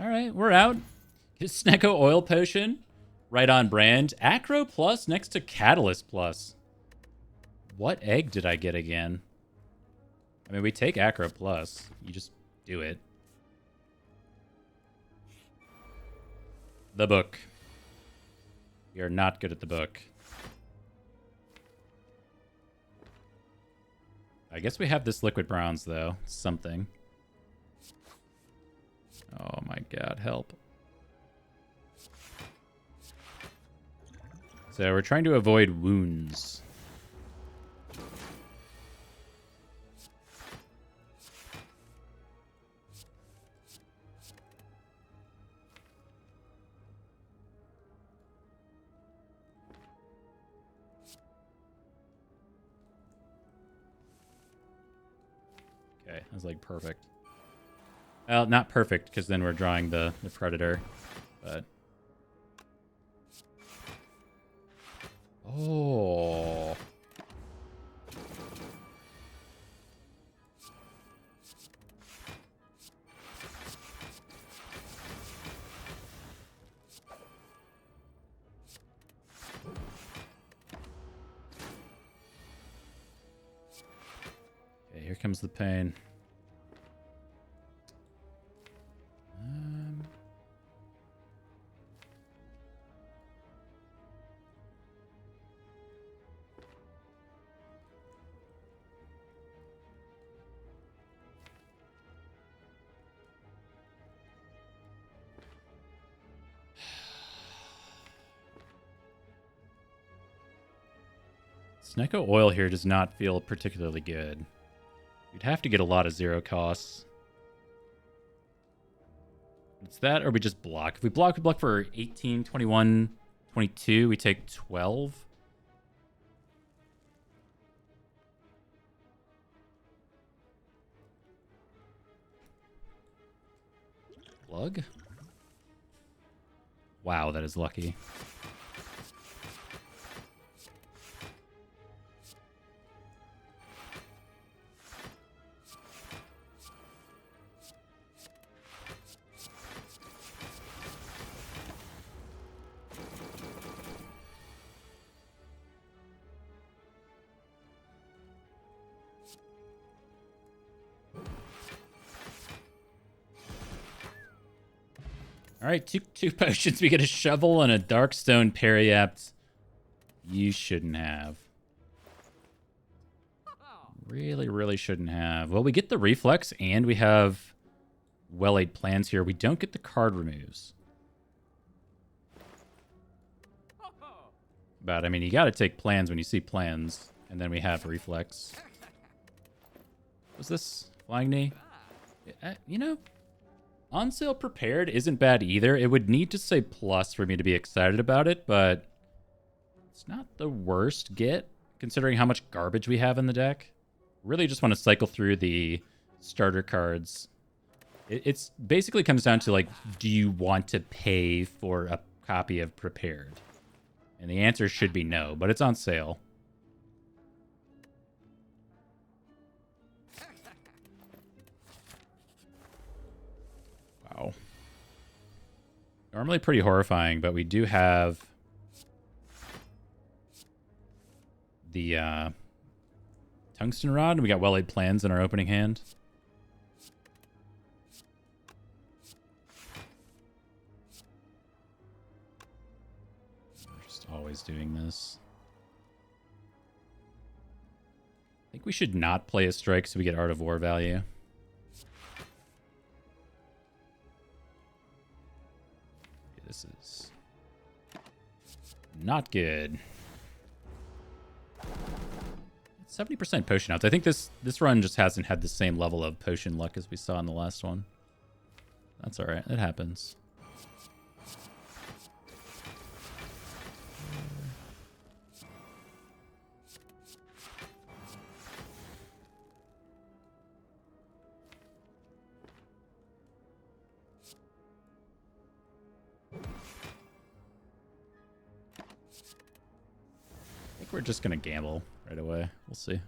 All right, we're out. His Snecko oil potion. Right on brand. Acro plus next to Catalyst plus. What egg did I get again? I mean, we take Acro plus. You just do it. The book. We are not good at the book. I guess we have this liquid bronze, though. Something. Oh my god, help. So we're trying to avoid wounds. Okay, that's like perfect. Well, not perfect, because then we're drawing the predator, but... Oh. comes the pain. Snecko Oil here does not feel particularly good. You'd have to get a lot of zero costs. It's that, or we just block. If we block for 18, 21, 22. We take 12. Plug? Wow, that is lucky. All right, two potions. We get a shovel and a Darkstone Periapt. You shouldn't have. Really, really shouldn't have. Well, we get the Reflex, and we have well-laid plans here. We don't get the card removes. But, I mean, you got to take plans when you see plans. And then we have Reflex. Was this Flying Knee? You know... On sale prepared isn't bad either. It would need to say plus for me to be excited about it, but it's not the worst get, considering how much garbage we have in the deck. Really just want to cycle through the starter cards. It's basically comes down to, like, do you want to pay for a copy of prepared? And the answer should be no, but it's on sale. Wow. Normally pretty horrifying, but we do have the Tungsten Rod, and we got well-laid plans in our opening hand. We're just always doing this. I think we should not play a strike so we get Art of War value. This is not good. 70% potion outs. I think this run just hasn't had the same level of potion luck as we saw in the last one. That's all right. It happens. We're just going to gamble right away. We'll see.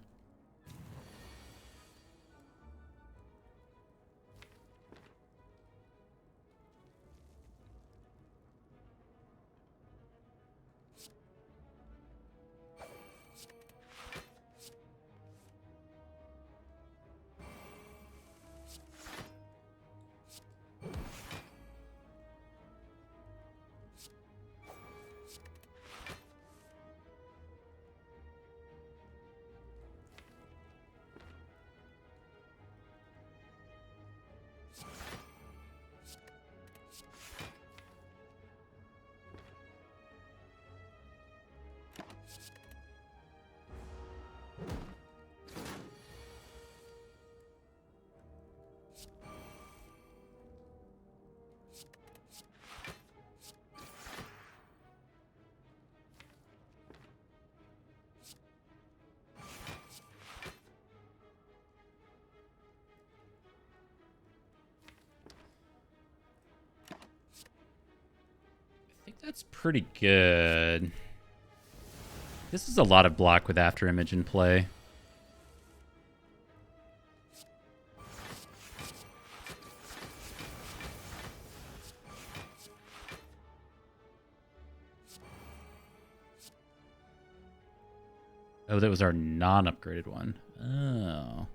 That's pretty good. This is a lot of block with After Image in play. Oh, that was our non-upgraded one. Oh.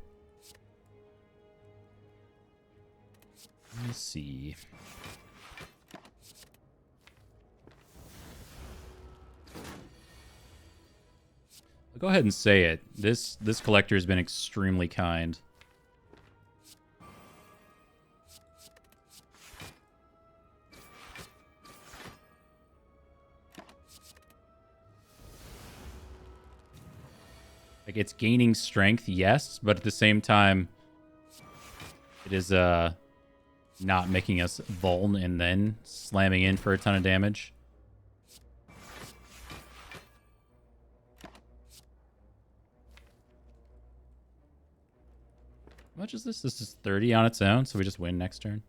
Let me see. I'll go ahead and say it. This collector has been extremely kind. Like, it's gaining strength, yes, but at the same time, it is not making us vuln and then slamming in for a ton of damage. How much is this? This is 30 on its own, so we just win next turn.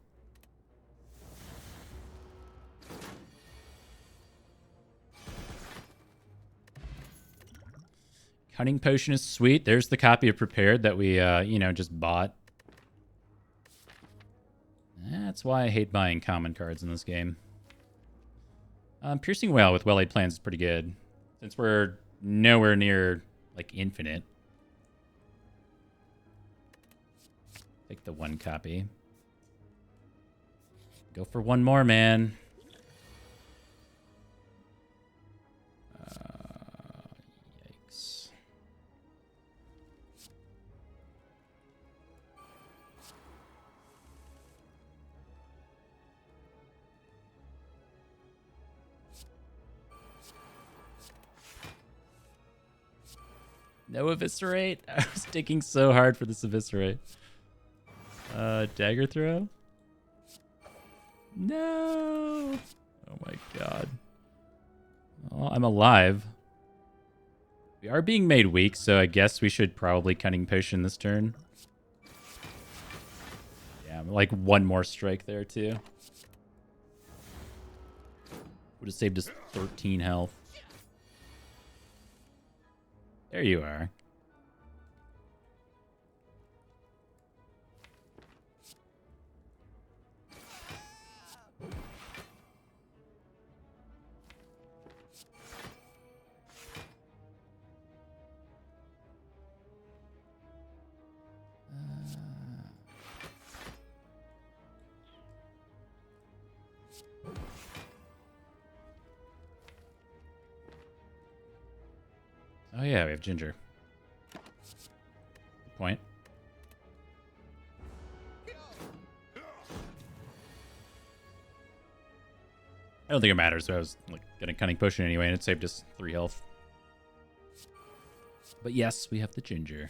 Cunning Potion is sweet. There's the copy of Prepared that we, just bought. That's why I hate buying common cards in this game. Piercing Whale with Well-Laid Plans is pretty good. Since we're nowhere near, like, infinite. Take the one copy. Go for one more, man. Yikes. No Eviscerate? I was digging so hard for this Eviscerate. Dagger Throw? No! Oh my god. Oh, I'm alive. We are being made weak, so I guess we should probably Cunning Potion this turn. Yeah, like one more strike there, too. Would have saved us 13 health. There you are. Oh yeah, we have Ginger. Good point. I don't think it matters, so I was like getting Cunning Potion anyway, and it saved us 3 health. But yes, we have the Ginger.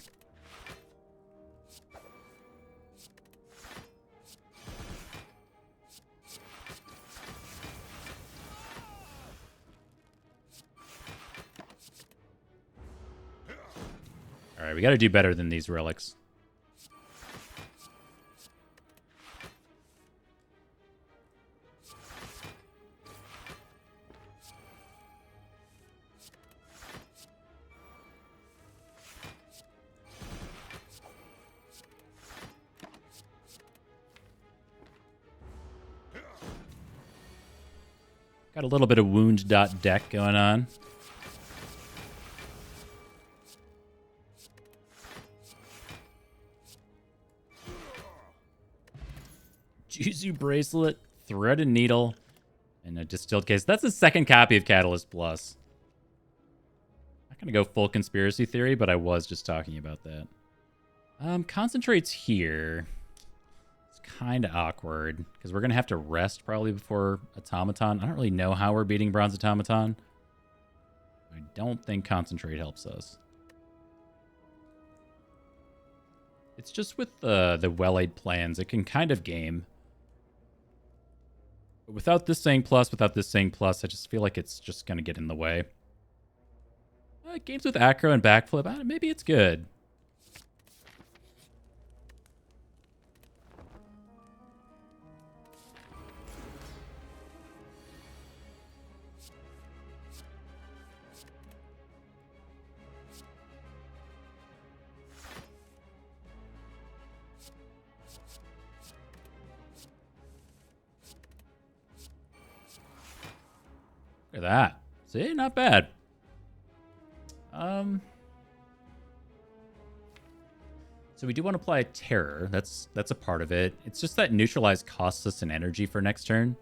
Alright, we gotta do better than these relics. Got a little bit of wound dot deck going on. Juzu Bracelet, Thread and Needle, and a Distilled Case. That's the second copy of Catalyst Plus. Not going to go full conspiracy theory, but I was just talking about that. Concentrates here. It's kind of awkward, because we're going to have to rest probably before Automaton. I don't really know how we're beating Bronze Automaton. I don't think Concentrate helps us. It's just with the Well-Laid Plans, it can kind of game. But without this saying plus, I just feel like it's just going to get in the way. Games with Acro and Backflip, maybe it's good. Look at that. See, not bad. So we do want to apply Terror. That's a part of it. It's just that Neutralize costs us an energy for next turn.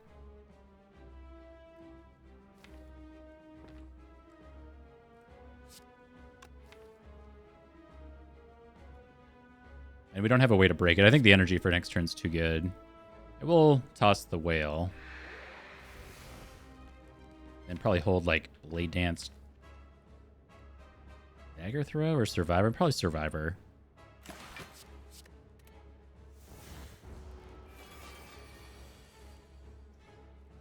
And we don't have a way to break it. I think the energy for next turn's too good. I will toss the Whale. And probably hold, like, Blade Dance. Dagger Throw or Survivor? Probably Survivor.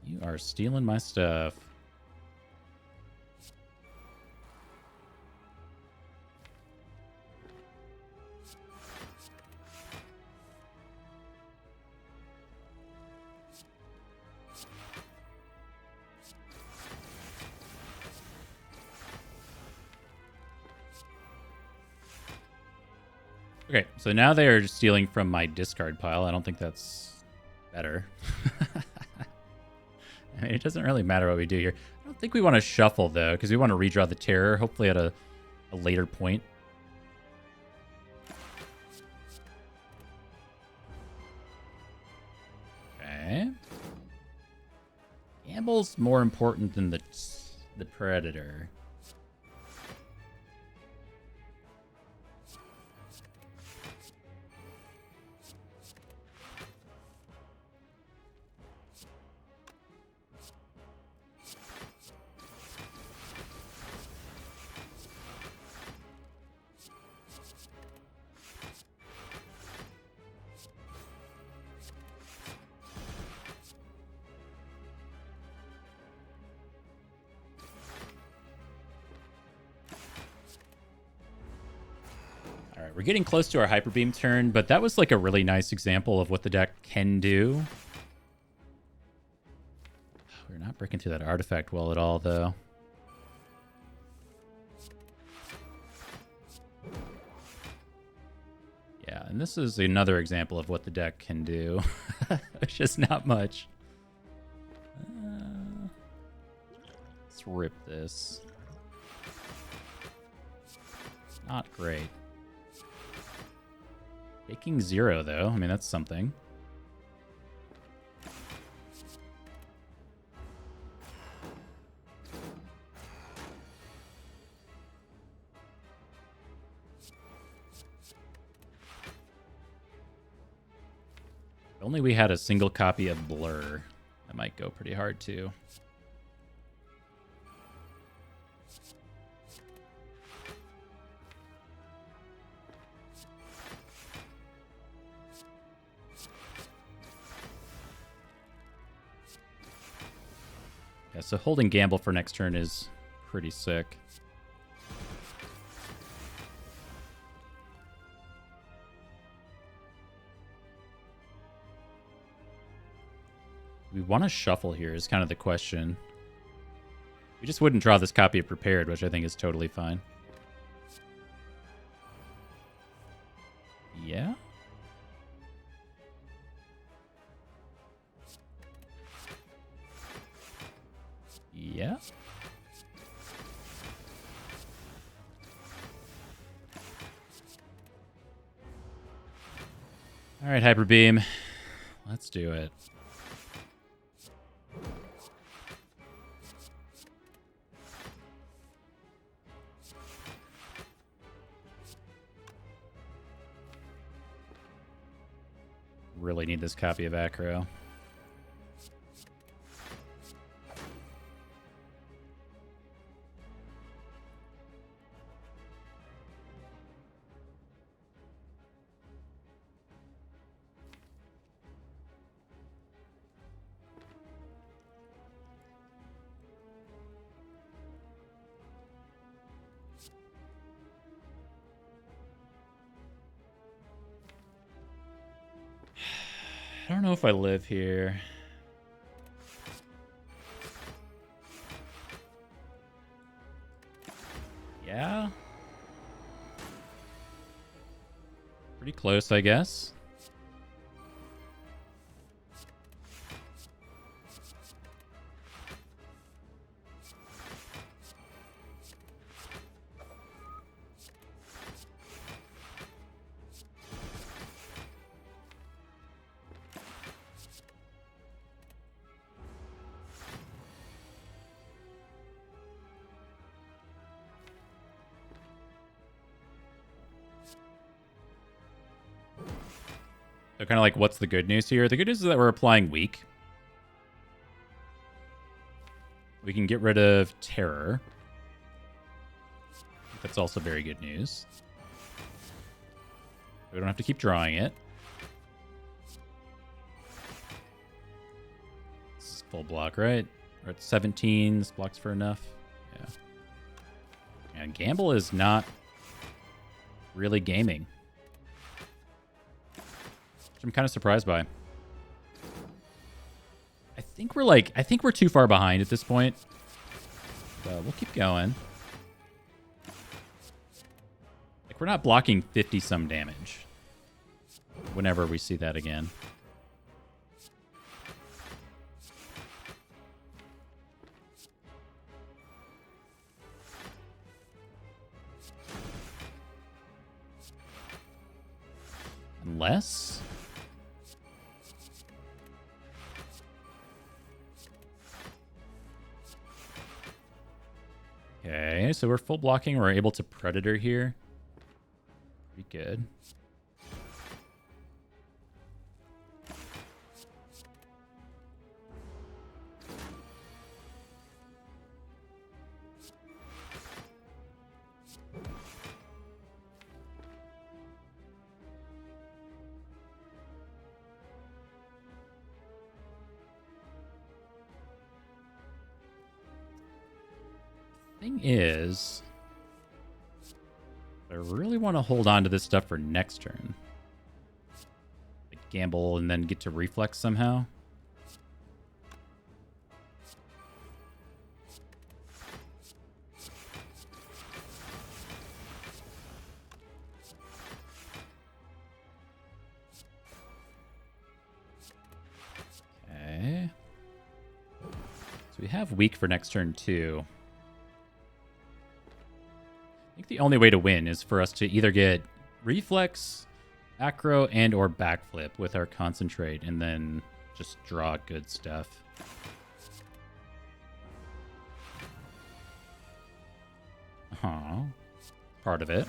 You are stealing my stuff. Okay, so now they are stealing from my discard pile. I don't think that's better. I mean, it doesn't really matter what we do here. I don't think we want to shuffle, though, because we want to redraw the Terror, hopefully at a later point. Okay. Gamble's more important than the Predator. We're getting close to our Hyper Beam turn, but that was like a really nice example of what the deck can do. We're not breaking through that artifact well at all, though. Yeah, and this is another example of what the deck can do. It's just not much. Let's rip this. Not great. Taking 0, though. I mean, that's something. If only we had a single copy of Blur. That might go pretty hard, too. Yeah, so holding Gamble for next turn is pretty sick. We want to shuffle here is kind of the question. We just wouldn't draw this copy of Prepared, which I think is totally fine. Yeah? Yeah. All right, Hyper Beam. Let's do it. Really need this copy of Acro. I don't know if I live here. Yeah. Pretty close, I guess. So kind of like, what's the good news here? The good news is that we're applying weak. We can get rid of terror. That's also very good news. We don't have to keep drawing it. This is full block, right? We're at 17. This blocks for enough. Yeah. And Gamble is not really gaming, which I'm kind of surprised by. I think we're too far behind at this point. But we'll keep going. Like, we're not blocking 50-some damage whenever we see that again. Unless... Okay, so we're full blocking. We're able to Predator here. Pretty good. Thing is, I really want to hold on to this stuff for next turn. Like gamble and then get to reflex somehow. Okay. So we have weak for next turn too. I think the only way to win is for us to either get reflex, acro, and or backflip with our concentrate, and then just draw good stuff. Part of it.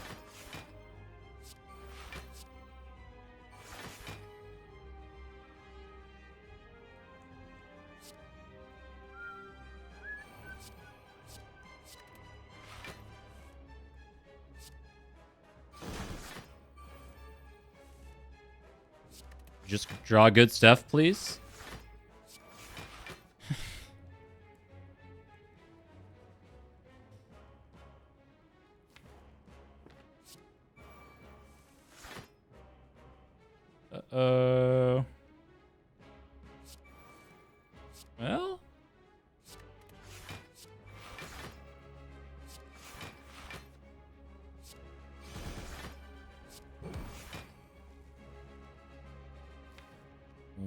Just draw good stuff, please. Uh-oh. Well...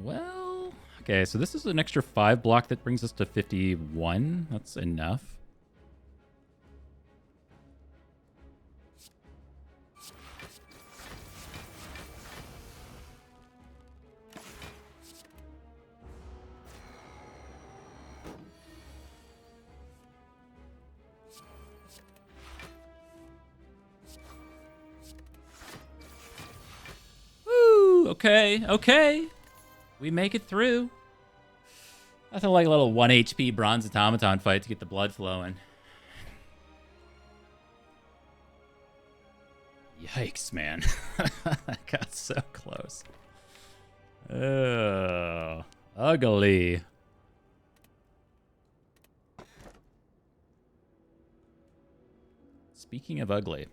Well, okay, so this is an extra 5 block that brings us to 51. That's enough. Woo! Okay, okay. We make it through. Nothing like a little 1 HP Bronze Automaton fight to get the blood flowing. Yikes, man. That got so close. Oh, ugly. Speaking of ugly.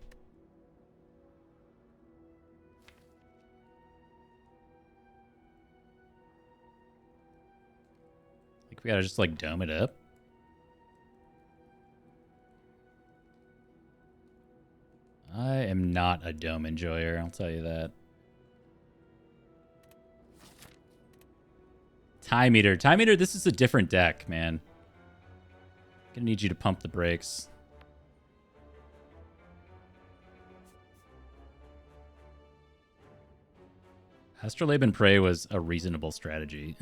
We gotta just, like, dome it up. I am not a dome enjoyer, I'll tell you that. Time Meter. Time Meter, this is a different deck, man. Gonna need you to pump the brakes. Astrolabe and Prey was a reasonable strategy.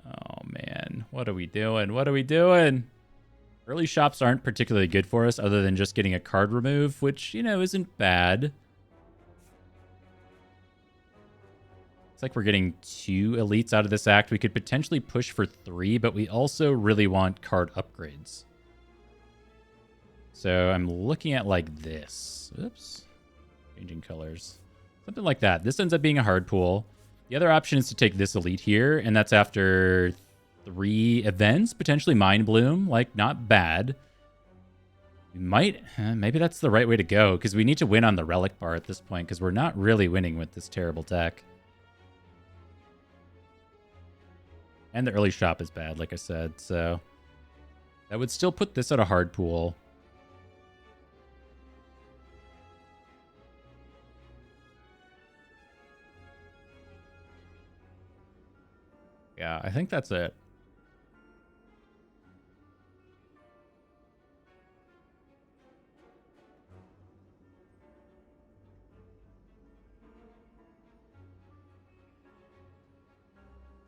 Oh, man. What are we doing? What are we doing? Early shops aren't particularly good for us other than just getting a card remove, which, you know, isn't bad. It's like we're getting 2 elites out of this act. We could potentially push for 3, but we also really want card upgrades. So I'm looking at like this. Oops. Changing colors. Something like that. This ends up being a hard pull. The other option is to take this elite here, and that's after 3 events, potentially Mind Bloom. Like, not bad. We might... maybe that's the right way to go, because we need to win on the Relic Bar at this point, because we're not really winning with this terrible deck. And the early shop is bad, like I said, so... that would still put this at a hard pool. Yeah, I think that's it.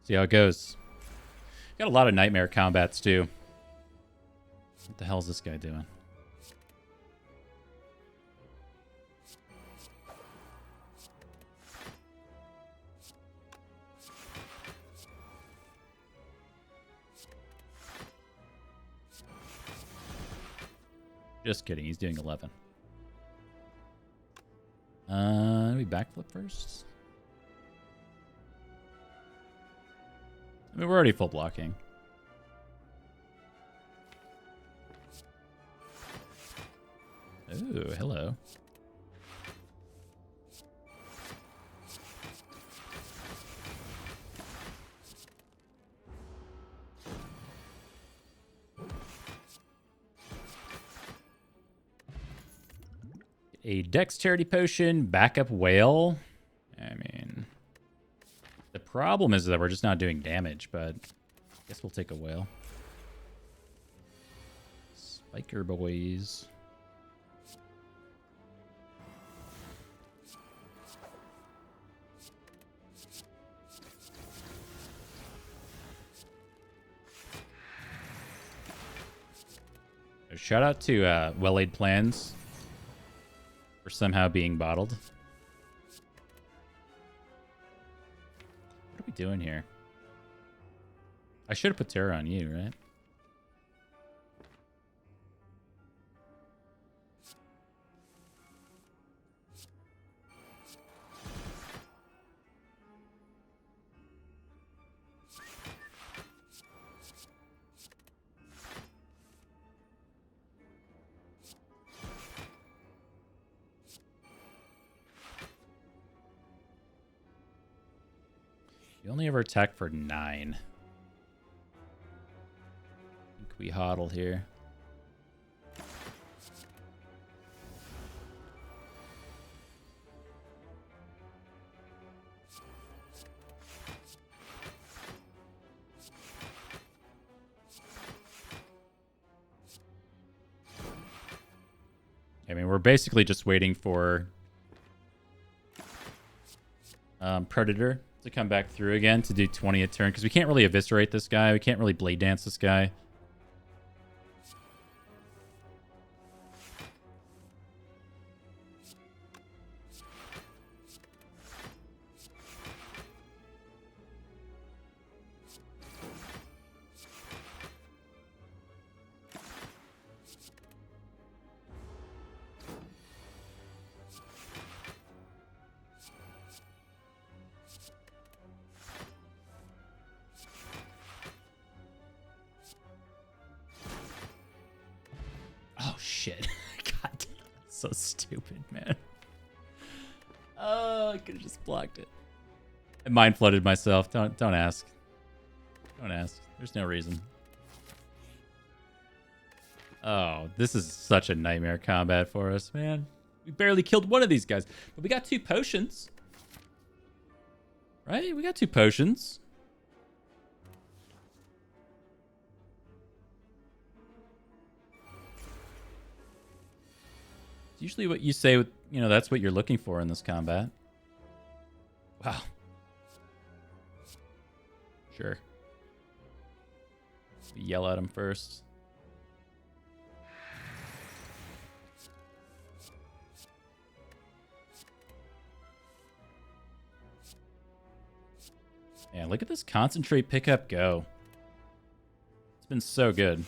See how it goes. Got a lot of nightmare combats, too. What the hell is this guy doing? Just kidding. He's doing 11. We backflip first? I mean, we're already full blocking. Ooh, hello. A dexterity potion, backup whale. I mean, the problem is that we're just not doing damage, but I guess we'll take a whale. Spiker boys. Shout out to Well-Laid Plans for somehow being bottled. What are we doing here? I should have put Terror on you, right? You only ever attack for 9. I think we hodl here. I mean, we're basically just waiting for Predator to come back through again to do 20 a turn, because we can't really eviscerate this guy. We can't really Blade Dance this guy. Oh, shit. God damn. So stupid, man. Oh, I could have just blocked it. I mind flooded myself. Don't ask. Don't ask. There's no reason. Oh, this is such a nightmare combat for us, man. We barely killed one of these guys. But we got 2 potions. Right? We got 2 potions. It's usually what you say, you know, that's what you're looking for in this combat. Wow. Sure. We yell at him first. Yeah, look at this concentrate pickup go. It's been so good.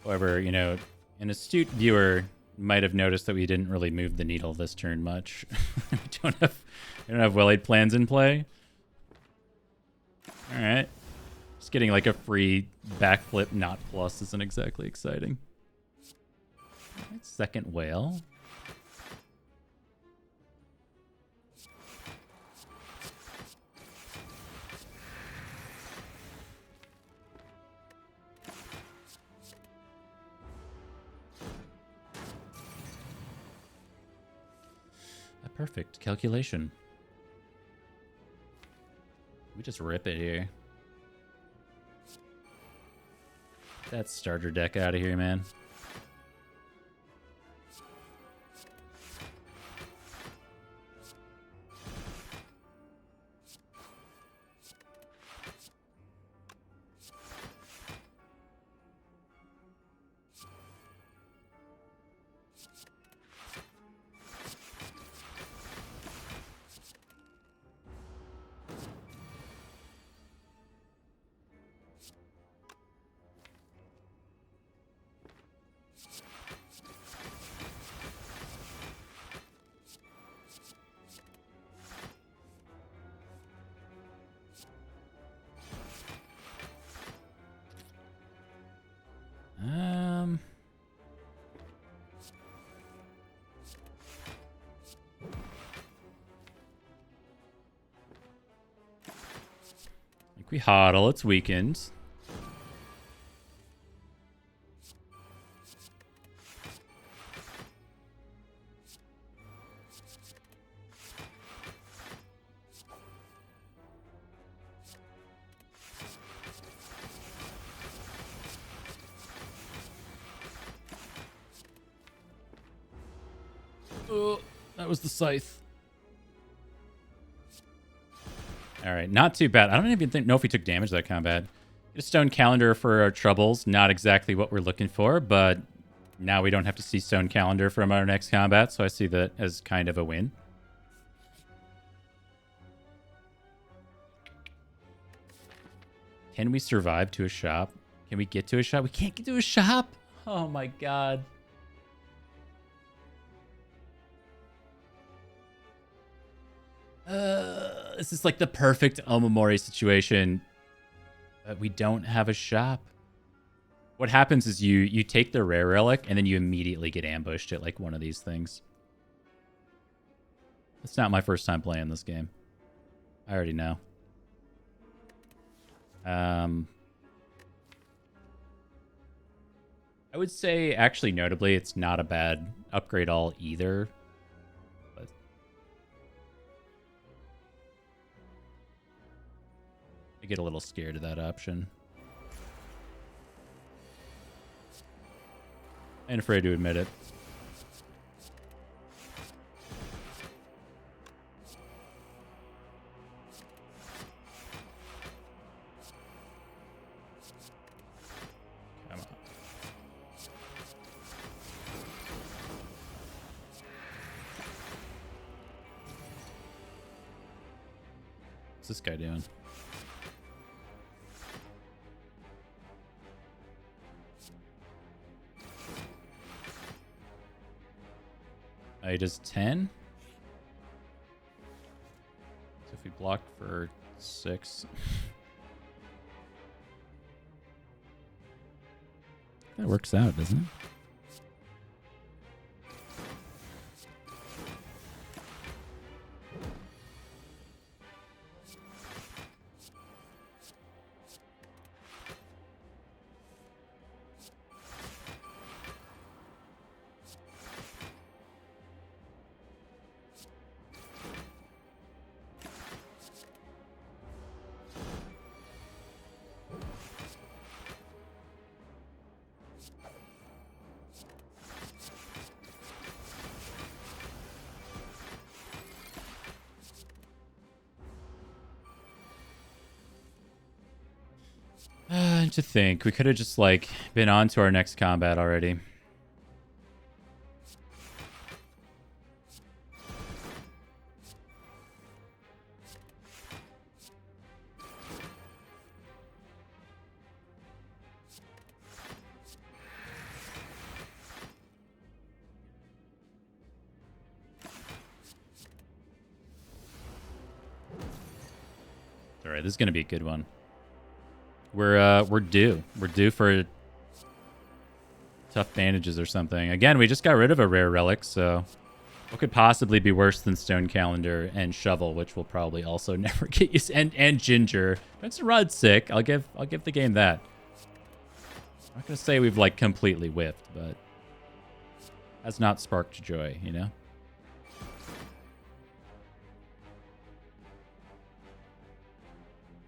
However, you know, an astute viewer might have noticed that we didn't really move the needle this turn much. we don't have well-laid plans in play. All right. Just getting like a free backflip not plus isn't exactly exciting. All right, second whale. A perfect calculation. We just rip it here. Get that starter deck out of here, man. Like we hodl, it's weakened. Oh, that was the scythe. All right, not too bad. I don't even know if we took damage that combat. Get a stone calendar for our troubles. Not exactly what we're looking for, but now we don't have to see stone calendar from our next combat, so I see that as kind of a win. Can we survive to a shop? Can we get to a shop? We can't get to a shop? Oh my god. This is like the perfect Omamori situation. But we don't have a shop. What happens is you take the rare relic and then you immediately get ambushed at like one of these things. It's not my first time playing this game. I already know. I would say, actually, notably, it's not a bad upgrade all either. But I get a little scared of that option. And afraid to admit it. Come on. What's this guy doing? He does 10. So if we block for 6. That works out, doesn't it? To think. We could have just, like, been on to our next combat already. All right, this is going to be a good one. We're due. We're due for tough bandages or something. Again, we just got rid of a rare relic, so what could possibly be worse than Stone Calendar and Shovel, which will probably also never get used, and Ginger. That's Rod's sick. I'll give the game that. I'm not gonna say we've like completely whiffed, but has not sparked joy, you know.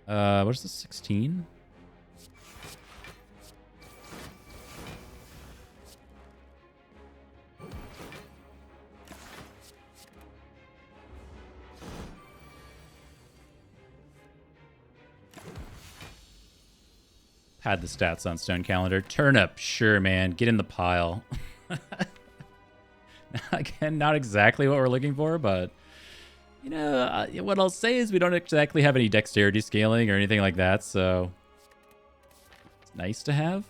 What is this? 16? Had the stats on Stone Calendar. Turnip, sure, man. Get in the pile. Again, not exactly what we're looking for, but you know, what I'll say is we don't exactly have any dexterity scaling or anything like that, so it's nice to have.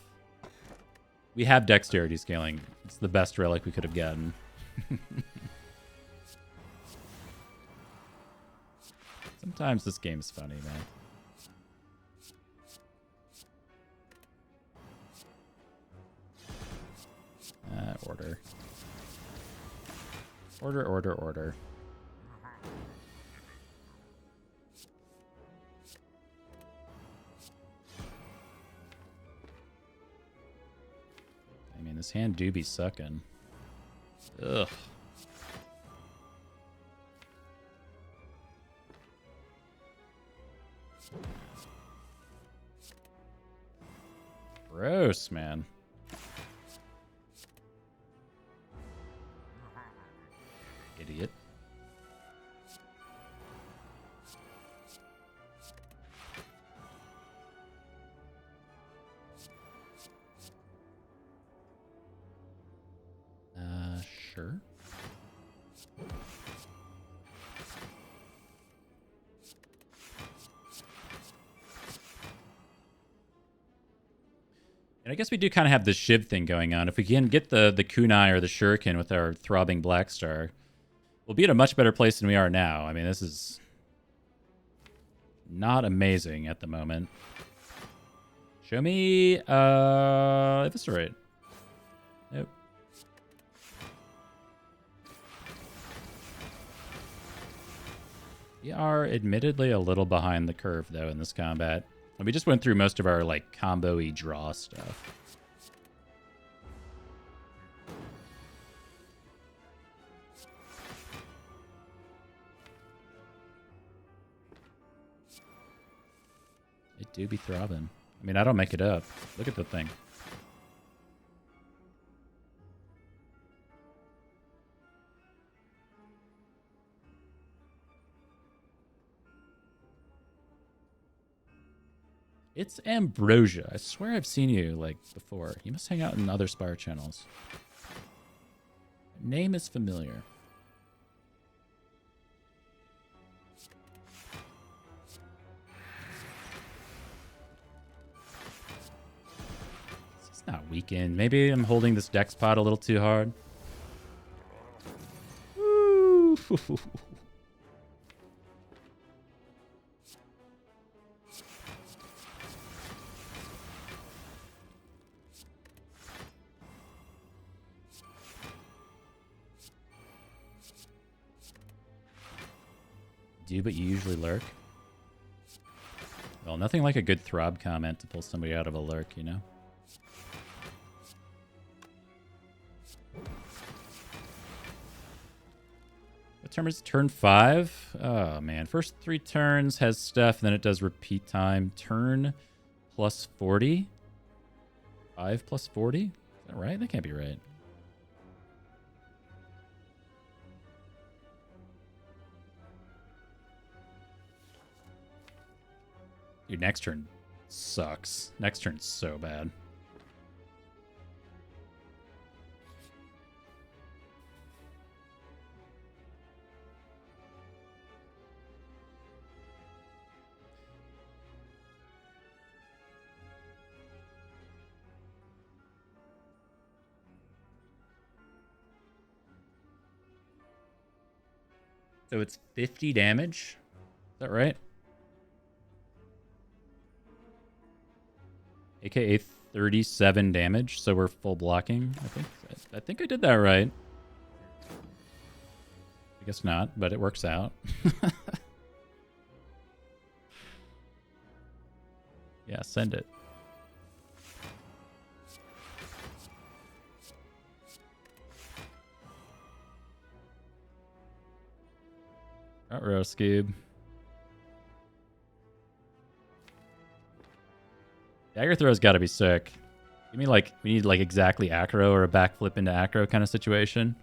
We have dexterity scaling. It's the best relic we could have gotten. Sometimes this game's funny, man. Order. Order. I mean, this hand do be sucking. Ugh. Gross, man. Idiot. Sure. And I guess we do kind of have the Shiv thing going on. If we can get the kunai or the shuriken with our throbbing black star, we'll be in a much better place than we are now. I mean, this is not amazing at the moment. Show me Eviscerate. Nope. We are admittedly a little behind the curve, though, in this combat. And we just went through most of our, like, combo-y draw stuff. It do be throbbing. I mean, I don't make it up. Look at the thing. It's Ambrosia. I swear I've seen you, like, before. You must hang out in other Spire channels. Name is familiar. It's not weakened. Maybe I'm holding this dex pot a little too hard. Woo! Do, but you usually lurk. Well, nothing like a good throb comment to pull somebody out of a lurk, you know? What turn is it? Turn 5? Oh, man. First 3 turns has stuff, and then it does repeat time. Turn plus 40? 5 plus 40? Is that right? That can't be right. Dude, next turn Sucks. Next turn's so bad. So it's 50 damage? Is that right? AKA 37 damage, so we're full blocking, I think I did that right. I guess not, but it works out. Yeah, send it. Ruh-roh, Scoob. Dagger throw's got to be sick. Give me like, we need like exactly acro or a backflip into acro kind of situation.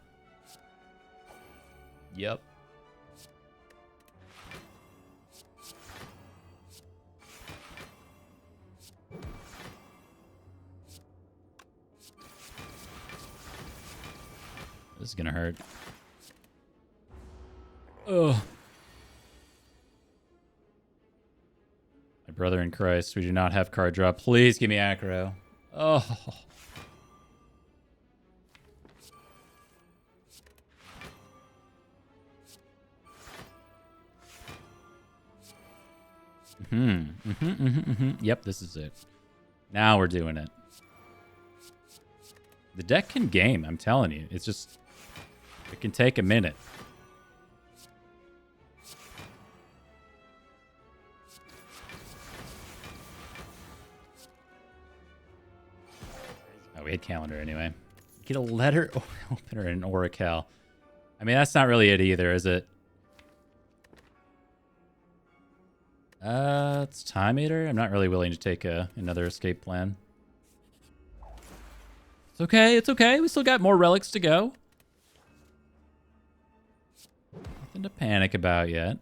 Yep. This is gonna hurt. Ugh. My brother in Christ, we do not have card draw. Please give me aggro. Oh. Yep, this is it. Now we're doing it. The deck can game, I'm telling you. It's just, it can take a minute. We had calendar anyway. Get a letter opener and an Oracle. I mean, that's not really it either, is it? It's Time Eater. I'm not really willing to take another escape plan. It's okay. It's okay. We still got more relics to go. Nothing to panic about yet.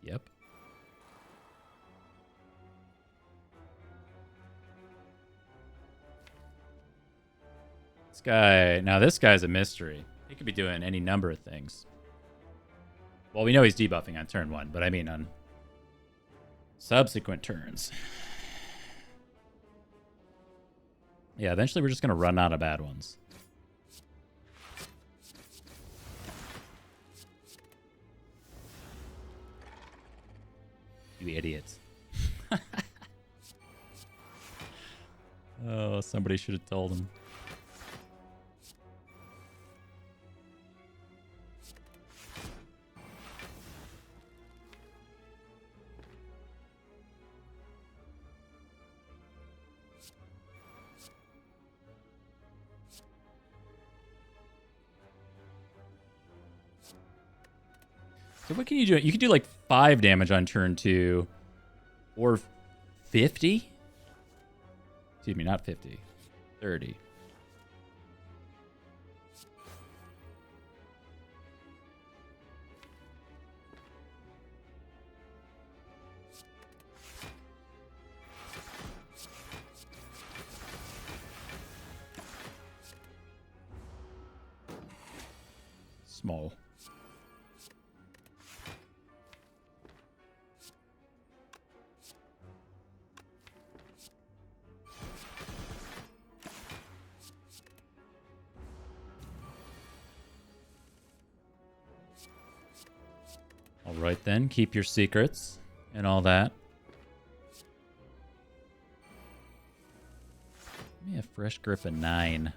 Yep. This guy's a mystery. He could be doing any number of things. Well, we know he's debuffing on turn 1, but I mean on subsequent turns. Yeah, eventually we're just going to run out of bad ones. You idiots. Oh, somebody should have told him. So what can you do? You can do like 5 damage on turn 2. Or 50? Excuse me, not 50. 30. Small. All right then, keep your secrets and all that. Give me a fresh grip of 9.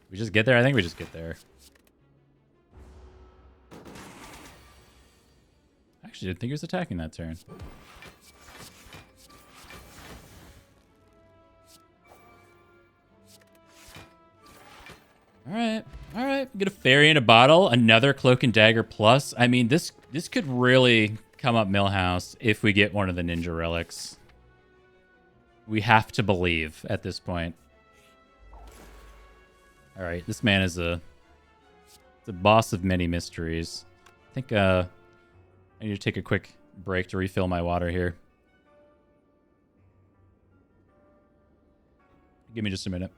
We just get there? I think we just get there. Actually, I didn't think he was attacking that turn. Alright. Alright. We get a fairy in a bottle. Another cloak and dagger plus. I mean, this could really come up Millhouse if we get one of the ninja relics. We have to believe at this point. Alright, this man is the boss of many mysteries. I think I need to take a quick break to refill my water here. Give me just a minute.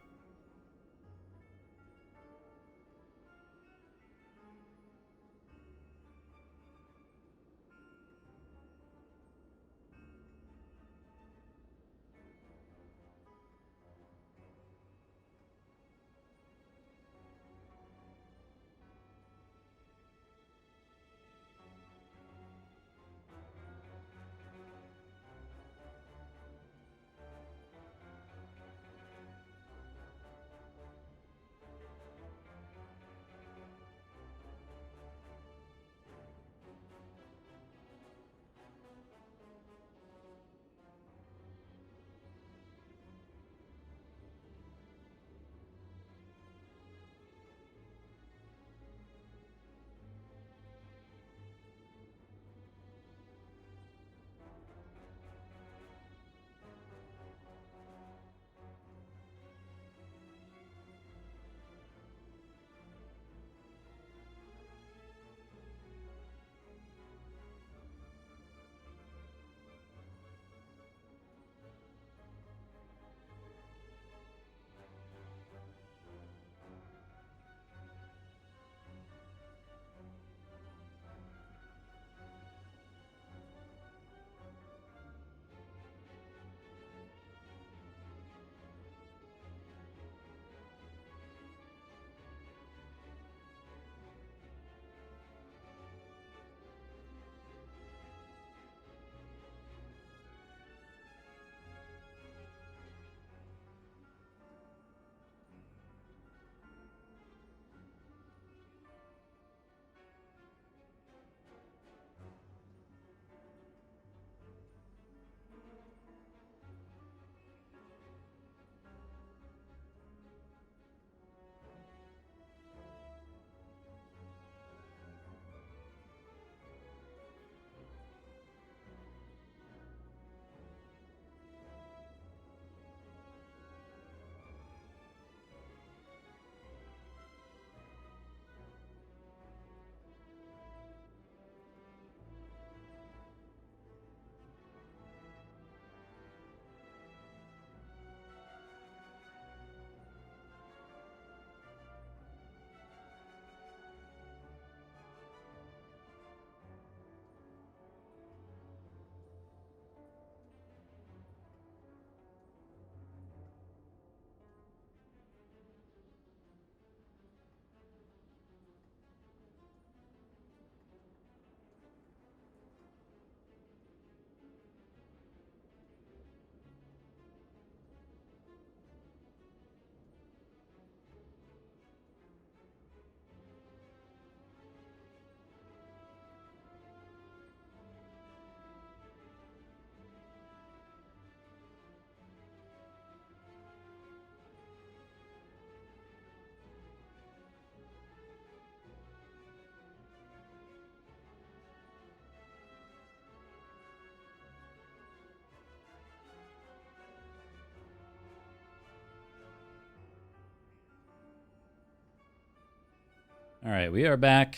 All right, we are back.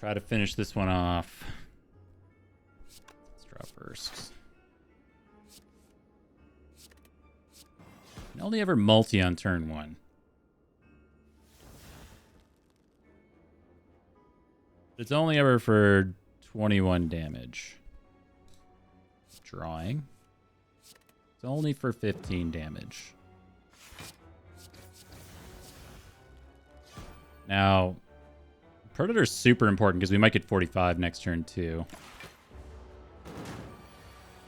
Try to finish this one off. Let's draw first. Can only ever multi on turn one. It's only ever for 21 damage. Drawing. It's only for 15 damage. Now, Predator's super important because we might get 45 next turn too.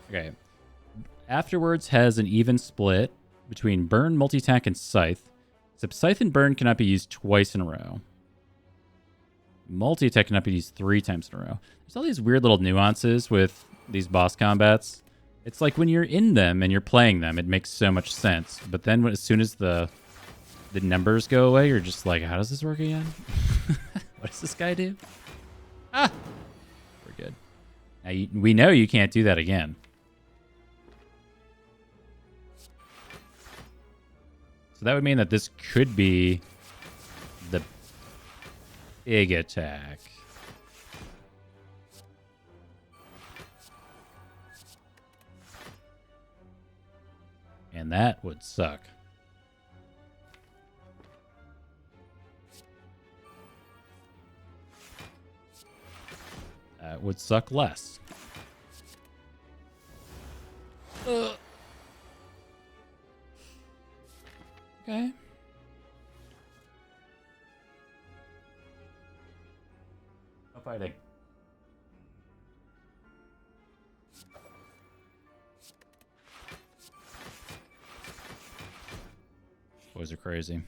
Okay. Afterwards has an even split between Burn, Multi-Attack, and Scythe. Except Scythe and Burn cannot be used twice in a row. Multi-attack cannot be used 3 times in a row. There's all these weird little nuances with these boss combats. It's like when you're in them and you're playing them, it makes so much sense. But then as soon as the numbers go away, you're just like, how does this work again? What does this guy do? Ah! We're good. Now, we know you can't do that again. So that would mean that this could be the big attack. And that would suck. That would suck less. Okay. No fighting. Boys are crazy.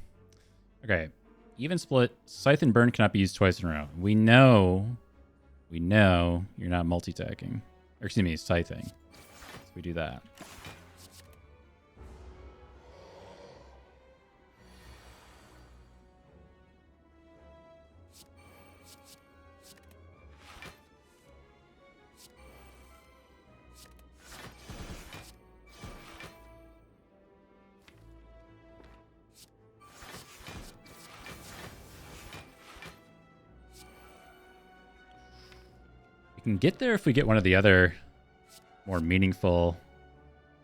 Okay. Even split. Scythe and Burn cannot be used twice in a row. We know you're not multi-tacking. Or excuse me, scything. So we do that. We can get there if we get one of the other more meaningful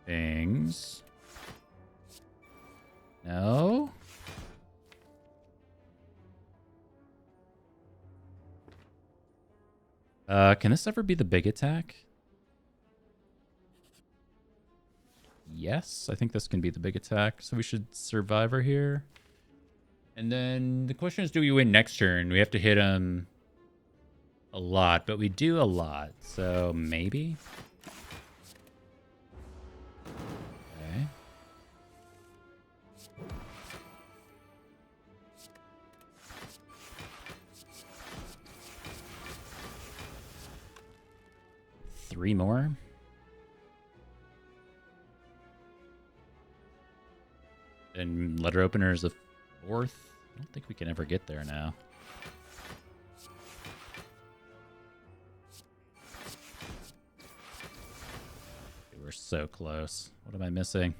things. No? Can this ever be the big attack? Yes, I think this can be the big attack. So we should Survivor here. And then the question is, do we win next turn? We have to hit him a lot, but we do a lot. So maybe? Okay. Three more. And letter opener is a 4th. I don't think we can ever get there now. We're so close. What am I missing?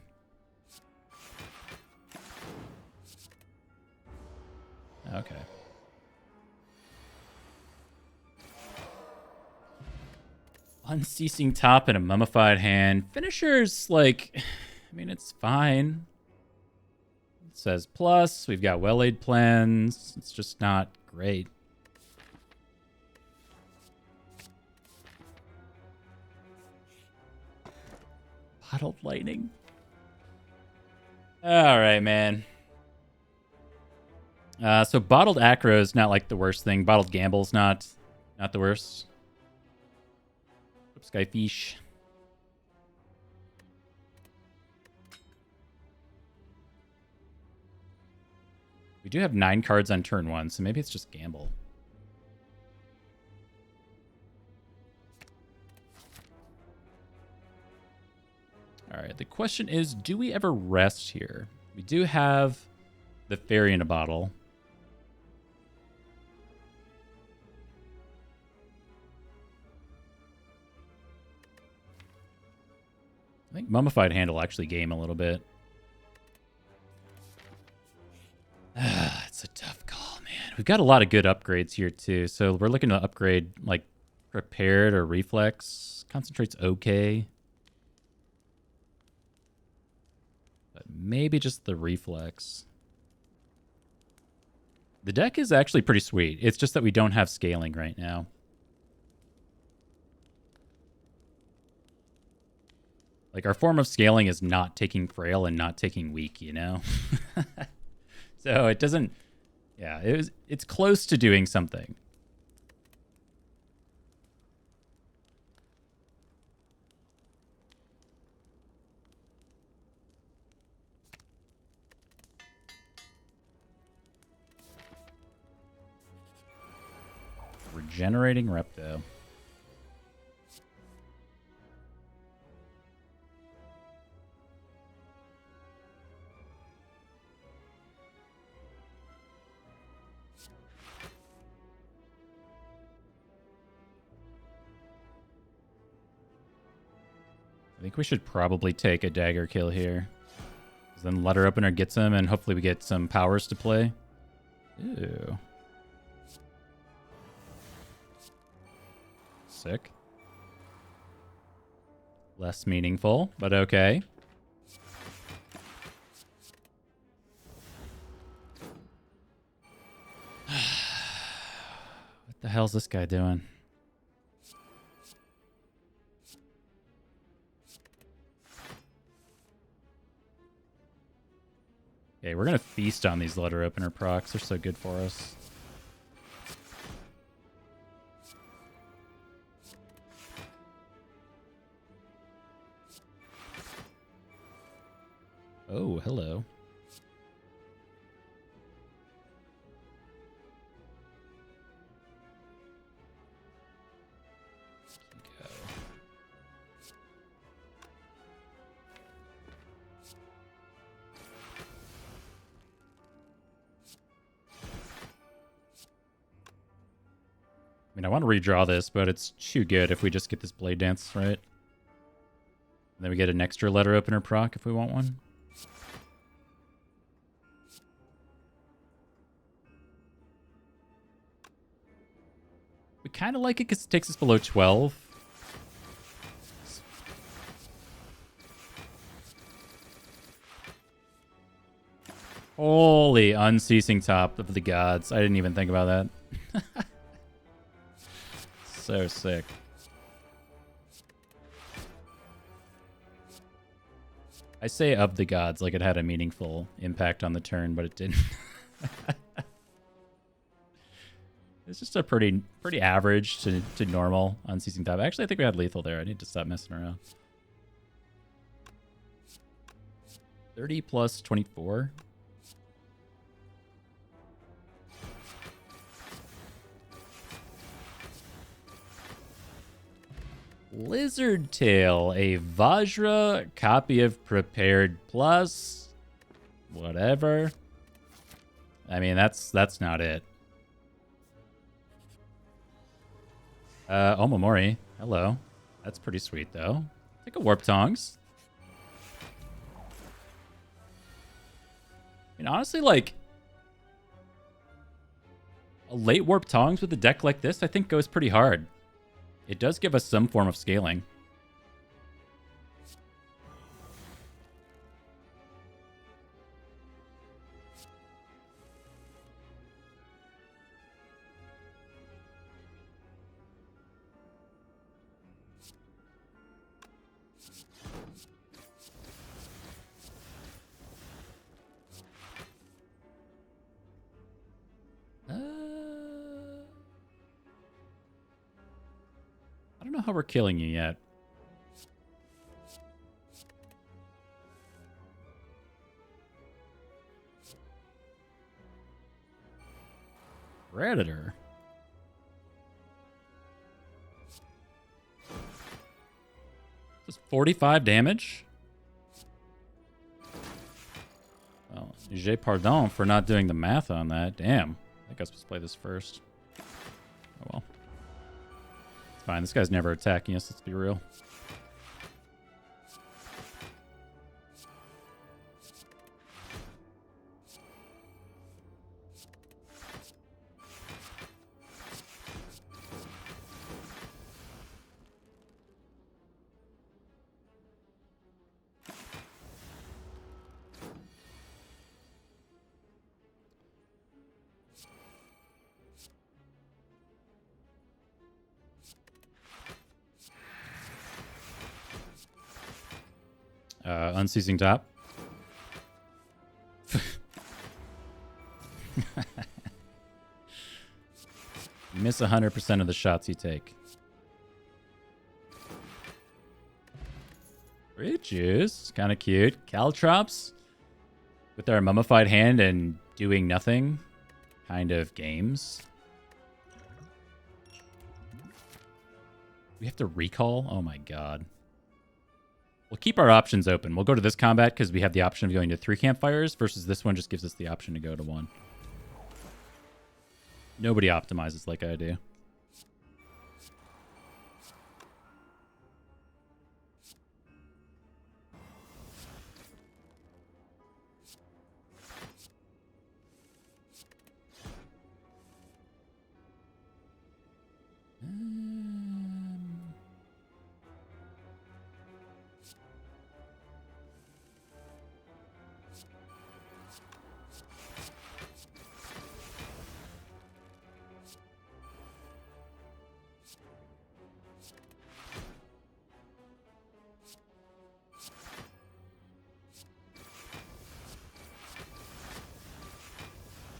Okay. Unceasing top and a mummified hand. Finisher's like, I mean, it's fine. It says plus. We've got well-laid plans. It's just not great. Bottled lightning. All right, man. So bottled acro is not like the worst thing. Bottled gamble's not the worst. Skyfish. We do have 9 cards on turn 1, so maybe it's just gamble. All right, the question is, do we ever rest here? We do have the fairy in a bottle. I think Mummified Hand will actually game a little bit. It's a tough call, man. We've got a lot of good upgrades here, too. So we're looking to upgrade, like, Prepared or Reflex. Concentrate's okay. But maybe just the Reflex. The deck is actually pretty sweet. It's just that we don't have scaling right now. Like, our form of scaling is not taking frail and not taking weak, you know? So it doesn't... Yeah, it's close to doing something. Regenerating Repto. I think we should probably take a dagger kill here. Then letter opener gets him, and hopefully we get some powers to play. Ew. Sick. Less meaningful, but okay. What the hell's this guy doing? Okay, we're going to feast on these letter opener procs. They're so good for us. Oh, hello. I mean, I want to redraw this, but it's too good if we just get this Blade Dance right. And then we get an extra letter opener proc if we want one. We kind of like it because it takes us below 12. Holy unceasing top of the gods. I didn't even think about that. So sick. I say of the gods like it had a meaningful impact on the turn, but it didn't. It's just a pretty average to normal unceasing top. Actually, I think we had lethal there. I need to stop messing around. 30 plus 24. Lizard Tail, a Vajra copy of Prepared Plus. Whatever. I mean, that's not it. Omamori. Hello. That's pretty sweet, though. Take a Warp Tongs. I mean, honestly, like, a late Warp Tongs with a deck like this, I think goes pretty hard. It does give us some form of scaling. I don't know how we're killing you yet. Predator. Just 45 damage? Well, j'ai pardon for not doing the math on that. Damn. I think I was supposed to play this first. Oh well. It's fine. This guy's never attacking us, let's be real. Unceasing top. You miss 100% of the shots you take. Fruit juice. Kind of cute. Caltrops. With our mummified hand and doing nothing kind of games. We have to recall? Oh my god. We'll keep our options open. We'll go to this combat because we have the option of going to 3 campfires versus this one just gives us the option to go to 1. Nobody optimizes like I do.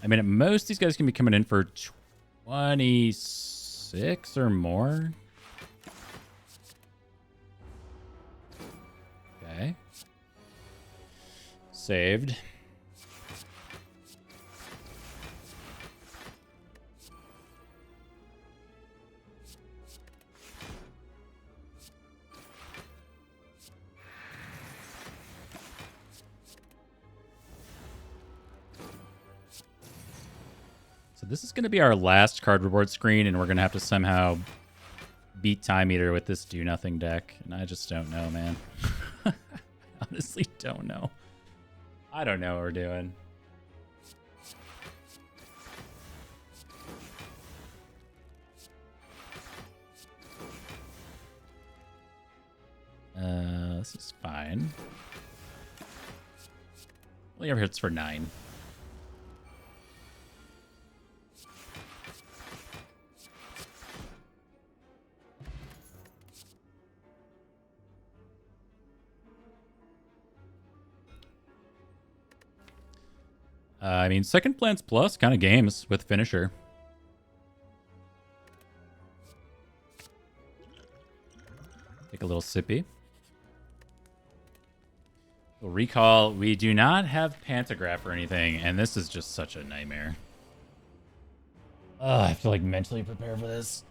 I mean, at most, these guys can be coming in for 26 or more. Okay. Saved. So this is going to be our last card reward screen, and we're going to have to somehow beat Time Eater with this do-nothing deck. And I just don't know, man. I honestly don't know. I don't know what we're doing. This is fine. Only ever hits for 9. I mean, second plants plus kind of games with finisher. Take a little sippy. We'll recall. We do not have Pantograph or anything, and this is just such a nightmare. I have to like mentally prepare for this.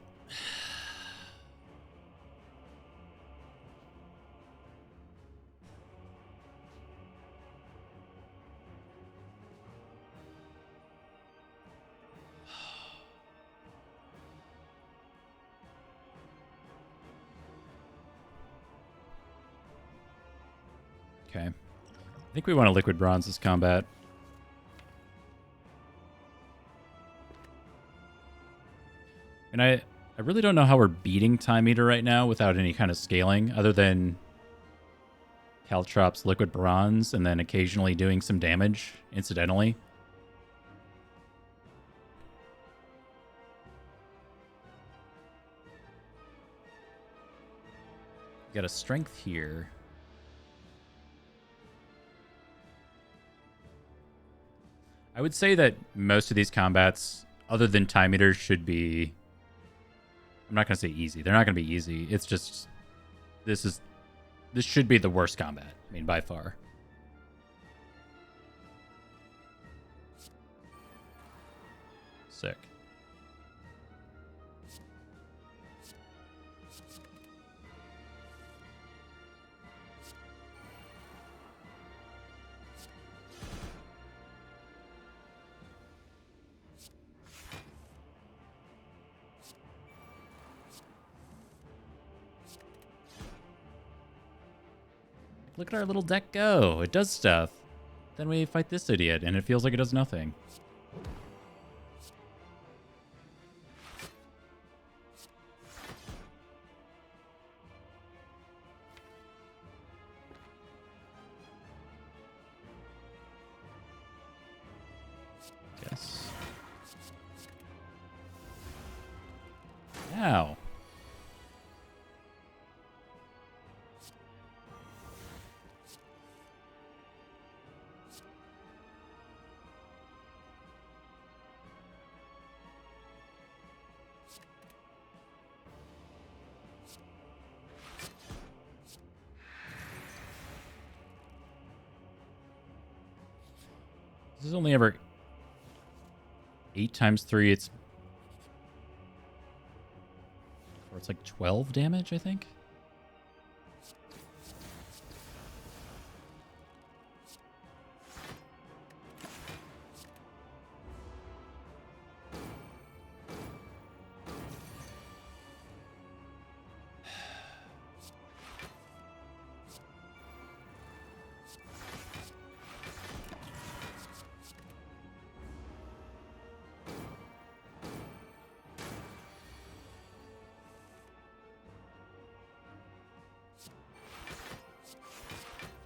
Okay. I think we want to liquid bronze this combat. And I really don't know how we're beating Time Eater right now without any kind of scaling other than Caltrops liquid bronze and then occasionally doing some damage incidentally. Got a strength here. I would say that most of these combats, other than Time Eater, should be... I'm not going to say easy. They're not going to be easy. It's just... This should be the worst combat. I mean, by far. Sick. Look at our little deck go. It does stuff. Then we fight this idiot, and it feels like it does nothing. Yes. Ow. This is only ever 8 times 3. It's Or it's like 12 damage, I think.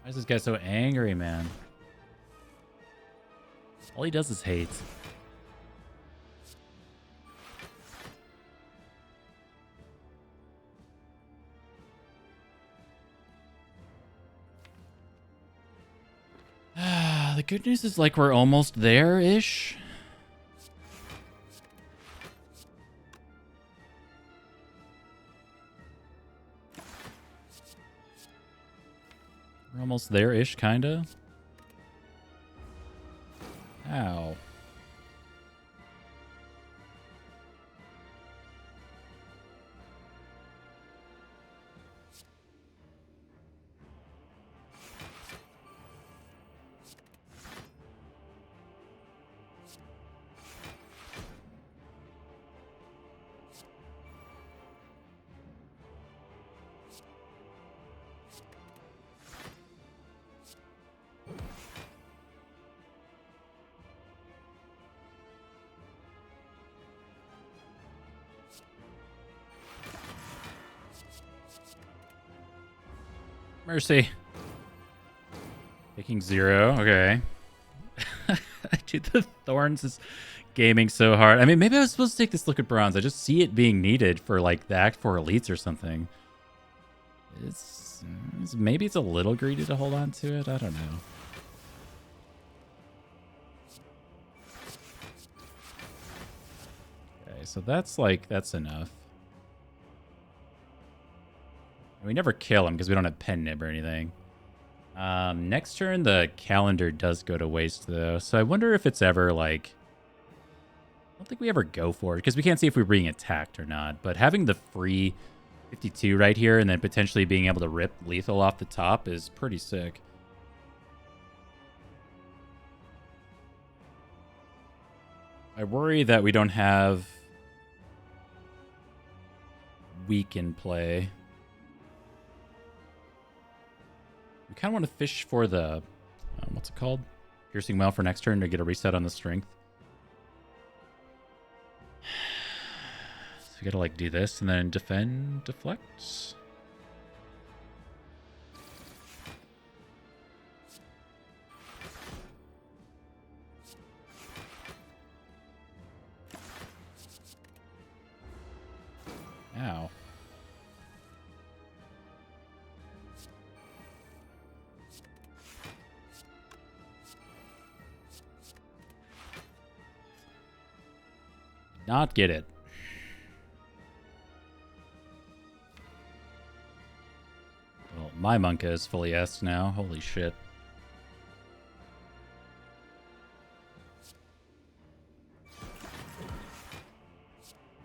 Why is this guy so angry, man? All he does is hate. The good news is like we're almost there-ish. We're almost there-ish, kinda. Ow. Mercy. Taking 0. Okay. Dude, the Thorns is gaming so hard. I mean, maybe I was supposed to take this Liquid Bronze. I just see it being needed for like the Act 4 elites or something. Maybe it's a little greedy to hold on to it. I don't know. Okay, so that's enough. We never kill him because we don't have Pen Nib or anything. Next turn, the calendar does go to waste, though. So I wonder if it's ever, like... I don't think we ever go for it, because we can't see if we're being attacked or not. But having the free 52 right here, and then potentially being able to rip lethal off the top is pretty sick. I worry that we don't have... weak in play. We kind of want to fish for the, what's it called? Piercing Well for next turn to get a reset on the strength. So we gotta like do this and then defend, deflect. Ow. Not get it. Well, my Monka is fully S now. Holy shit.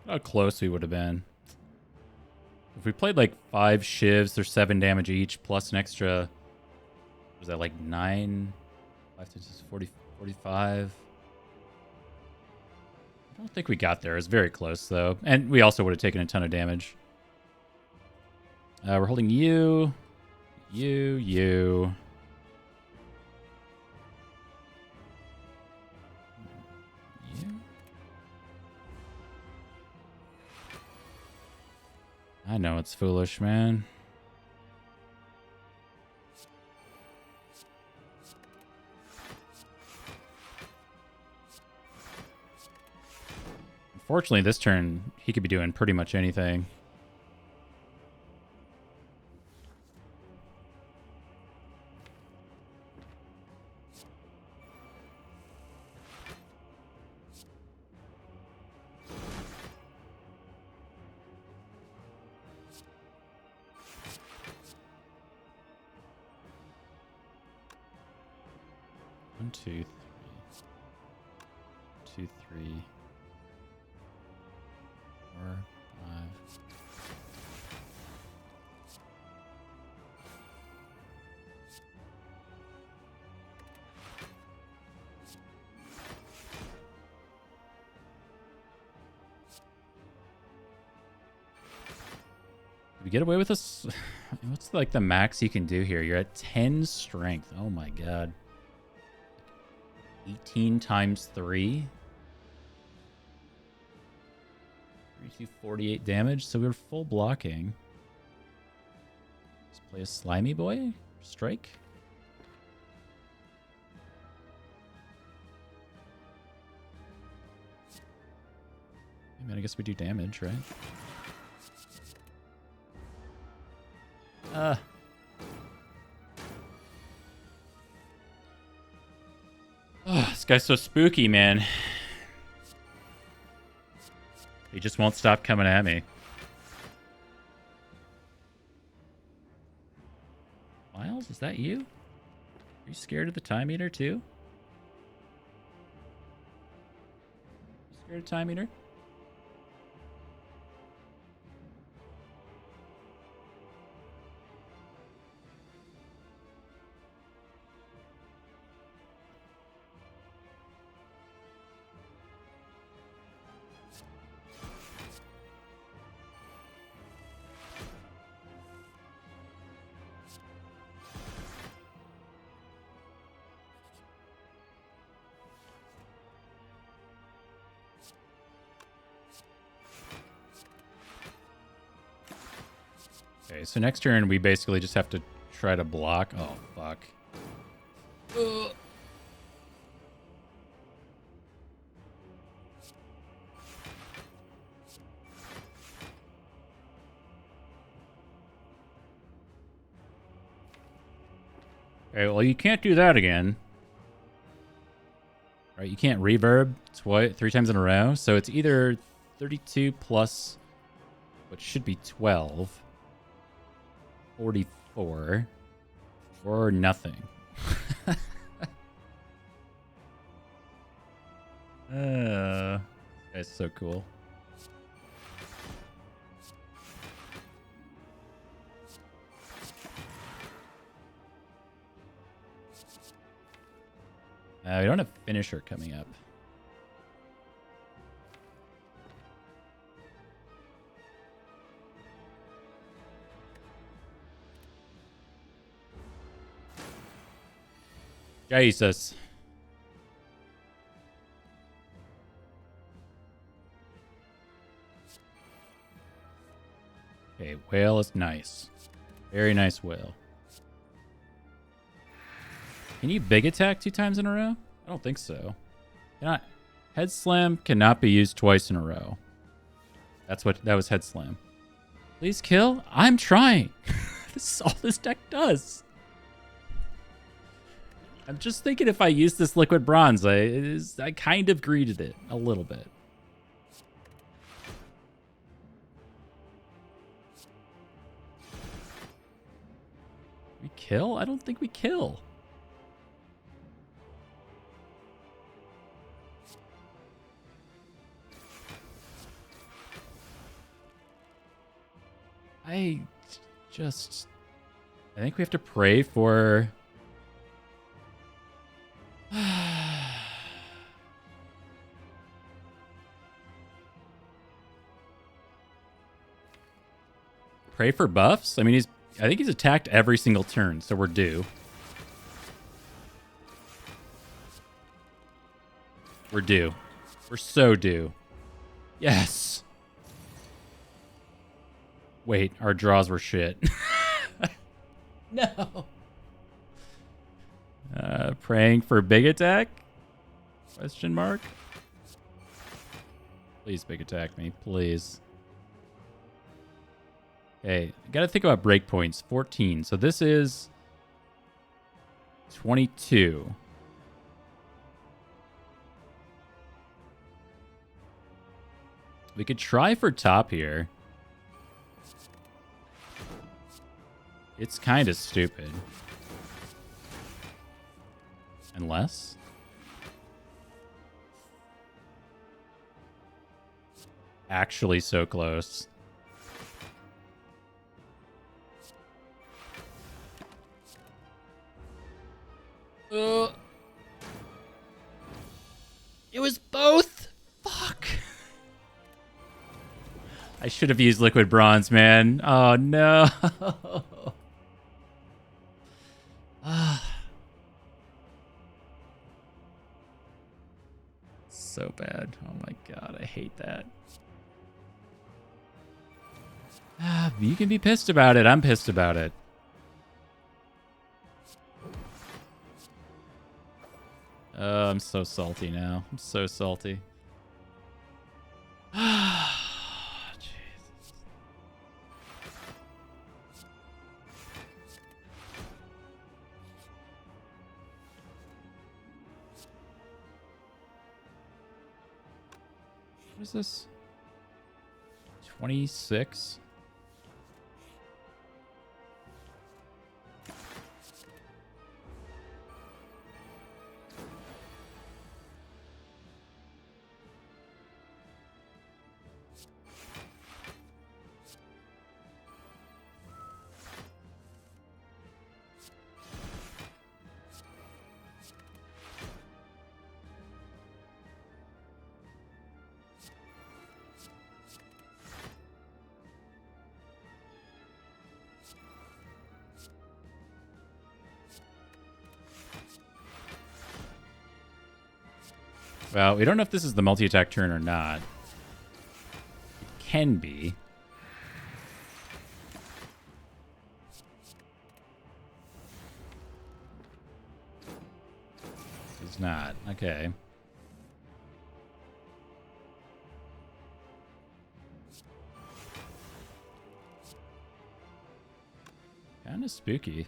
How close we would have been. If we played like 5 shivs, they're 7 damage each, plus an extra... Was that like 9? 5 to 40, 45... I don't think we got there. It was very close, though. And we also would have taken a ton of damage. We're holding you. You. I know it's foolish, man. Unfortunately, this turn, he could be doing pretty much anything. One, two, three. 4, 5. We get away with this. What's like the max you can do here? You're at 10 strength. Oh my god. 18 times 3. 48 damage. So we're full blocking. Let's play a slimy boy. Strike. I mean, I guess we do damage, right? Oh, this guy's so spooky, man. He just won't stop coming at me. Miles, is that you? Are you scared of the time eater too? You scared of time eater? Okay, so next turn we basically just have to try to block. Oh, fuck. Okay, well, you can't do that again. Right, you can't reverb twice, 3 times in a row. So it's either 32 plus what should be 12. 44 or nothing. This guy's so cool. We don't have finisher coming up. Jesus. Okay, whale is nice. Very nice whale. Can you big attack 2 times in a row? I don't think so. Cannot. Head slam cannot be used twice in a row. That was head slam. Please kill. I'm trying. This is all this deck does. I'm just thinking if I use this liquid bronze, I kind of greeted it a little bit. We kill? I don't think we kill. I think we have to pray for... Pray for buffs? I mean, I think he's attacked every single turn, so we're due. We're due. We're so due. Yes. Wait, our draws were shit. No. Praying for big attack? Question mark? Please big attack me, please. Okay, gotta think about breakpoints. 14. So this is 22. We could try for top here. It's kind of stupid. Unless... Actually so close. It was both? Fuck. I should have used liquid bronze, man. Oh, no. So bad. Oh, my God. I hate that. You can be pissed about it. I'm pissed about it. Oh, I'm so salty now. I'm so salty. Jesus. What is this? 26? Well, we don't know if this is the multi-attack turn or not. It can be. It's not. Okay. Kind of spooky.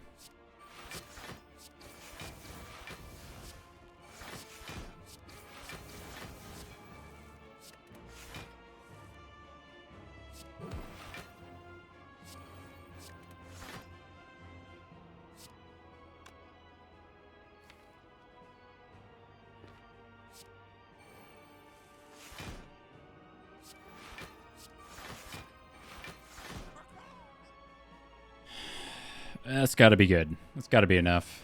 That's got to be good. That's got to be enough.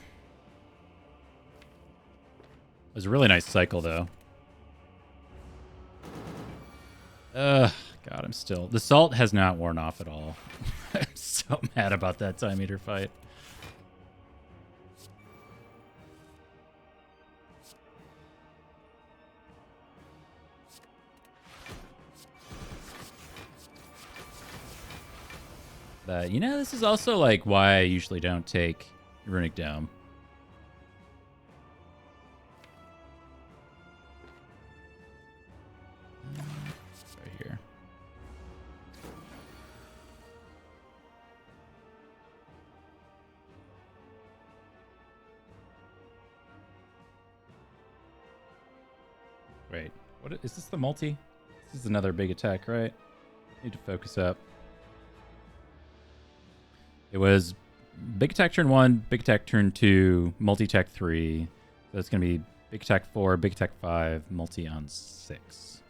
It was a really nice cycle, though. God, I'm still... The salt has not worn off at all. I'm so mad about that time eater fight. You know, this is also like why I usually don't take Runic Dome. Right here. Wait, what is this? The multi? This is another big attack, right? Need to focus up. It was big attack turn 1, big attack turn 2, multi attack 3. So it's going to be big attack 4, big attack 5, multi on 6.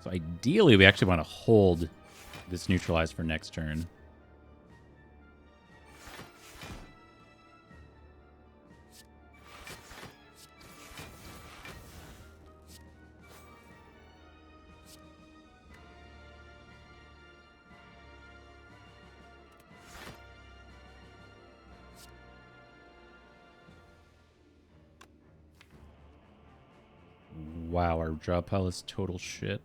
So ideally, we actually want to hold this neutralize for next turn. Wow, our draw pile is total shit.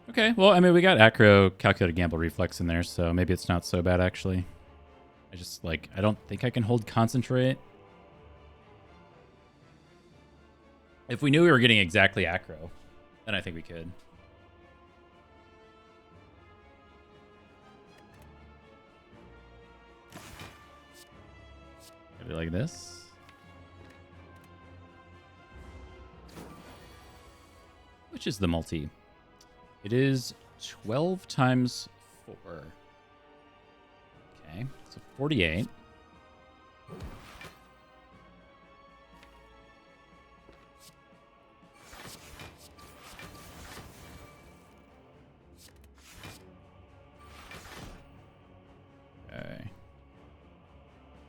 Okay, well, I mean, we got Acro, Calculated Gamble, Reflex in there, so maybe it's not so bad, actually. I just, like, I don't think I can hold Concentrate. If we knew we were getting exactly Acro, then I think we could. Maybe like this. Which is the multi? It is 12 times 4. Okay, so 48. Okay.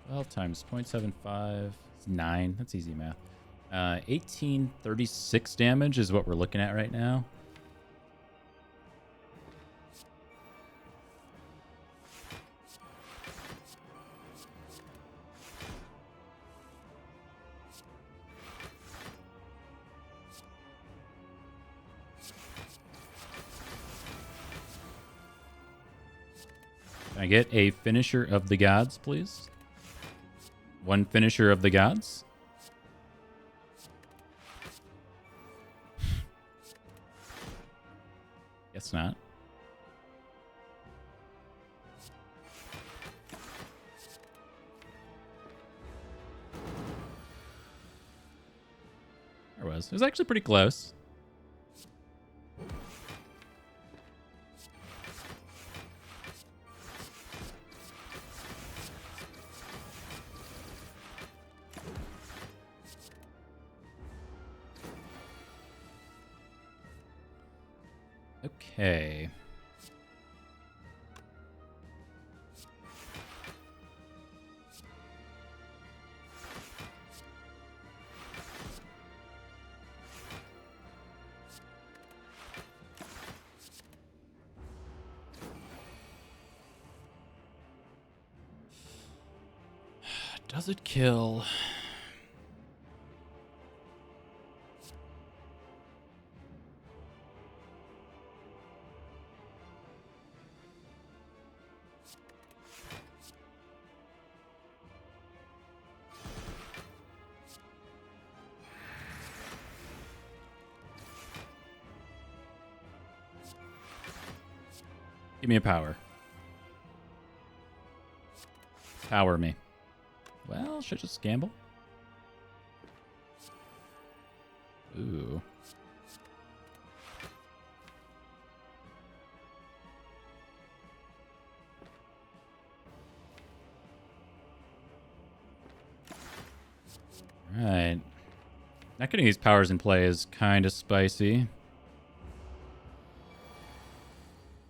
12 times 0.75 is 9. That's easy math. 1836 damage is what we're looking at right now. Can I get a finisher of the gods, please? One finisher of the gods. Guess not. There was. It was actually pretty close. Okay. Does it kill? Give me a power. Power me. Well, should just gamble. Ooh. Right. Not getting these powers in play is kind of spicy.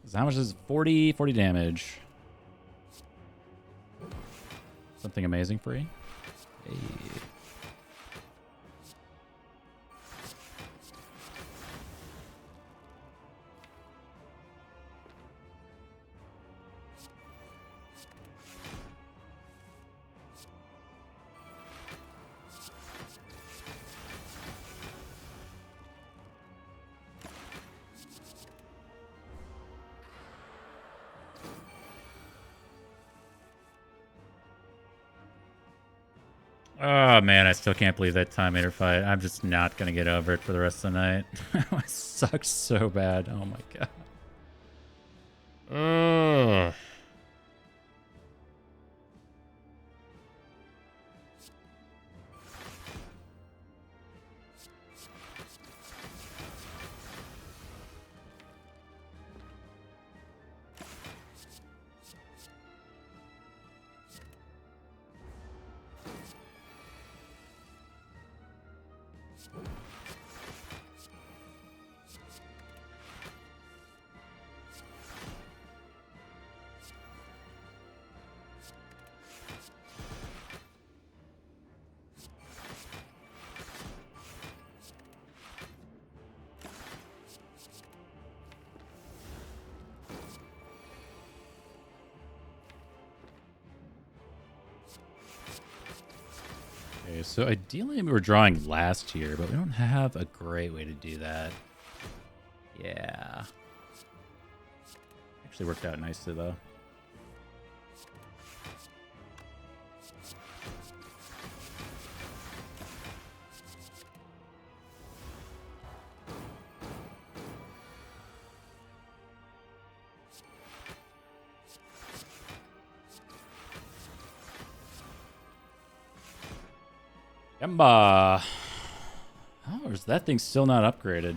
So how much is 40 damage? Something amazing free. Hey. Oh man, I still can't believe that time meter fight. I'm just not gonna get over it for the rest of the night. It sucks so bad. Oh my god. Ugh. Okay, so ideally we were drawing last here, but we don't have a great way to do that. Yeah. Actually worked out nicely though. Yamba. Oh, is that thing still not upgraded?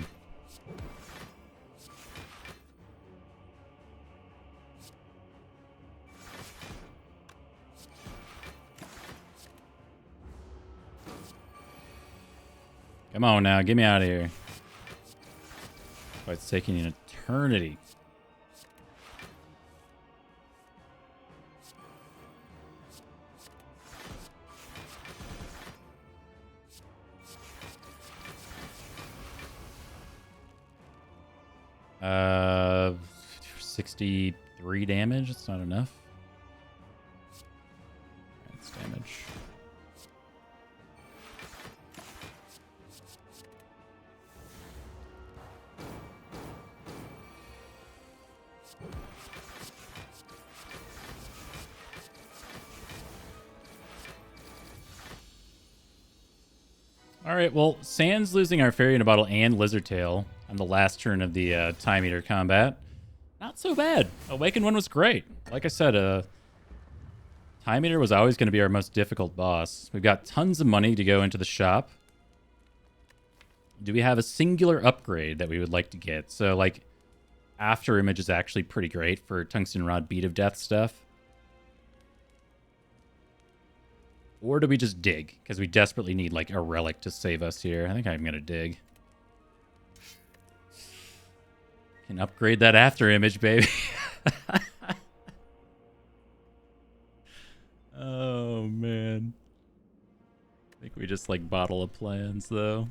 Come on now, get me out of here. Oh, it's taking an eternity. Uh, 63 damage. It's not enough. That's damage. All right, well, Sans losing our Fairy in a Bottle and Lizard Tail on the last turn of the Time Eater combat. Not so bad. Awakened one was great. Like I said, Time Eater was always going to be our most difficult boss. We've got tons of money to go into the shop. Do we have a singular upgrade that we would like to get? So, like, After Image is actually pretty great for Tungsten Rod Beat of Death stuff. Or do we just dig? Because we desperately need, like, a relic to save us here. I think I'm going to dig. Can upgrade that After Image, baby. Oh, man. I think we just, like, bottle of plans, though.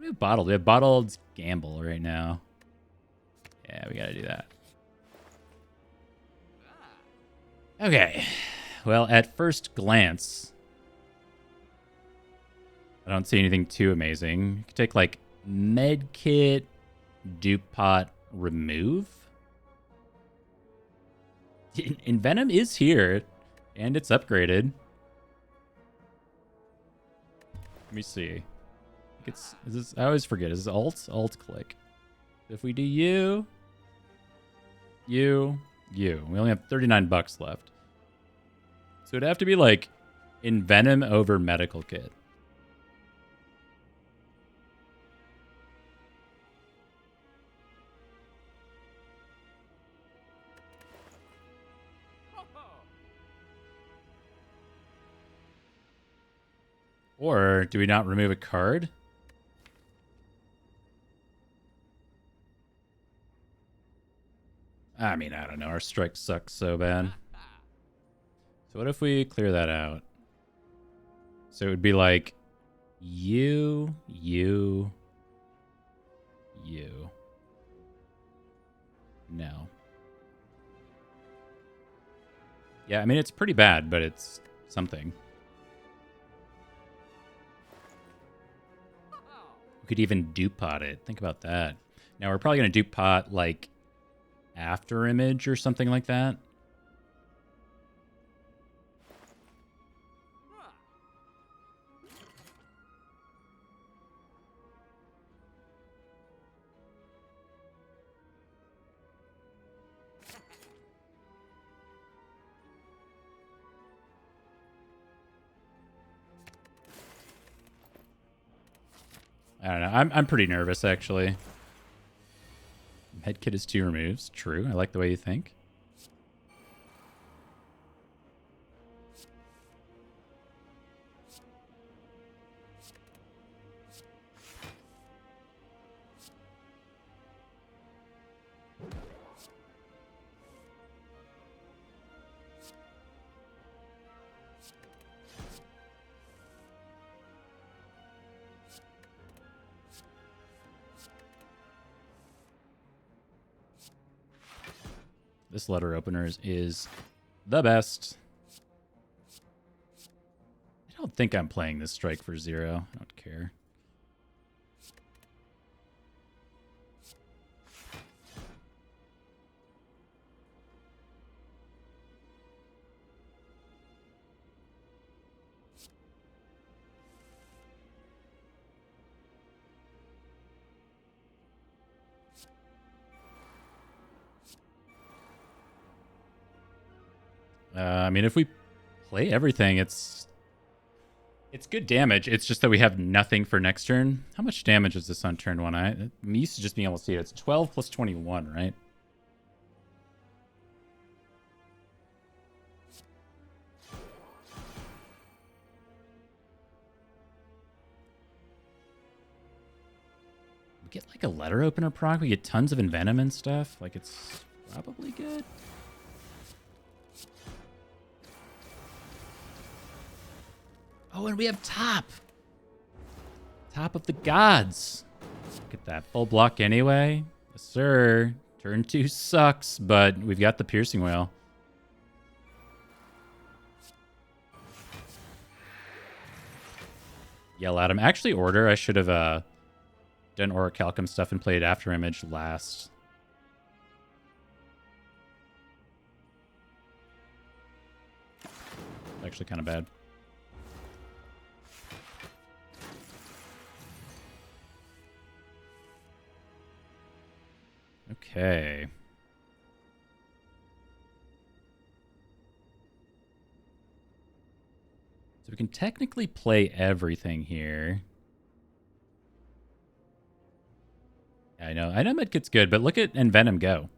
We have bottled. We have bottled Gamble right now. Yeah, we got to do that. Okay. Well, at first glance, I don't see anything too amazing. You could take, like, Medkit, Dupe Pot, Remove. Envenom is here, and it's upgraded. Let me see. Is this, I always forget. Is this alt click? If we do you. We only have 39 bucks left. So it'd have to be like Envenom over Medical Kit. Or do we not remove a card? I mean, I don't know. Our strike sucks so bad. So what if we clear that out? So it would be like you. No. Yeah, I mean, it's pretty bad, but it's something. We could even dupe pot it. Think about that. Now, we're probably going to dupe pot, like, After Image or something like that. I don't know. I'm pretty nervous, actually. Head kit is 2 removes. True. I like the way you think. This letter opener is the best. I don't think I'm playing this strike for 0. I don't care. I mean, if we play everything, it's good damage. It's just that we have nothing for next turn. How much damage is this on turn 1? I'm used to just being able to see it. It's 12 plus 21, right? We get like a letter opener proc. We get tons of Envenom and stuff. Like, it's probably good. Oh, and we have top. Top of the gods. Look at that. Full block anyway. Yes, sir. Turn 2 sucks, but we've got the Piercing Whale. Yell at him. Actually, Order. I should have done Orichalcum stuff and played After Image last. Actually kind of bad. Okay. So we can technically play everything here. Yeah, I know. I know Medkit's good, but look at Envenom go.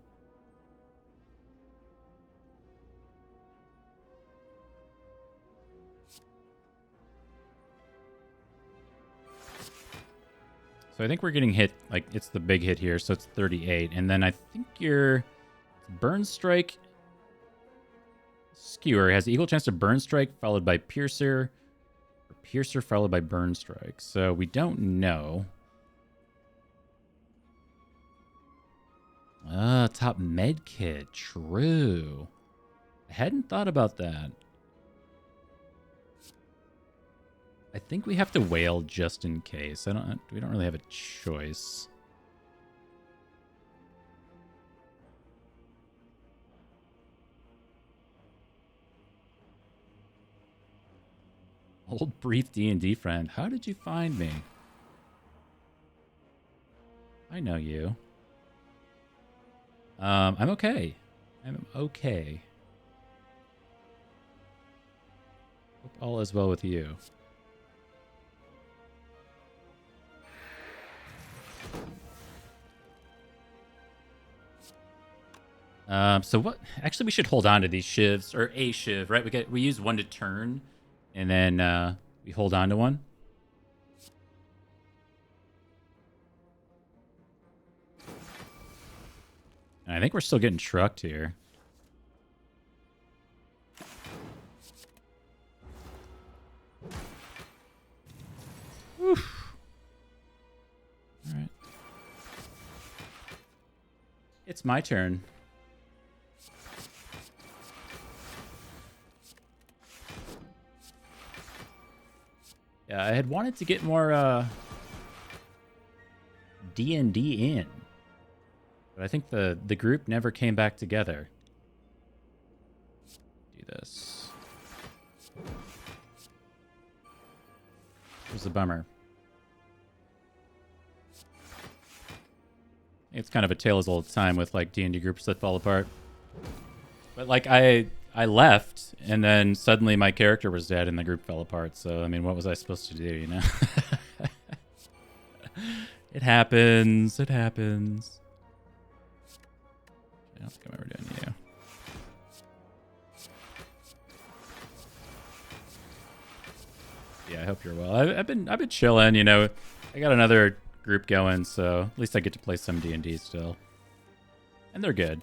So I think we're getting hit, like, it's the big hit here, so it's 38. And then I think your Burn Strike Skewer has equal chance to Burn Strike, followed by Piercer, or Piercer followed by Burn Strike. So we don't know. Top med kit. True. I hadn't thought about that. I think we have to wail just in case. We don't really have a choice. Old brief D&D friend. How did you find me? I know you. I'm okay. I'm okay. Hope all is well with you. So what? Actually, we should hold on to these shivs, or a shiv, right? We use one to turn, and then we hold on to one. And I think we're still getting trucked here. Oof. All right. It's my turn. Yeah, I had wanted to get more D&D in. But I think the group never came back together. Do this. It was a bummer. It's kind of a tale as old time with like D&D groups that fall apart. But like I left, and then suddenly my character was dead and the group fell apart. So, I mean, what was I supposed to do, you know? It happens. It happens. I don't think I'm ever doing you. Yeah, I hope you're well. I've been chilling, you know. I got another group going, so at least I get to play some D&D still. And they're good.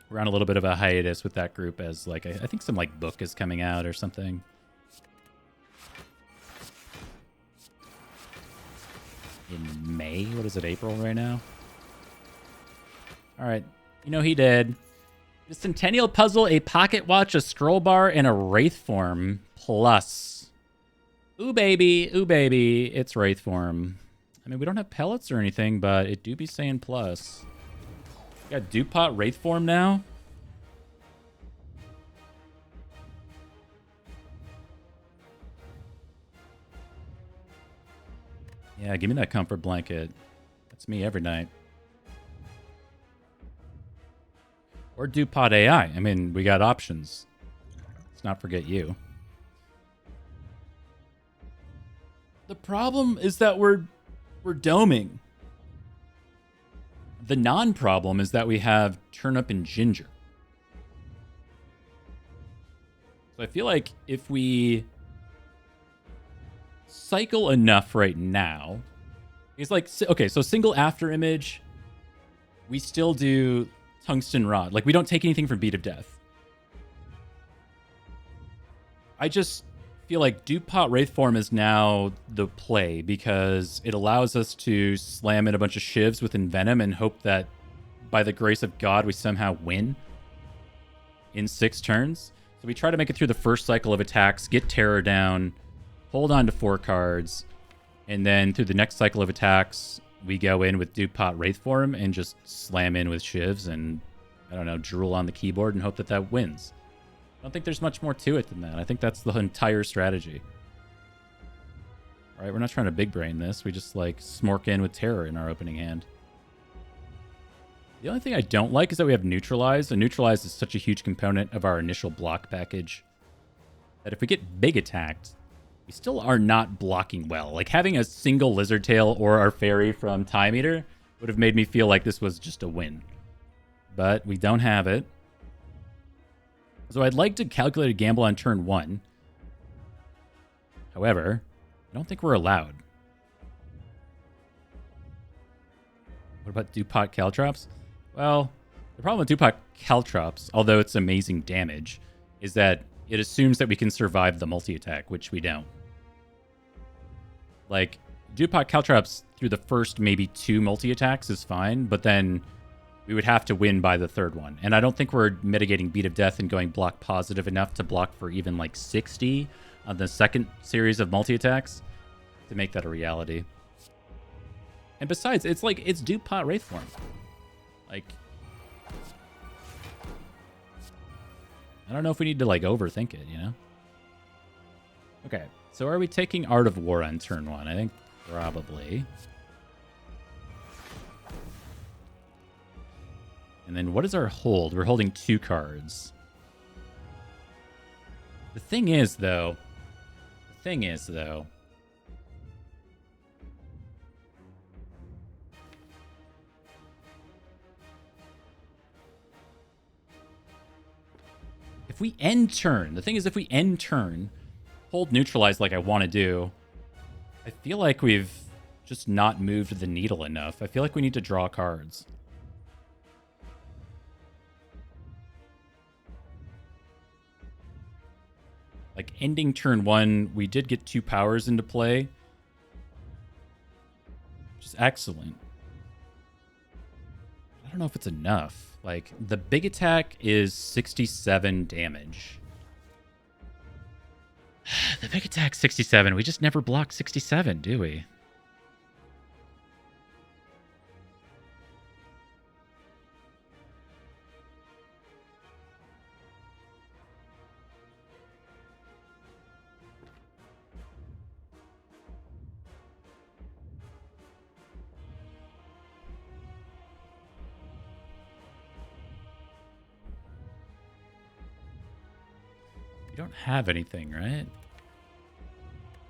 We're on a little bit of a hiatus with that group as, like, I think some, like, book is coming out or something. In May? What is it, April right now? All right. You know he did. The Centennial Puzzle, a pocket watch, a scroll bar, and a Wraith form plus. Ooh, baby. Ooh, baby. It's Wraith form. I mean, we don't have pellets or anything, but it do be saying plus. We got DuPont Wraith form now. Yeah, give me that comfort blanket. That's me every night. Or DuPont AI. I mean, we got options. Let's not forget you. The problem is that we're doming. The non-problem is that we have turnip and ginger. So I feel like if we cycle enough right now, it's like, okay, so single after image, we still do tungsten rod. Like, we don't take anything from Beat of Death. I just feel like DuPont Wraith form is now the play because it allows us to slam in a bunch of shivs with Envenom and hope that by the grace of God we somehow win in 6 turns. So we try to make it through the first cycle of attacks, get Terror down, hold on to 4 cards, and then through the next cycle of attacks we go in with DuPont Wraith form and just slam in with shivs and, I don't know, drool on the keyboard and hope that that wins. I don't think there's much more to it than that. I think that's the entire strategy. All right, we're not trying to big brain this. We just, like, smork in with Terror in our opening hand. The only thing I don't like is that we have Neutralize, and Neutralize is such a huge component of our initial block package that if we get big attacked, we still are not blocking well. Like, having a single Lizard Tail or our Fairy from Time Eater would have made me feel like this was just a win. But we don't have it. So I'd like to calculate a gamble on turn 1. However, I don't think we're allowed. What about Dupont Caltrops? Well, the problem with Dupont Caltrops, although it's amazing damage, is that it assumes that we can survive the multi-attack, which we don't. Like, Dupont Caltrops through the first maybe 2 multi-attacks is fine, but then we would have to win by the 3rd one. And I don't think we're mitigating Beat of Death and going block positive enough to block for even like 60 on the 2nd series of multi-attacks to make that a reality. And besides, it's like, it's Dupont Wraithform. Like, I don't know if we need to like overthink it, you know? Okay, so are we taking Art of War on turn 1? I think probably. And then what is our hold? We're holding 2 cards. The thing is, though, if we end turn, if we end turn, hold Neutralize like I want to do, I feel like we've just not moved the needle enough. I feel like we need to draw cards. Like, ending turn 1, we did get 2 powers into play, which is excellent. I don't know if it's enough. Like, the big attack is 67 damage. The big attack 67. We just never block 67, do we? We don't have anything, right?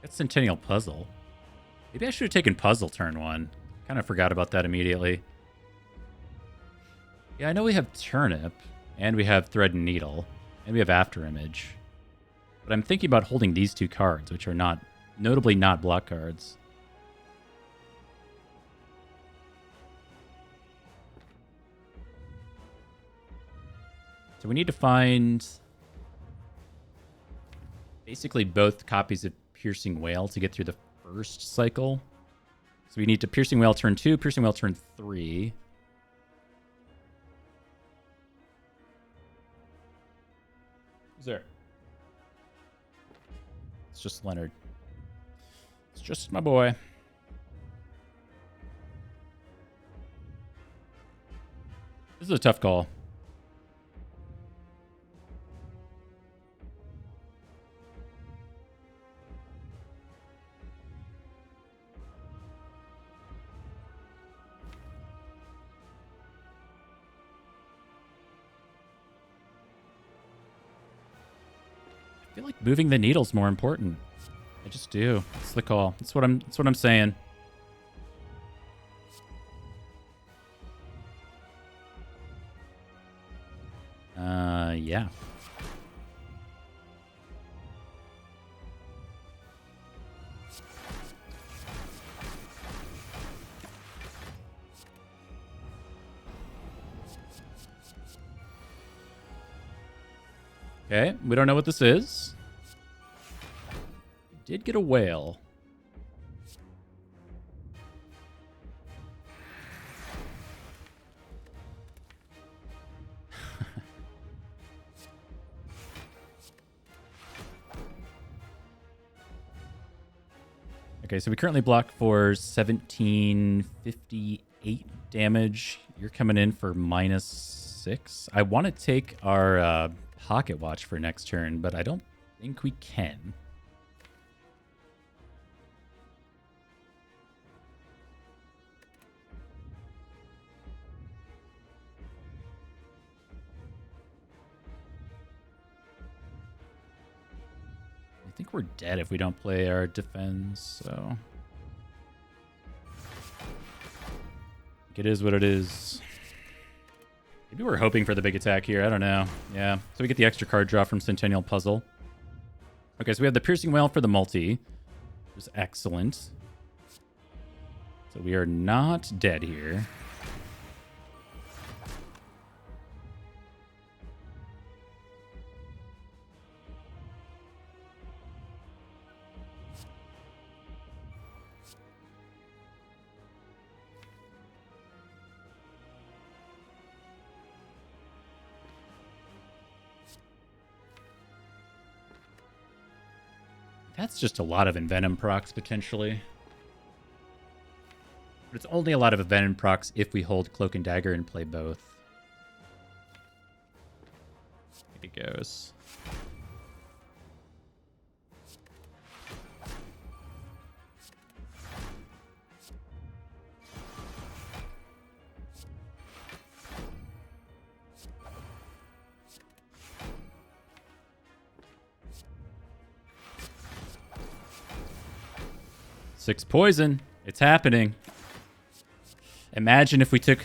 That's Centennial Puzzle. Maybe I should have taken Puzzle turn 1. Kind of forgot about that immediately. Yeah, I know we have Turnip, and we have Thread and Needle, and we have Afterimage. But I'm thinking about holding these 2 cards, which are not, notably not block cards. So we need to find basically both copies of Piercing Whale to get through the first cycle. So we need to Piercing Whale turn 2, Piercing Whale turn 3. Who's there? It's just Leonard. It's just my boy. This is a tough call. I feel like moving the needle's more important. I just do. It's the call. That's what I'm saying. Yeah. Okay, we don't know what this is. We did get a whale. Okay, so we currently block for 1758 damage. You're coming in for -6. I want to take our Pocket Watch for next turn, but I don't think we can. think we're dead if we don't play our defense, so... It is what it is. Maybe we're hoping for the big attack here. I don't know. Yeah. So we get the extra card draw from Centennial Puzzle. Okay, so we have the Piercing Wail for the multi. Which is excellent. So we are not dead here. That's just a lot of Envenom procs, potentially. But it's only a lot of Envenom procs if we hold Cloak and Dagger and play both. I think it goes. Six poison. It's happening. Imagine if we took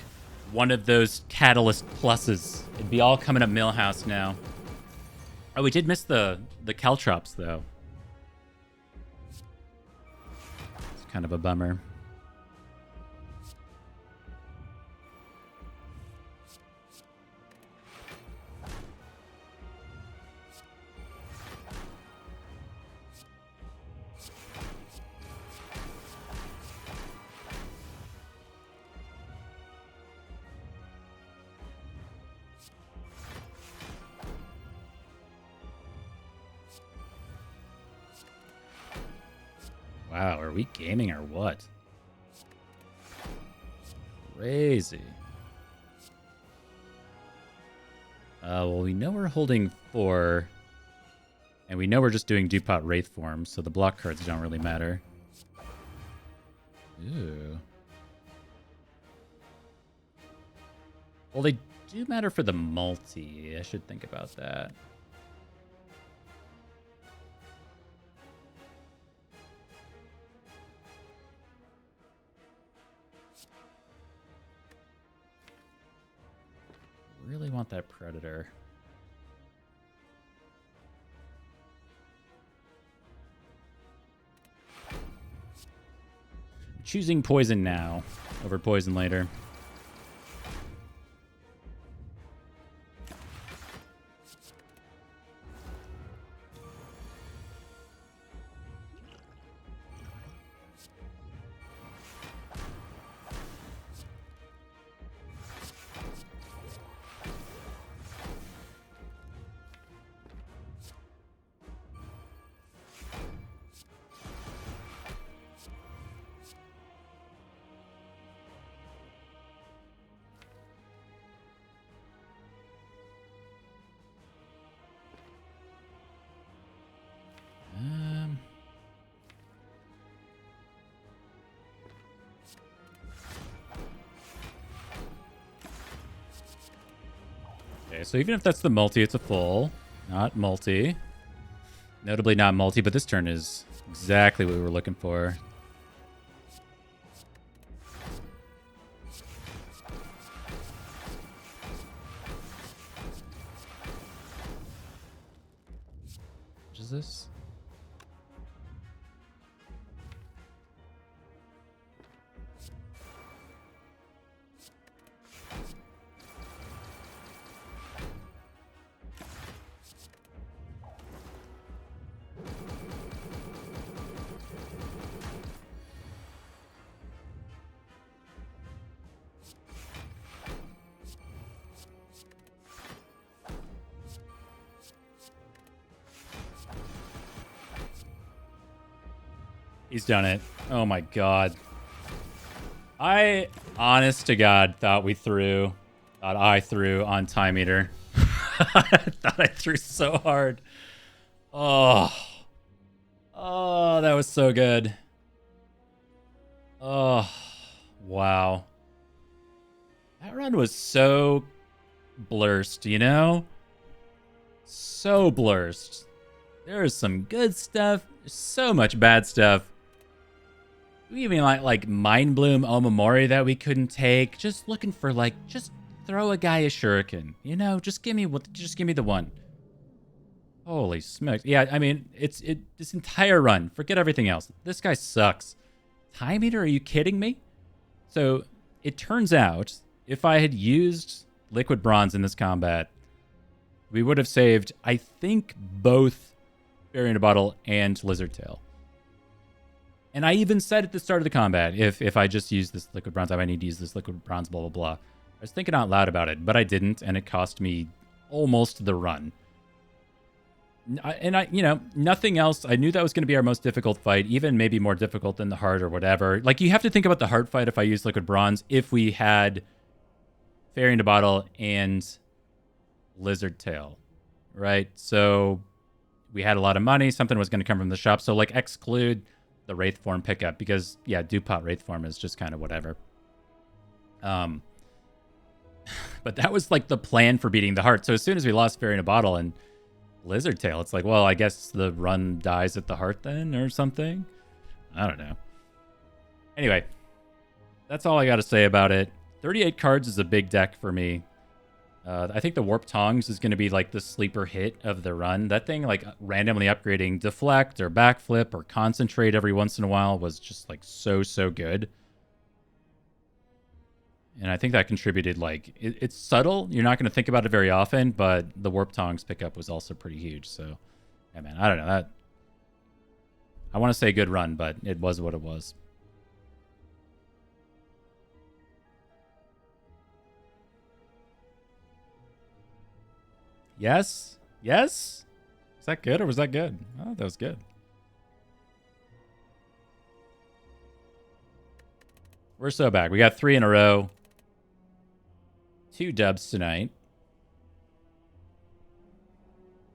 one of those Catalyst pluses. It'd be all coming up Millhouse now. Oh, we did miss the Caltrops, though. It's kind of a bummer. Wow, are we gaming or what? Crazy. Well, we know we're holding 4. And we know we're just doing Dupont Wraith form, so the block cards don't really matter. Ooh. Well, they do matter for the multi. I should think about that. Really want that Predator. Choosing poison now over poison later. Okay, so even if that's the multi, it's a full, not multi. Notably not multi, but this turn is exactly what we were looking for. What is this? He's done it. Oh my god. I, honest to God, thought I threw on Time Eater. I thought I threw so hard. Oh. Oh, that was so good. Oh, wow. That run was so blurst, you know? So blurst. There's some good stuff. There's so much bad stuff. We even like Mind Bloom Omamori that we couldn't take. Just looking for like, just throw a guy a shuriken. You know, just give me the one. Holy smokes. Yeah, I mean, this entire run, forget everything else. This guy sucks. Time Eater, are you kidding me? So it turns out if I had used Liquid Bronze in this combat, we would have saved, I think, both Fairy in a Bottle and Lizard Tail. And I even said at the start of the combat, if I just use this Liquid Bronze, I might need to use this Liquid Bronze, blah, blah, blah. I was thinking out loud about it, but I didn't, and it cost me almost the run. You know, nothing else. I knew that was going to be our most difficult fight, even maybe more difficult than the heart or whatever. Like, you have to think about the heart fight if I use Liquid Bronze, if we had Fairy in a Bottle and Lizard Tail, right? So we had a lot of money. Something was going to come from the shop. So, like, exclude the Wraith form pickup because, yeah, Dupont Wraith form is just kind of whatever. But that was, like, the plan for beating the heart. So as soon as we lost Fairy in a Bottle and Lizard Tail, it's like, well, I guess the run dies at the heart then or something. I don't know. Anyway, that's all I got to say about it. 38 cards is a big deck for me. I think the Warp Tongs is going to be like the sleeper hit of the run. That thing, like randomly upgrading Deflect or Backflip or Concentrate every once in a while was just like so good. And I think that contributed, like, it's subtle. You're not going to think about it very often, but the Warp Tongs pickup was also pretty huge. So, yeah, man, I don't know. I want to say good run, but it was what it was. Yes? Yes? Was that good or was that good? Oh, that was good. We're so back. We got 3 in a row. 2 dubs tonight.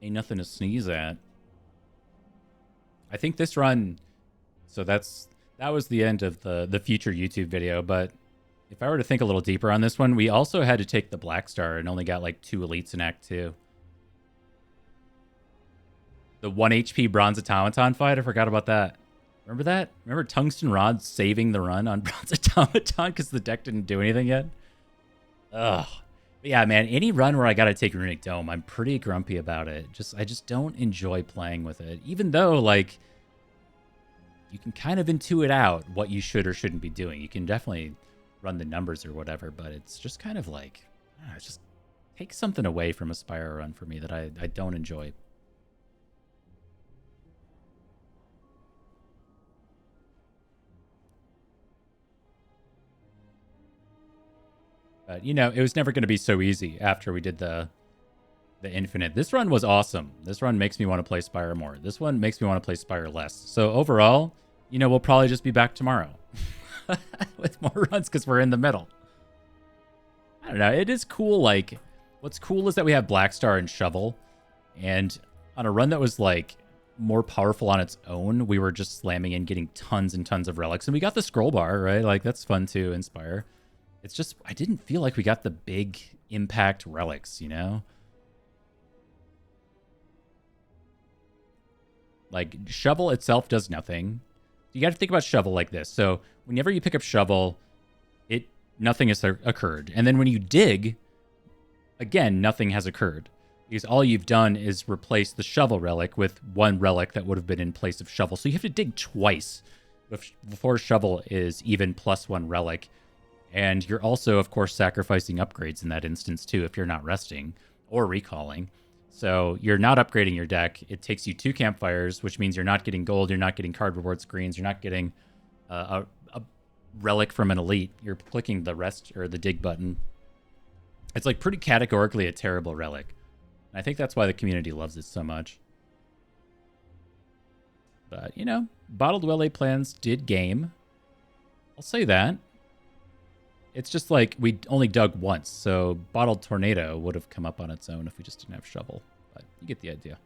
Ain't nothing to sneeze at. I think this run... So that was the end of the future YouTube video, but if I were to think a little deeper on this one, we also had to take the Black Star and only got like 2 elites in Act 2. The 1 HP Bronze Automaton fight, I forgot about that. Remember that? Remember Tungsten Rod saving the run on Bronze Automaton because the deck didn't do anything yet? Ugh. But yeah, man, any run where I gotta take Runic Dome, I'm pretty grumpy about it. I just don't enjoy playing with it. Even though, like, you can kind of intuit out what you should or shouldn't be doing. You can definitely run the numbers or whatever, but it's just kind of like, it just takes something away from a Spire run for me that I don't enjoy. But, you know, it was never going to be so easy after we did the Infinite. This run was awesome. This run makes me want to play Spire more. This one makes me want to play Spire less. So overall, you know, we'll probably just be back tomorrow with more runs because we're in the middle. I don't know. It is cool. Like, what's cool is that we have Black Star and Shovel. And on a run that was, like, more powerful on its own, we were just slamming and getting tons and tons of relics. And we got the scroll bar, right? Like, that's fun to Inspire. It's just, I didn't feel like we got the big impact relics, you know? Like, Shovel itself does nothing. You got to think about Shovel like this. So, whenever you pick up Shovel, nothing has occurred. And then when you dig, again, nothing has occurred. Because all you've done is replace the Shovel relic with one relic that would have been in place of Shovel. So you have to dig twice before Shovel is even +1 relic. And you're also, of course, sacrificing upgrades in that instance, too, if you're not resting or recalling. So you're not upgrading your deck. It takes you 2 campfires, which means you're not getting gold, you're not getting card reward screens, you're not getting a relic from an elite. You're clicking the rest or the dig button. It's like pretty categorically a terrible relic. And I think that's why the community loves it so much. But, you know, Bottled Willy plans did game. I'll say that. It's just like we only dug once, so Bottled Tornado would have come up on its own if we just didn't have Shovel. But you get the idea.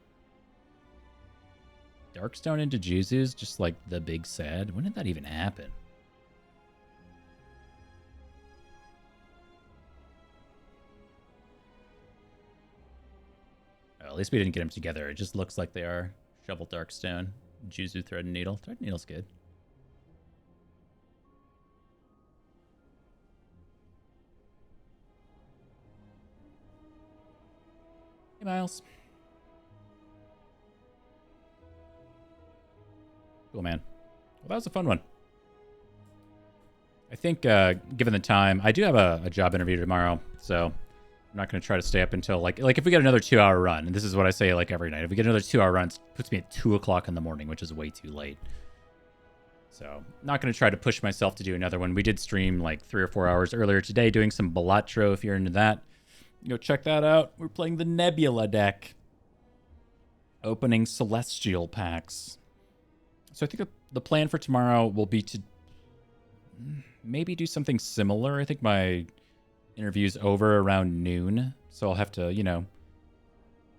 Darkstone into Juzu's just like the big sad. When did that even happen? Oh, at least we didn't get them together. It just looks like they are. Shovel Darkstone. Juzu Thread and Needle. Thread and Needle's good. Hey, Miles. Cool, man. Well, that was a fun one. I think, given the time, I do have a job interview tomorrow, so I'm not going to try to stay up until, like if we get another 2-hour run, and this is what I say, like, every night. If we get another 2-hour run, it puts me at 2 o'clock in the morning, which is way too late. So, not going to try to push myself to do another one. We did stream, like, 3 or 4 hours earlier today doing some Balatro, if you're into that. Go check that out. We're playing the Nebula deck. Opening Celestial packs. So I think the plan for tomorrow will be to maybe do something similar. I think my interview's over around noon. So I'll have to, you know,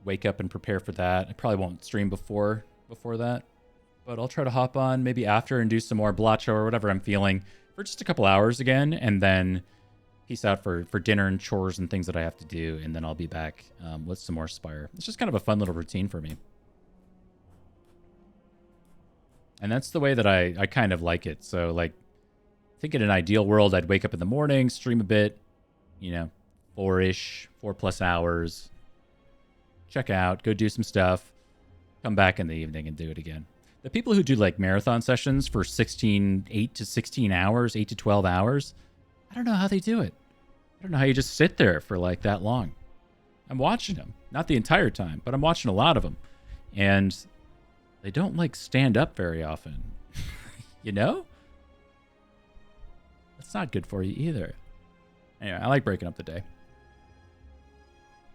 wake up and prepare for that. I probably won't stream before that. But I'll try to hop on maybe after and do some more Balatro or whatever I'm feeling for just a couple hours again. And then peace out for dinner and chores and things that I have to do, and then I'll be back with some more Spire. It's just kind of a fun little routine for me. And that's the way that I kind of like it. So, like, I think in an ideal world, I'd wake up in the morning, stream a bit, you know, 4+ hours, check out, go do some stuff, come back in the evening and do it again. The people who do, like, marathon sessions for 8 to 16 hours, 8 to 12 hours, I don't know how they do it. I don't know how you just sit there for like that long. I'm watching them. Not the entire time, but I'm watching a lot of them. And they don't like stand up very often. You know? That's not good for you either. Anyway, I like breaking up the day.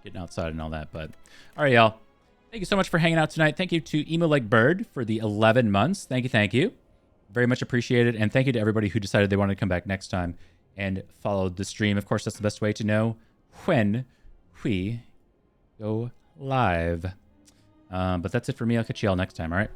Getting outside and all that. But all right, y'all. Thank you so much for hanging out tonight. Thank you to Emo Like Bird for the 11 months. Thank you. Very much appreciated. And thank you to everybody who decided they wanted to come back next time and followed the stream. Of course, that's the best way to know when we go live. But that's it for me. I'll catch you all next time, all right?